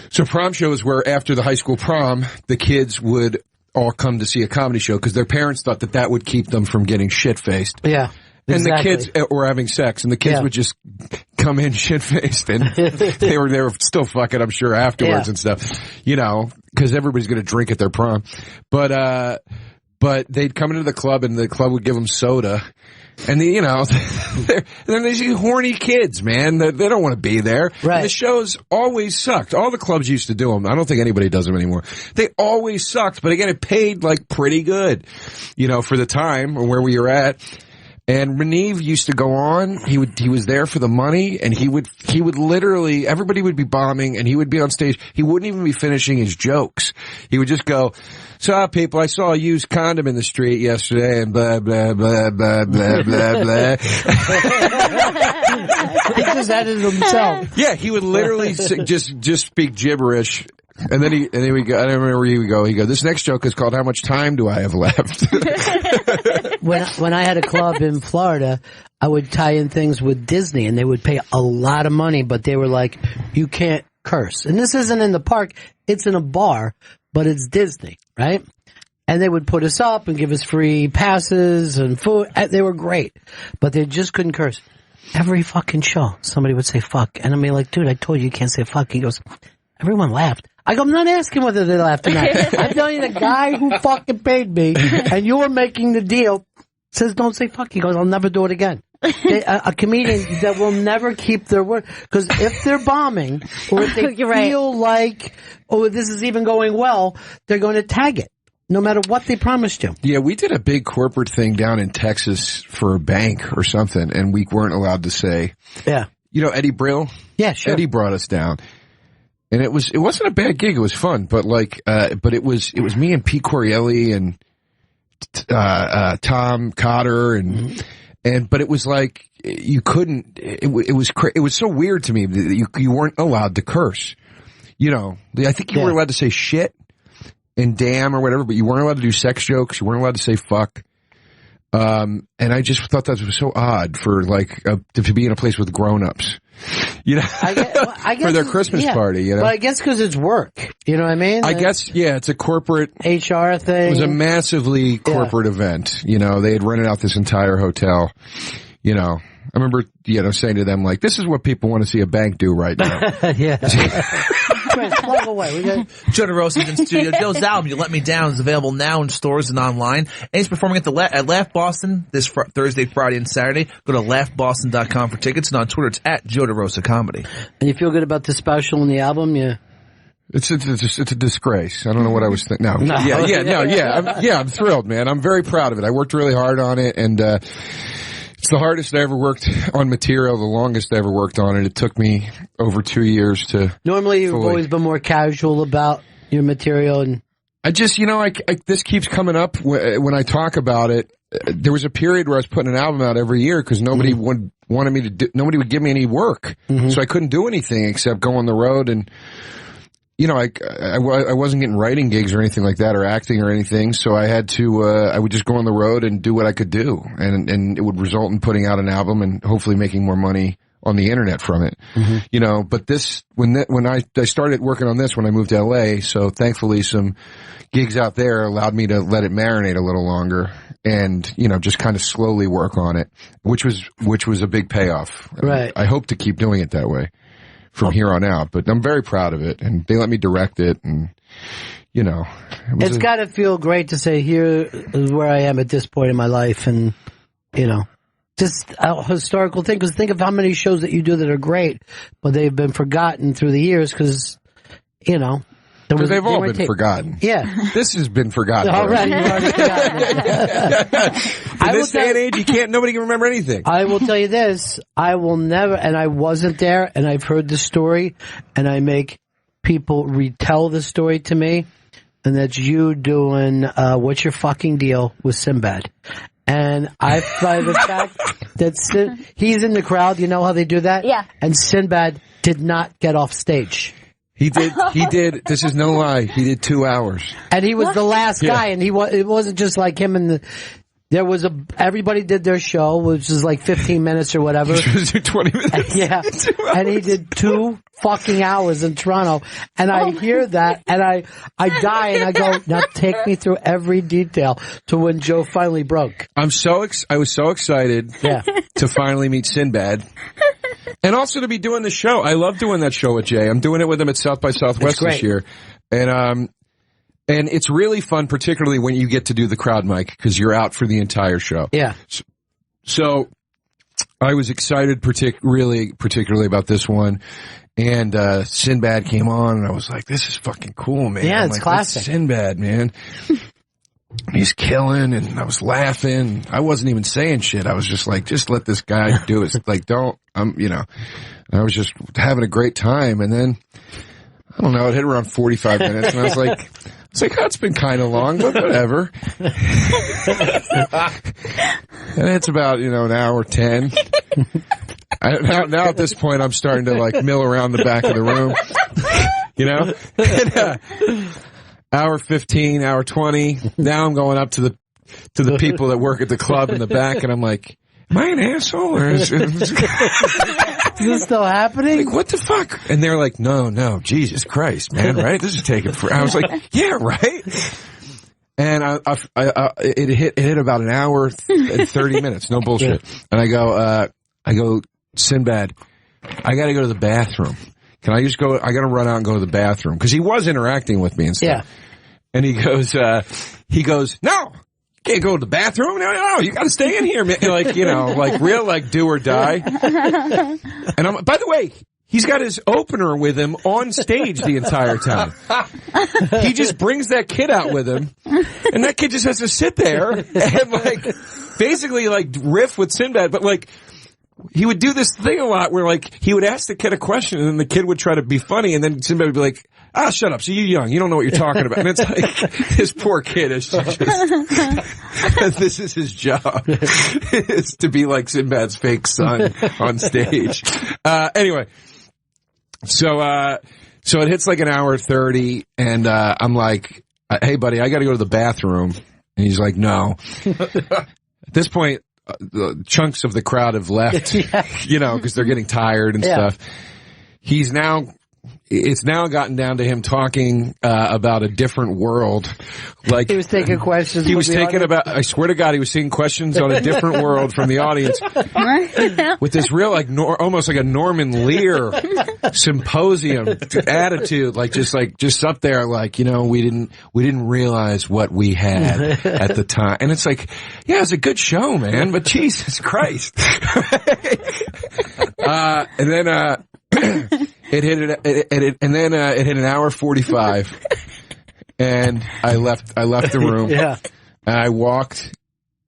So prom shows were after the high school prom, the kids would all come to see a comedy show because their parents thought that would keep them from getting shit-faced. Yeah. And the kids were having sex, and the kids would just come in shit-faced, and they were still fucking, I'm sure, afterwards and stuff, you know, because everybody's going to drink at their prom. But they'd come into the club, and the club would give them soda, and you know, then these horny kids, man, they don't want to be there. Right. And the shows always sucked. All the clubs used to do them. I don't think anybody does them anymore. They always sucked, but again, it paid like pretty good, you know, for the time or where we were at. And Reneve used to go on. He was there for the money, and he would literally, everybody would be bombing, and he would be on stage. He wouldn't even be finishing his jokes. He would just go, so people, I saw a used condom in the street yesterday, and blah, blah, blah, blah, blah, blah, blah. He just added himself. Yeah, he would literally just speak gibberish. And then he would go, I don't remember where he would go. He go, this next joke is called How Much Time Do I Have Left? When I had a club in Florida, I would tie in things with Disney, and they would pay a lot of money, but they were like, you can't curse. And this isn't in the park, it's in a bar, but it's Disney, right? And they would put us up and give us free passes and food. They were great, but they just couldn't curse. Every fucking show, somebody would say fuck. And I mean, like, dude, I told you you can't say fuck. He goes, everyone laughed. I go, I'm not asking whether they laughed or not. I'm telling you, the guy who fucking paid me, and you were making the deal, says don't say fuck. He goes, I'll never do it again. A comedian that will never keep their word. Because if they're bombing, or if they feel like, oh, this is even going well, they're going to tag it, no matter what they promised you. Yeah, we did a big corporate thing down in Texas for a bank or something, and we weren't allowed to say. Yeah. You know Eddie Brill? Yeah, sure. Eddie brought us down. And it wasn't a bad gig. It was fun, but it was me and Pete Corielli and Tom Cotter but it was like you couldn't. It was so weird to me that you weren't allowed to curse. You know, I think you were allowed to say shit and damn or whatever, but you weren't allowed to do sex jokes. You weren't allowed to say fuck. And I just thought that was so odd for to be in a place with grown-ups. You know, I guess for their Christmas party, you know. But I guess because it's work, you know what I mean? I guess, it's a corporate HR thing. It was a massively corporate event. You know, they had rented out this entire hotel. You know, I remember, saying to them, like, this is what people want to see a bank do right now. Yeah. Walk away. Joe DeRosa in studio. Joe's album, You Let Me Down, is available now in stores and online. And he's performing at Laugh Boston this Thursday, Friday, and Saturday. Go to laughboston.com for tickets. And on Twitter, it's at Joe DeRosa Comedy. And you feel good about the special and the album? Yeah. It's a disgrace. I don't know what I was thinking. No. I'm thrilled, man. I'm very proud of it. I worked really hard on it, and it's the hardest I ever worked on material, the longest I ever worked on it. It took me over 2 years to. Normally, you've always been more casual about your material, and I just, this keeps coming up when I talk about it. There was a period where I was putting an album out every year because nobody wanted me to do. Nobody would give me any work, so I couldn't do anything except go on the road and. I wasn't getting writing gigs or anything like that or acting or anything, so I had to, I would just go on the road and do what I could do. And it would result in putting out an album and hopefully making more money on the internet from it. But this, when I started working on this when I moved to LA, so thankfully some gigs out there allowed me to let it marinate a little longer and, just kind of slowly work on it, which was a big payoff. Right. I hope to keep doing it that way. From here on out, but I'm very proud of it, and they let me direct it, and it's got to feel great to say here is where I am at this point in my life, and just a historical thing. Because think of how many shows that you do that are great, but they've been forgotten through the years because they've all been forgotten. Yeah, this has been forgotten. Already, you've already forgotten. In this day and age, nobody can remember anything. I will tell you this: I will never, and I wasn't there, and I've heard the story, and I make people retell the story to me, and that's you doing "What's Your Fucking Deal" with Sinbad. And I find the fact that he's in the crowd. You know how they do that? Yeah. And Sinbad did not get off stage. He did. This is no lie. He did 2 hours. And he was the last guy, and it wasn't just like him and everybody did their show, which was like 15 minutes or whatever. He was 20 minutes. Yeah. And he did 2 fucking hours in Toronto. And I hear that, and I die, and I go, now take me through every detail to when Joe finally broke. I was so excited to finally meet Sinbad. And also to be doing the show. I love doing that show with Jay. I'm doing it with him at South by Southwest this year. And it's really fun, particularly when you get to do the crowd mic, because you're out for the entire show. Yeah. So I was excited particularly about this one. And Sinbad came on, and I was like, this is fucking cool, man. Yeah, it's classic. Sinbad, man. He's killing, and I was laughing. I wasn't even saying shit. I was just like, just let this guy do it. Like, I was just having a great time. And then, I don't know, it hit around 45 minutes, and I was like, oh, it's been kind of long, but whatever. And it's about, an hour 10. Now at this point, I'm starting to like mill around the back of the room, And, hour 15, hour 20. Now I'm going up to the people that work at the club in the back, and I'm like, am I an asshole? Or is this still happening? Like, what the fuck? And they're like, no, Jesus Christ, man, right? This is taking forever. I was like, yeah, right? And it hit about an hour and 30 minutes, no bullshit. And I go, Sinbad, I gotta go to the bathroom. Can I just go? I gotta run out and go to the bathroom. Because he was interacting with me and stuff. Yeah. And he goes, no, can't go to the bathroom. No, you gotta stay in here, man. Like real, do or die. And by the way, he's got his opener with him on stage the entire time. He just brings that kid out with him, and that kid just has to sit there and basically riff with Sinbad, but he would do this thing a lot where he would ask the kid a question, and then the kid would try to be funny, and then Sinbad would be like, shut up. So you're young. You don't know what you're talking about. And it's like, this poor kid is just, this is his job, is to be like Sinbad's fake son on stage. Anyway, so it hits like an hour 30, and I'm like, hey buddy, I gotta go to the bathroom. And he's like, no. At this point, the chunks of the crowd have left, because they're getting tired and stuff. He's now it's now gotten down to him talking about a different world. Like he was taking questions. He was taking about. I swear to God, he was taking questions on a different world from the audience with this real, like, almost like a Norman Lear symposium attitude. Just up there, like, we didn't realize what we had at the time. And it's like, yeah, it's a good show, man, but Jesus Christ. And then it hit an hour 45, and I left the room. Yeah, and I walked.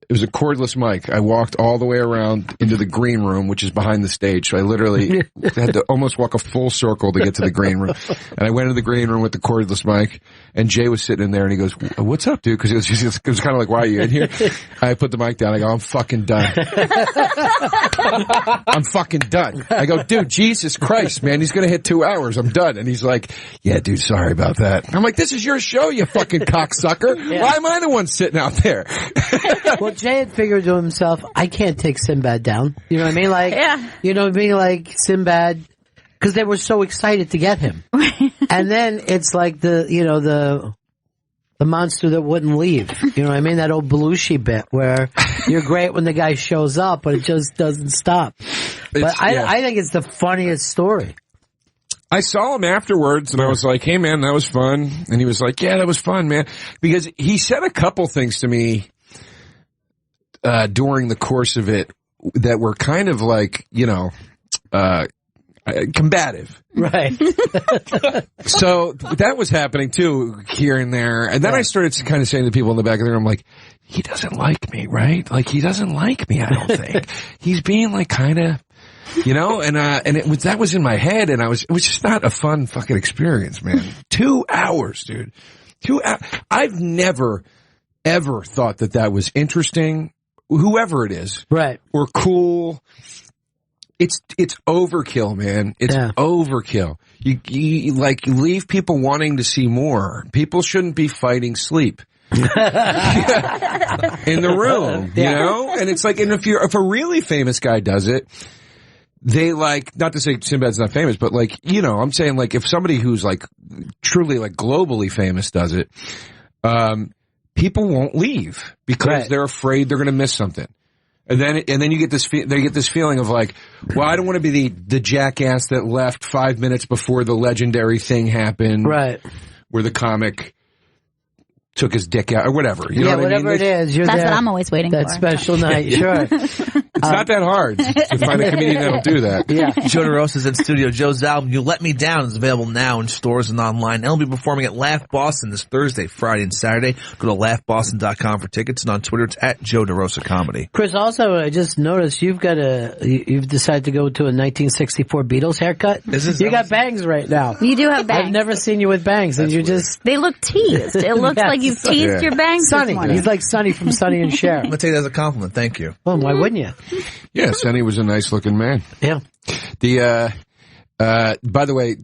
It was a cordless mic. I walked all the way around into the green room, which is behind the stage. So I literally had to almost walk a full circle to get to the green room. And I went into the green room with the cordless mic, and Jay was sitting in there, and he goes, "What's up, dude?" Because it was kind of like, "Why are you in here?" I put the mic down. I go, "I'm fucking done. I'm fucking done." I go, "Dude, Jesus Christ, man, he's going to hit 2 hours. I'm done." And he's like, "Yeah, dude, sorry about that." I'm like, "This is your show, you fucking cocksucker. Yeah. Why am I the one sitting out there?" Well, Jay had figured to himself, I can't take Sinbad down. You know what I mean? Like, you know what I mean? Like Sinbad, because they were so excited to get him. And then it's like the monster that wouldn't leave. You know what I mean? That old Belushi bit where you're great when the guy shows up, but it just doesn't stop. But I think it's the funniest story. I saw him afterwards, and I was like, "Hey, man, that was fun." And he was like, "Yeah, that was fun, man." Because he said a couple things to me during the course of it that were kind of like, combative. Right. So that was happening too, here and there. And then I started kind of saying to people in the back of the room, like, he doesn't like me, right? Like, he doesn't like me, I don't think. He's being like kind of, that was in my head, and it was just not a fun fucking experience, man. 2 hours, dude. 2 hours. I've never, ever thought that was interesting. Whoever it is, right, or cool, it's overkill, man. It's overkill. You like leave people wanting to see more. People shouldn't be fighting sleep in the room, you know. And it's like, and if a really famous guy does it, they like, not to say Sinbad's not famous, but like, I'm saying, like, if somebody who's like truly like globally famous does it, people won't leave because they're afraid they're going to miss something. And then you get they get this feeling of like, well, I don't want to be the jackass that left 5 minutes before the legendary thing happened. Right. Where the comic took his dick out or whatever. You know what whatever I mean? it is. You're That's there. what I'm always waiting for. That special night, sure. It's not that hard to find a comedian that'll do that. Yeah. Joe DeRosa's in studio. Joe's album, You Let Me Down, is available now in stores and online. And he'll be performing at Laugh Boston this Thursday, Friday, and Saturday. Go to laughboston.com for tickets, and on Twitter it's at Joe DeRosa Comedy. Chris, also, I just noticed you've decided to go to a 1964 Beatles haircut. You got bangs right now. You do have bangs. I've never seen you with bangs, and They look teased. It looks like you've teased your bangs. Sonny. He's like Sonny from Sonny and Cher. I'm going to take that as a compliment. Thank you. Well, why wouldn't you? Yeah, Sonny was a nice looking man. Yeah. By the way,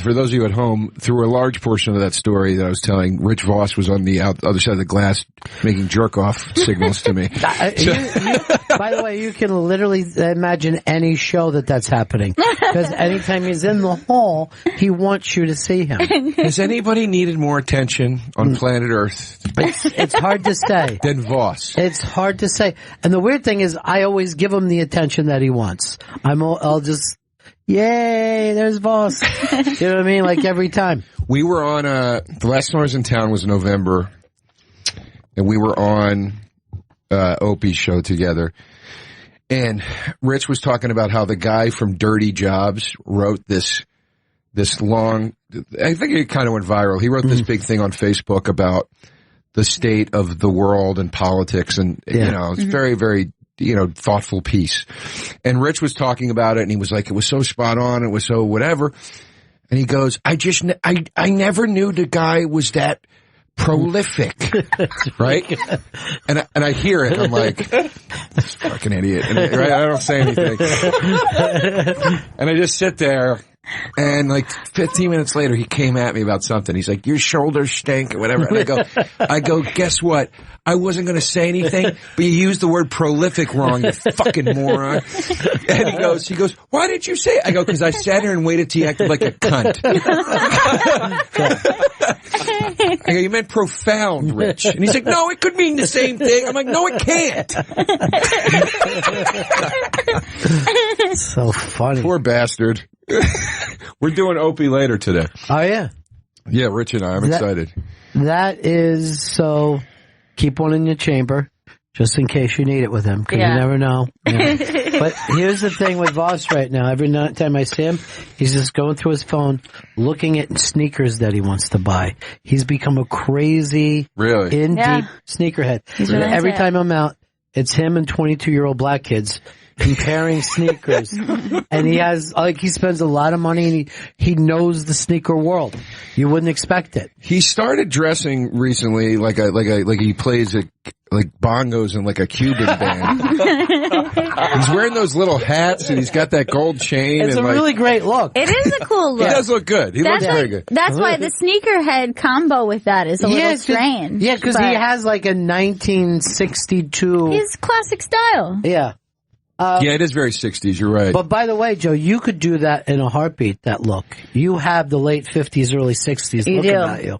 for those of you at home, through a large portion of that story that I was telling, Rich Voss was on the other side of the glass making jerk off signals to me. By the way, you can literally imagine any show that's happening. Because anytime he's in the hall, he wants you to see him. Has anybody needed more attention on planet Earth? It's hard to say. Than Voss. It's hard to say. And the weird thing is, I always give him the attention that he wants. I'll just, yay, there's Voss. You know what I mean? Like every time. We were on, the last time I was in town was November, and we were on Opie's show together. And Rich was talking about how the guy from Dirty Jobs wrote this long, I think it kind of went viral. He wrote this big thing on Facebook about the state of the world and politics, and it's very, very, thoughtful piece. And Rich was talking about it, and he was like, it was so spot on, it was so whatever. And he goes, I never knew the guy was that prolific, right? And I hear it, I'm like, this fucking idiot. And I don't say anything. And I just sit there, And like 15 minutes later, he came at me about something. He's like, your shoulders stink or whatever. And I go, guess what? I wasn't going to say anything, but you used the word prolific wrong, you fucking moron. And he goes, why did you say it? I go, because I sat here and waited till you acted like a cunt. I go, you meant profound, Rich. And he's like, no, it could mean the same thing. I'm like, no, it can't. So funny. Poor bastard. We're doing Opie later today. Oh, yeah. Yeah, Rich and I'm excited. That is, so keep one in your chamber just in case you need it with him, because you never know. But here's the thing with Voss right now. Every time I see him, he's just going through his phone, looking at sneakers that he wants to buy. He's become a crazy, deep sneakerhead. Really every time I'm out, it's him and 22-year-old black kids comparing sneakers. And he spends a lot of money, and he knows the sneaker world. You wouldn't expect it. He started dressing recently like he plays like bongos in like a Cuban band. He's wearing those little hats, and he's got that gold chain. It's a really great look. It is a cool look. He does look good. He looks very good. That's why the sneakerhead combo with that is a little strange. Yeah, because he has like a 1962. His classic style. Yeah. Yeah, it is very 60s. You're right. But by the way, Joe, you could do that in a heartbeat, that look. You have the late 50s, early 60s look about you.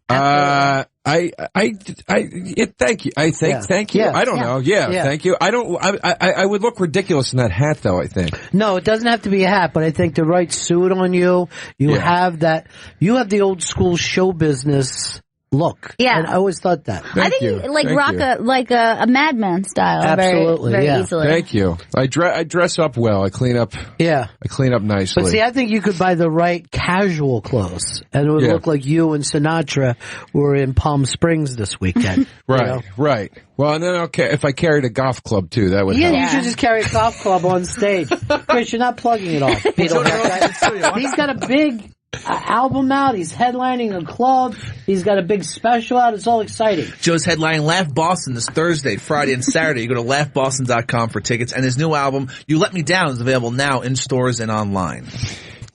Thank you. Thank you. Yeah. I don't know. Yeah, thank you. I would look ridiculous in that hat, though, I think. No, it doesn't have to be a hat, but I think the right suit on you, have that, you have the old school show business look. Yeah. And I always thought that. I think you rock a madman style. Absolutely. Very easily. Thank you. I dress up well. I clean up. Yeah. I clean up nicely. But see, I think you could buy the right casual clothes, and it would look like you and Sinatra were in Palm Springs this weekend. Right. Right. Well, and then if I carried a golf club too, that would help. You should just carry a golf club on stage. Chris, you're not plugging it off. He's got a big album out. He's headlining a club. He's got a big special out. It's all exciting. Joe's headlining Laugh Boston this Thursday, Friday, and Saturday. You go to laughboston.com for tickets. And his new album, You Let Me Down, is available now in stores and online.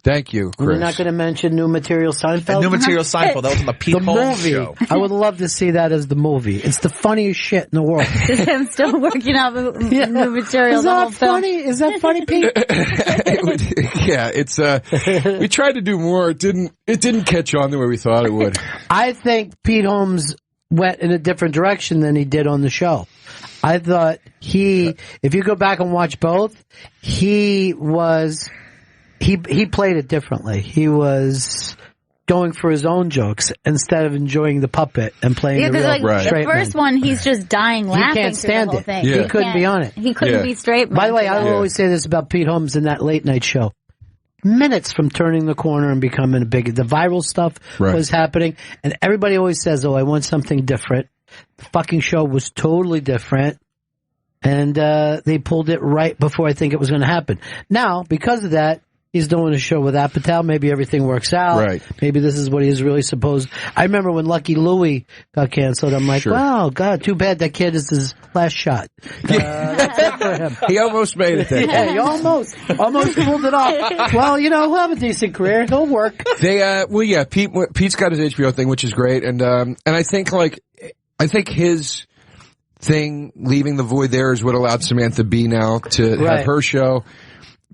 Thank you, Chris. We're not going to mention New Material Seinfeld? New Material Seinfeld. That was on the Pete Holmes show. I would love to see that as the movie. It's the funniest shit in the world. I'm still working out New Material. Is that funny? Is that funny, Pete? It's we tried to do more. It didn't catch on the way we thought it would. I think Pete Holmes went in a different direction than he did on the show. I thought if you go back and watch both, he played it differently. He was going for his own jokes instead of enjoying the puppet and playing the real straight the first one, he's just dying laughing. He can't stand through the whole thing. He couldn't be on it. He couldn't be straight. By the way, I will always say this about Pete Holmes in that late night show. Minutes from turning the corner and becoming the viral stuff was happening, and everybody always says, "Oh, I want something different." The fucking show was totally different. And they pulled it right before I think it was going to happen. Now, because of that, he's doing a show with Apatow. Maybe everything works out. Right. Maybe this is what he's really supposed. I remember when Lucky Louie got canceled. I'm like, wow, God, too bad that kid is his last shot. That's it for him. He almost made it there. Yeah, he almost pulled it off. Well, he'll have a decent career. He'll work. Pete's got his HBO thing, which is great, and I think his thing, leaving the void there, is what allowed Samantha Bee now to have her show.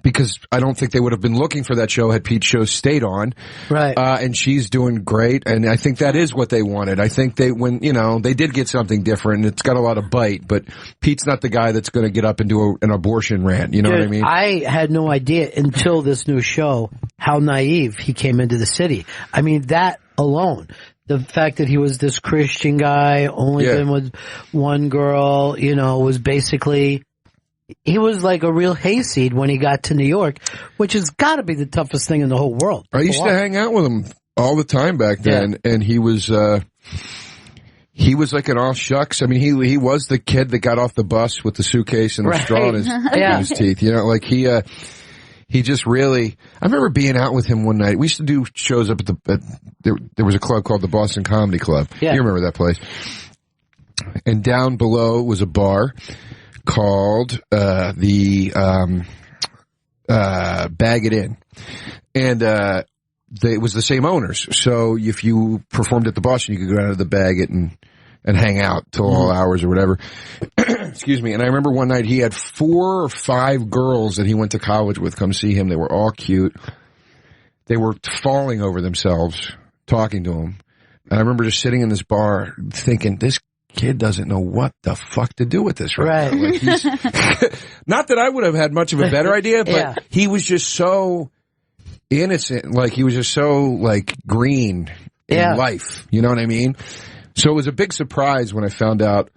Because I don't think they would have been looking for that show had Pete's show stayed on. Right. And she's doing great, and I think that is what they wanted. I think they did get something different, and it's got a lot of bite, but Pete's not the guy that's going to get up and do an abortion rant, you know what I mean? I had no idea until this new show how naive he came into the city. I mean, that alone. The fact that he was this Christian guy, only been with one girl, was basically... He was like a real hayseed when he got to New York, which has got to be the toughest thing in the whole world. I used to hang out with him all the time back then, and he was like an all shucks. I mean, he was the kid that got off the bus with the suitcase and the straw in his teeth. He just really. I remember being out with him one night. We used to do shows up at there was a club called the Boston Comedy Club. Yeah. You remember that place? And down below was a bar called Bag It In. And it was the same owners. So if you performed at the Boston, you could go down to the Bag It and hang out till all hours or whatever. Excuse me. And I remember one night he had 4 or 5 girls that he went to college with come see him. They were all cute. They were falling over themselves talking to him. And I remember just sitting in this bar thinking, this kid doesn't know what the fuck to do with this right now. Like not that I would have had much of a better idea, but he was just so innocent. Like he was just so like green in life. You know what I mean? So it was a big surprise when I found out.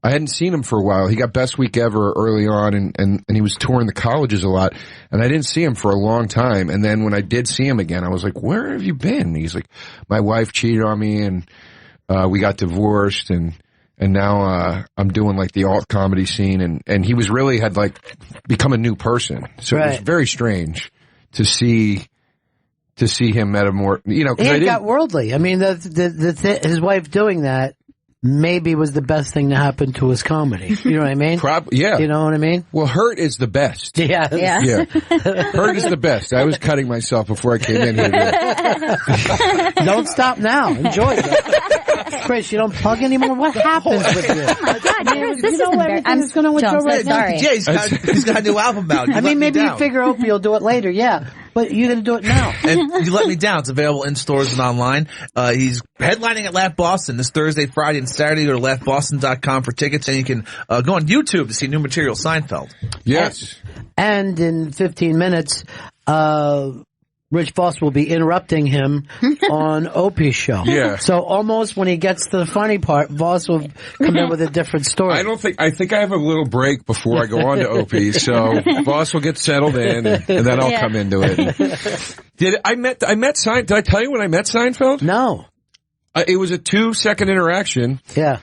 I hadn't seen him for a while. He got Best Week Ever early on, and he was touring the colleges a lot, and I didn't see him for a long time. And then when I did see him again, I was like, where have you been? And he's like, my wife cheated on me, and we got divorced, and now I'm doing like the alt comedy scene, and he was really had like become a new person. So it was very strange to see him metamorph. You know, he got worldly. I mean, his wife doing that maybe was the best thing to happen to his comedy. You know what I mean? Yeah. You know what I mean? Well, Hurt is the best. Yeah. Hurt is the best. I was cutting myself before I came in here. Don't stop now. Enjoy it. Chris, you don't plug anymore? What happens with you? God, Chris, this is embarrassing. I'm going to go right now. sorry. Yeah, he's got a new album out. I mean, maybe you figure Opie will do it later, but you're going to do it now. And You Let Me Down. It's available in stores and online. He's headlining at Laugh Boston this Thursday, Friday, and Saturday. Go to laughboston.com for tickets, and you can go on YouTube to see new material Seinfeld. Yes. And in 15 minutes, Rich Voss will be interrupting him on Opie's show. Yeah. So almost when he gets to the funny part, Voss will come in with a different story. I think I have a little break before I go on to Opie, so Voss will get settled in, and then I'll come into it. Did I met Seinfeld? Did I tell you when I met Seinfeld? No. It was a 2-second interaction. Yeah.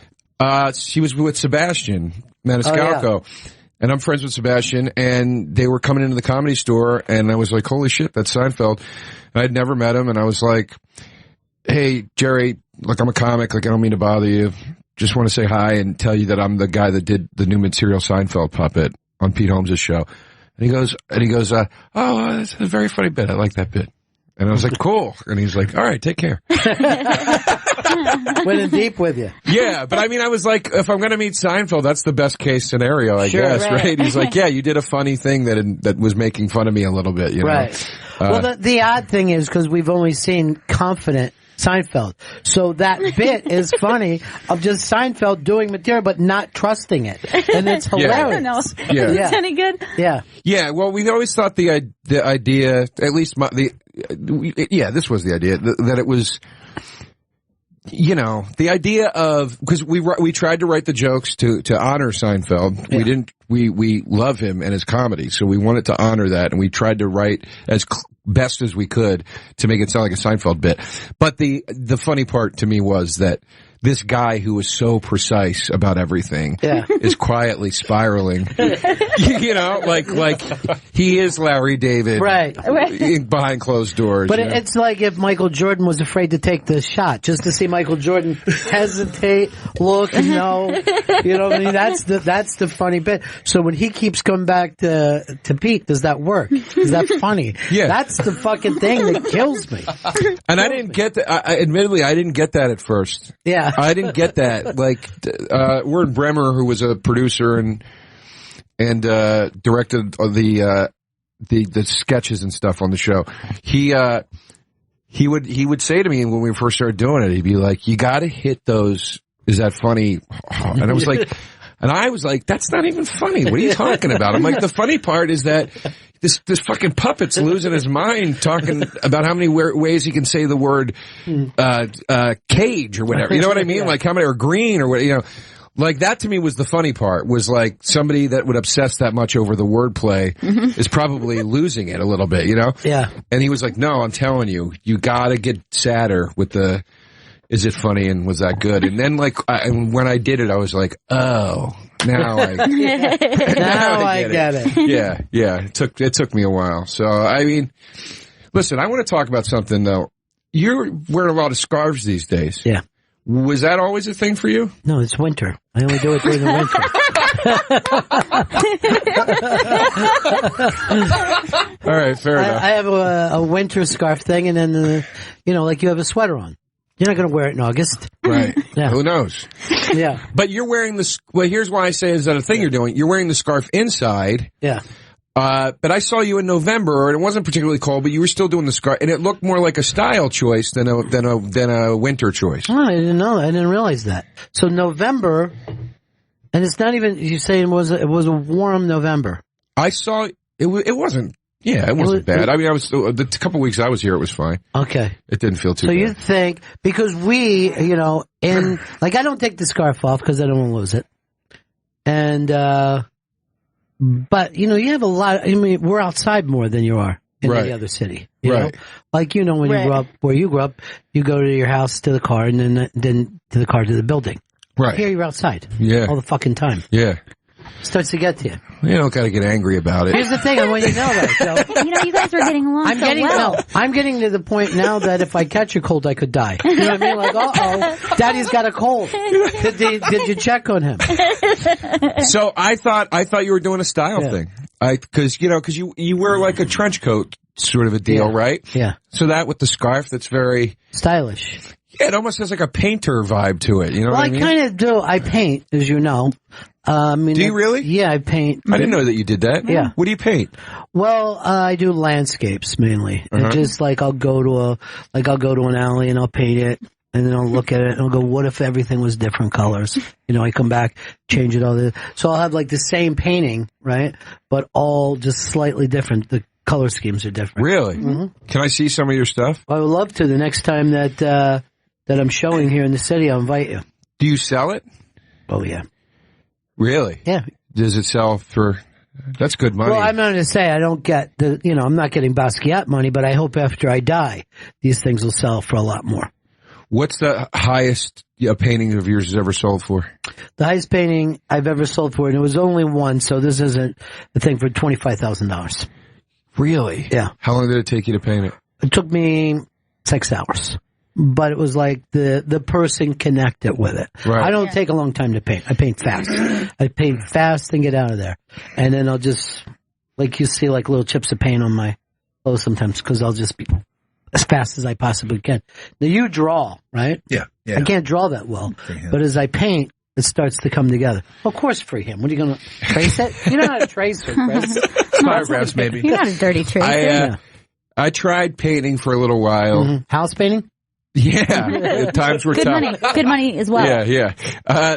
She was with Sebastian Maniscalco. Oh, yeah. And I'm friends with Sebastian, and they were coming into the Comedy Store, and I was like, holy shit, that's Seinfeld. And I'd never met him, and I was like, hey, Jerry, look, I'm a comic, like, I don't mean to bother you. Just want to say hi and tell you that I'm the guy that did the new material Seinfeld puppet on Pete Holmes' show. And he goes, oh, that's a very funny bit. I like that bit. And I was like, cool. And he's like, all right, take care. Went in deep with you. Yeah, but I mean, I was like, if I'm going to meet Seinfeld, that's the best case scenario, I guess, right? He's like, yeah, you did a funny thing that was making fun of me a little bit, you know? Right. Well, the odd thing is, because we've only seen confident Seinfeld. So that bit is funny of just Seinfeld doing material but not trusting it. And it's hilarious. I don't know. Is it any good? Yeah. Yeah, well, we always thought the idea, at least this was the idea, that it was, you know, the idea of, because we tried to write the jokes to honor Seinfeld. Yeah. We love him and his comedy, so we wanted to honor that, and we tried to write as best as we could to make it sound like a Seinfeld bit. But the funny part to me was that this guy who was so precise about everything is quietly spiraling. You know, like he is Larry David, right, behind closed doors. But it's like if Michael Jordan was afraid to take the shot, just to see Michael Jordan hesitate, look, no, you know what I mean? That's the funny bit. So when he keeps coming back to Pete, does that work? Is that funny? Yeah, that's the fucking thing that kills me. And I didn't get that. Admittedly, I didn't get that at first. Yeah. I didn't get that. Like, Ward Bremer, who was a producer and directed the sketches and stuff on the show, he would say to me when we first started doing it, he'd be like, "You got to hit those. Is that funny?" And I was like, "That's not even funny. What are you talking about?" I'm like, "The funny part is that this fucking puppet's losing his mind talking about how many ways he can say the word cage or whatever. You know what I mean? Yeah. Like how many, or green or what, you know. Like that to me was the funny part, was like somebody that would obsess that much over the wordplay is probably losing it a little bit, you know? Yeah. And he was like, "No, I'm telling you, you gotta get sadder with the, is it funny and was that good?" And then like, when I did it, I was like, oh, now I get it. Yeah. It took me a while. So, I mean, listen, I want to talk about something though. You're wearing a lot of scarves these days. Yeah. Was that always a thing for you? No, it's winter. I only do it during the winter. All right, fair enough. I have a winter scarf thing, and then, like you have a sweater on. You're not going to wear it in August. Right. Yeah. Who knows? Yeah. But you're wearing well, here's why I say is that a thing you're doing. You're wearing the scarf inside. Yeah. But I saw you in November, and it wasn't particularly cold, but you were still doing the scarf, and it looked more like a style choice than a winter choice. Oh, I didn't know that. I didn't realize that. So November, and it's not even, you say it was a warm November. I saw, it wasn't, it wasn't bad. I mean, the couple weeks I was here, it was fine. Okay. It didn't feel too bad. So you think, because we, I don't take the scarf off because I don't want to lose it. And, but, you have a lot, we're outside more than you are in any other city. You know? Like, when you grew up, where you grew up, you go to your house to the car and then to the car to the building. Right. Here you're outside. Yeah. All the fucking time. Yeah. Starts to get to you. You don't got to get angry about it. Here's the thing, I want you to know that, Joe. You guys are getting along I'm getting to the point now that if I catch a cold, I could die. You know what I mean? Like, uh-oh, Daddy's got a cold. Did you check on him? So I thought you were doing a style thing. Because you wear like a trench coat sort of a deal, right? Yeah. So that with the scarf, that's very stylish. Yeah, it almost has like a painter vibe to it. You know what I mean? I kind of do. I paint, as you know. Do you really? Yeah, I paint. I didn't know that you did that. Yeah. What do you paint? Well, I do landscapes mainly. And just like I'll go to an alley and I'll paint it. And then I'll look at it and I'll go, what if everything was different colors? I come back, change it all. So I'll have like the same painting, right? But all just slightly different. The color schemes are different. Really? Mm-hmm. Can I see some of your stuff? I would love to. The next time that I'm showing here in the city, I'll invite you. Do you sell it? Oh, yeah. Really? Yeah. Does it sell for... That's good money. Well, I'm not going to say I don't get I'm not getting Basquiat money, but I hope after I die, these things will sell for a lot more. What's the highest painting of yours has ever sold for? The highest painting I've ever sold for, and it was only one, so this isn't a thing, for $25,000. Really? Yeah. How long did it take you to paint it? It took me 6 hours. But it was like the person connected with it. Right. I don't take a long time to paint. I paint fast. I paint fast and get out of there. And then I'll just, like you see like little chips of paint on my clothes sometimes, because I'll just be as fast as I possibly can. Now you draw, right? Yeah. I can't draw that well. But as I paint, it starts to come together. Of course, freehand. What are you going to trace it? You know how to trace it, Chris. Photographs, maybe. You're not a dirty tracer. I tried painting for a little while. Mm-hmm. House painting? Yeah, times were tough. Good money as well. Yeah.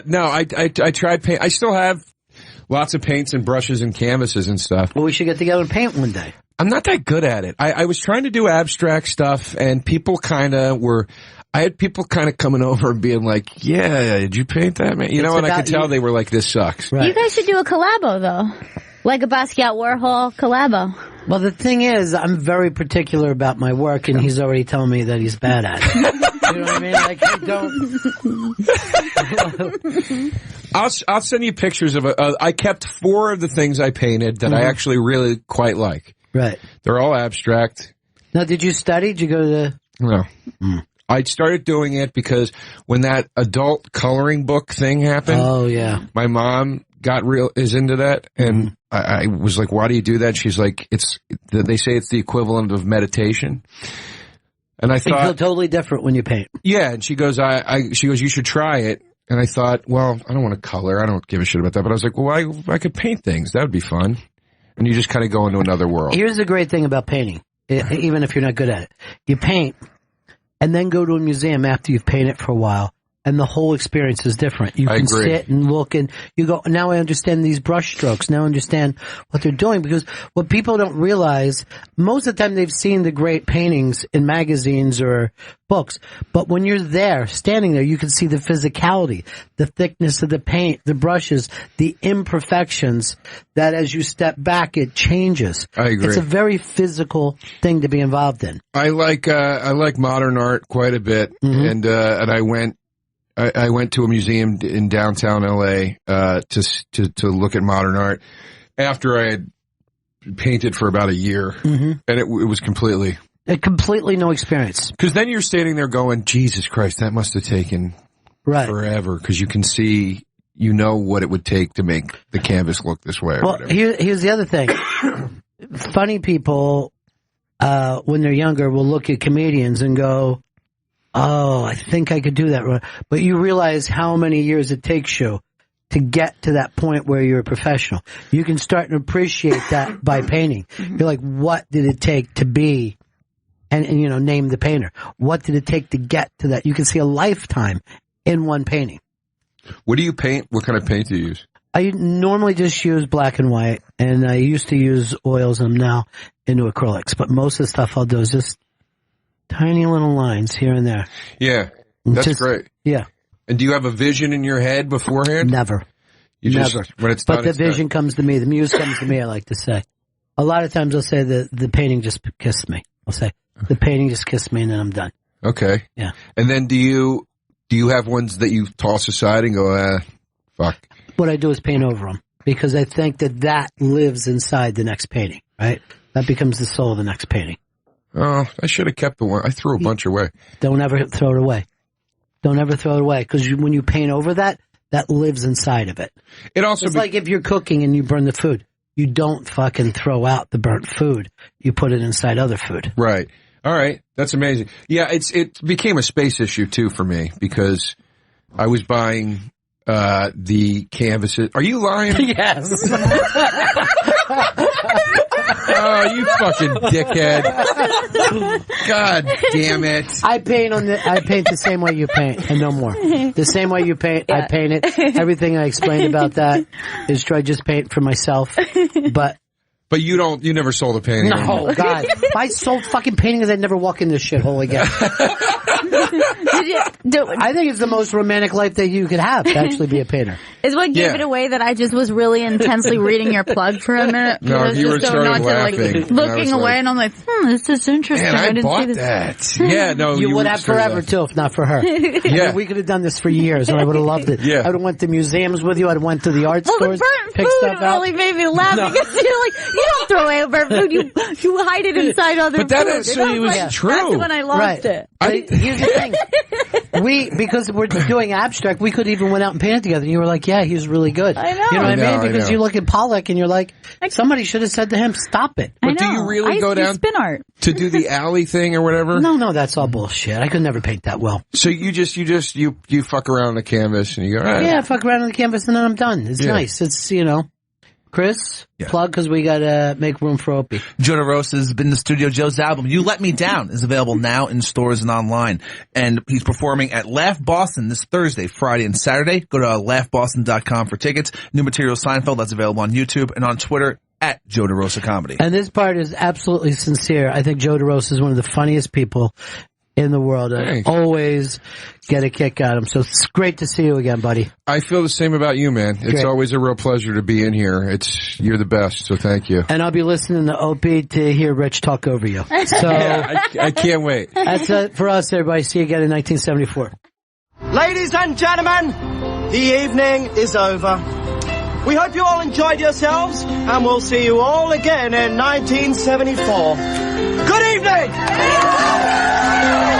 No, I tried paint. I still have lots of paints and brushes and canvases and stuff. Well, we should get together and paint one day. I'm not that good at it. I was trying to do abstract stuff, and people I had people kind of coming over and being like, "Yeah, did you paint that, man?" And I could tell they were like, "This sucks." Right. You guys should do a collabo though, like a Basquiat Warhol collabo. Well, the thing is, I'm very particular about my work, and he's already telling me that he's bad at it. You know what I mean? Like, I don't. I'll send you pictures of I kept 4 of the things I painted that I actually really quite like. Right. They're all abstract. Now, did you study? Did you go to the... No. I started doing it because when that adult coloring book thing happened. Oh, yeah. My mom is into that, and I was like, why do you do that? She's like, they say it's the equivalent of meditation. And I thought, you feel totally different when you paint. Yeah, and she goes, you should try it. And I thought, well, I don't want to color. I don't give a shit about that. But I was like, well, I could paint things. That would be fun. And you just kind of go into another world. Here's the great thing about painting, even if you're not good at it. You paint, and then go to a museum after you've painted for a while. And the whole experience is different. You can sit and look, and you go, now I understand these brush strokes. Now I understand what they're doing. Because what people don't realize, most of the time they've seen the great paintings in magazines or books. But when you're there, standing there, you can see the physicality, the thickness of the paint, the brushes, the imperfections, that as you step back, it changes. I agree. It's a very physical thing to be involved in. I like modern art quite a bit. And I went to a museum in downtown LA to look at modern art after I had painted for about a year, and it was completely no experience. Because then you're standing there going, Jesus Christ, that must have taken forever. Because you can see you know what it would take to make the canvas look this way. Or Well, whatever. here's the other thing. Funny people, when they're younger, will look at comedians and go, oh, I think I could do that. But you realize how many years it takes you to get to that point where you're a professional. You can start to appreciate that by painting. You're like, what did it take to be, and name the painter. What did it take to get to that? You can see a lifetime in one painting. What do you paint? What kind of paint do you use? I normally just use black and white, and I used to use oils. I'm now into acrylics, but most of the stuff I'll do is just tiny little lines here and there. Yeah, that's great. Yeah. And do you have a vision in your head beforehand? Never. Never. When it's done, but the vision comes to me. The muse comes to me, I like to say. A lot of times I'll say the painting just kissed me. I'll say, the painting just kissed me, and then I'm done. Okay. Yeah. And then do you have ones that you toss aside and go, fuck? What I do is paint over them, because I think that lives inside the next painting, right? That becomes the soul of the next painting. Oh, I should have kept the one. I threw a bunch away. Don't ever throw it away. Don't ever throw it away, because when you paint over that lives inside of it. It's like if you're cooking and you burn the food. You don't fucking throw out the burnt food. You put it inside other food. Right. All right. That's amazing. Yeah, it became a space issue, too, for me, because I was buying the canvases. Are you lying? Yes. Oh, you fucking dickhead. God damn it. I paint the same way you paint, and no more. The same way you paint, I paint it. Everything I explained about that is try just paint for myself. But you never sold a painting. No, God. If I sold fucking paintings, I'd never walk in this shithole again. I think it's the most romantic life that you could have, to actually be a painter. Is what gave it away that I just was really intensely reading your plug for a minute. No, you were started laughing. Looking away, and I'm like, this is interesting. Man, I didn't bought see this. that. Yeah, no, you would have forever, too, if not for her. Yeah. We could have done this for years, and I would have loved it. Yeah. I would have went to museums with you. I'd went to the art stores, the burnt picked food stuff out. really made me laugh because you're like, you don't throw away burnt food. You hide it inside other food. But that actually was true. That's when I lost it. Here's the thing. Because we're doing abstract, we could even went out and painted together, and you were like, yeah, he's really good. I know. You know what I mean? Because know. you look at Pollock, and you're like, somebody should have said to him, stop it. But do you really go down spin art to do the alley thing or whatever? No, that's all bullshit. I could never paint that well. So you fuck around on the canvas, and you go, all right. Yeah, fuck around on the canvas, and then I'm done. It's nice. It's, Chris, plug, because we got to make room for Opie. Joe DeRosa has been in the studio. Joe's album, You Let Me Down, is available now in stores and online. And he's performing at Laugh Boston this Thursday, Friday, and Saturday. Go to laughboston.com for tickets. New material Seinfeld, that's available on YouTube and on Twitter at Joe DeRosa Comedy. And this part is absolutely sincere. I think Joe DeRosa is one of the funniest people in the world. I always get a kick out of him. So it's great to see you again, buddy. I feel the same about you, man. It's always a real pleasure to be in here. You're the best, so thank you. And I'll be listening to Opie to hear Rich talk over you. So I can't wait. That's it for us, everybody. See you again in 1974. Ladies and gentlemen, the evening is over. We hope you all enjoyed yourselves, and we'll see you all again in 1974. Good evening!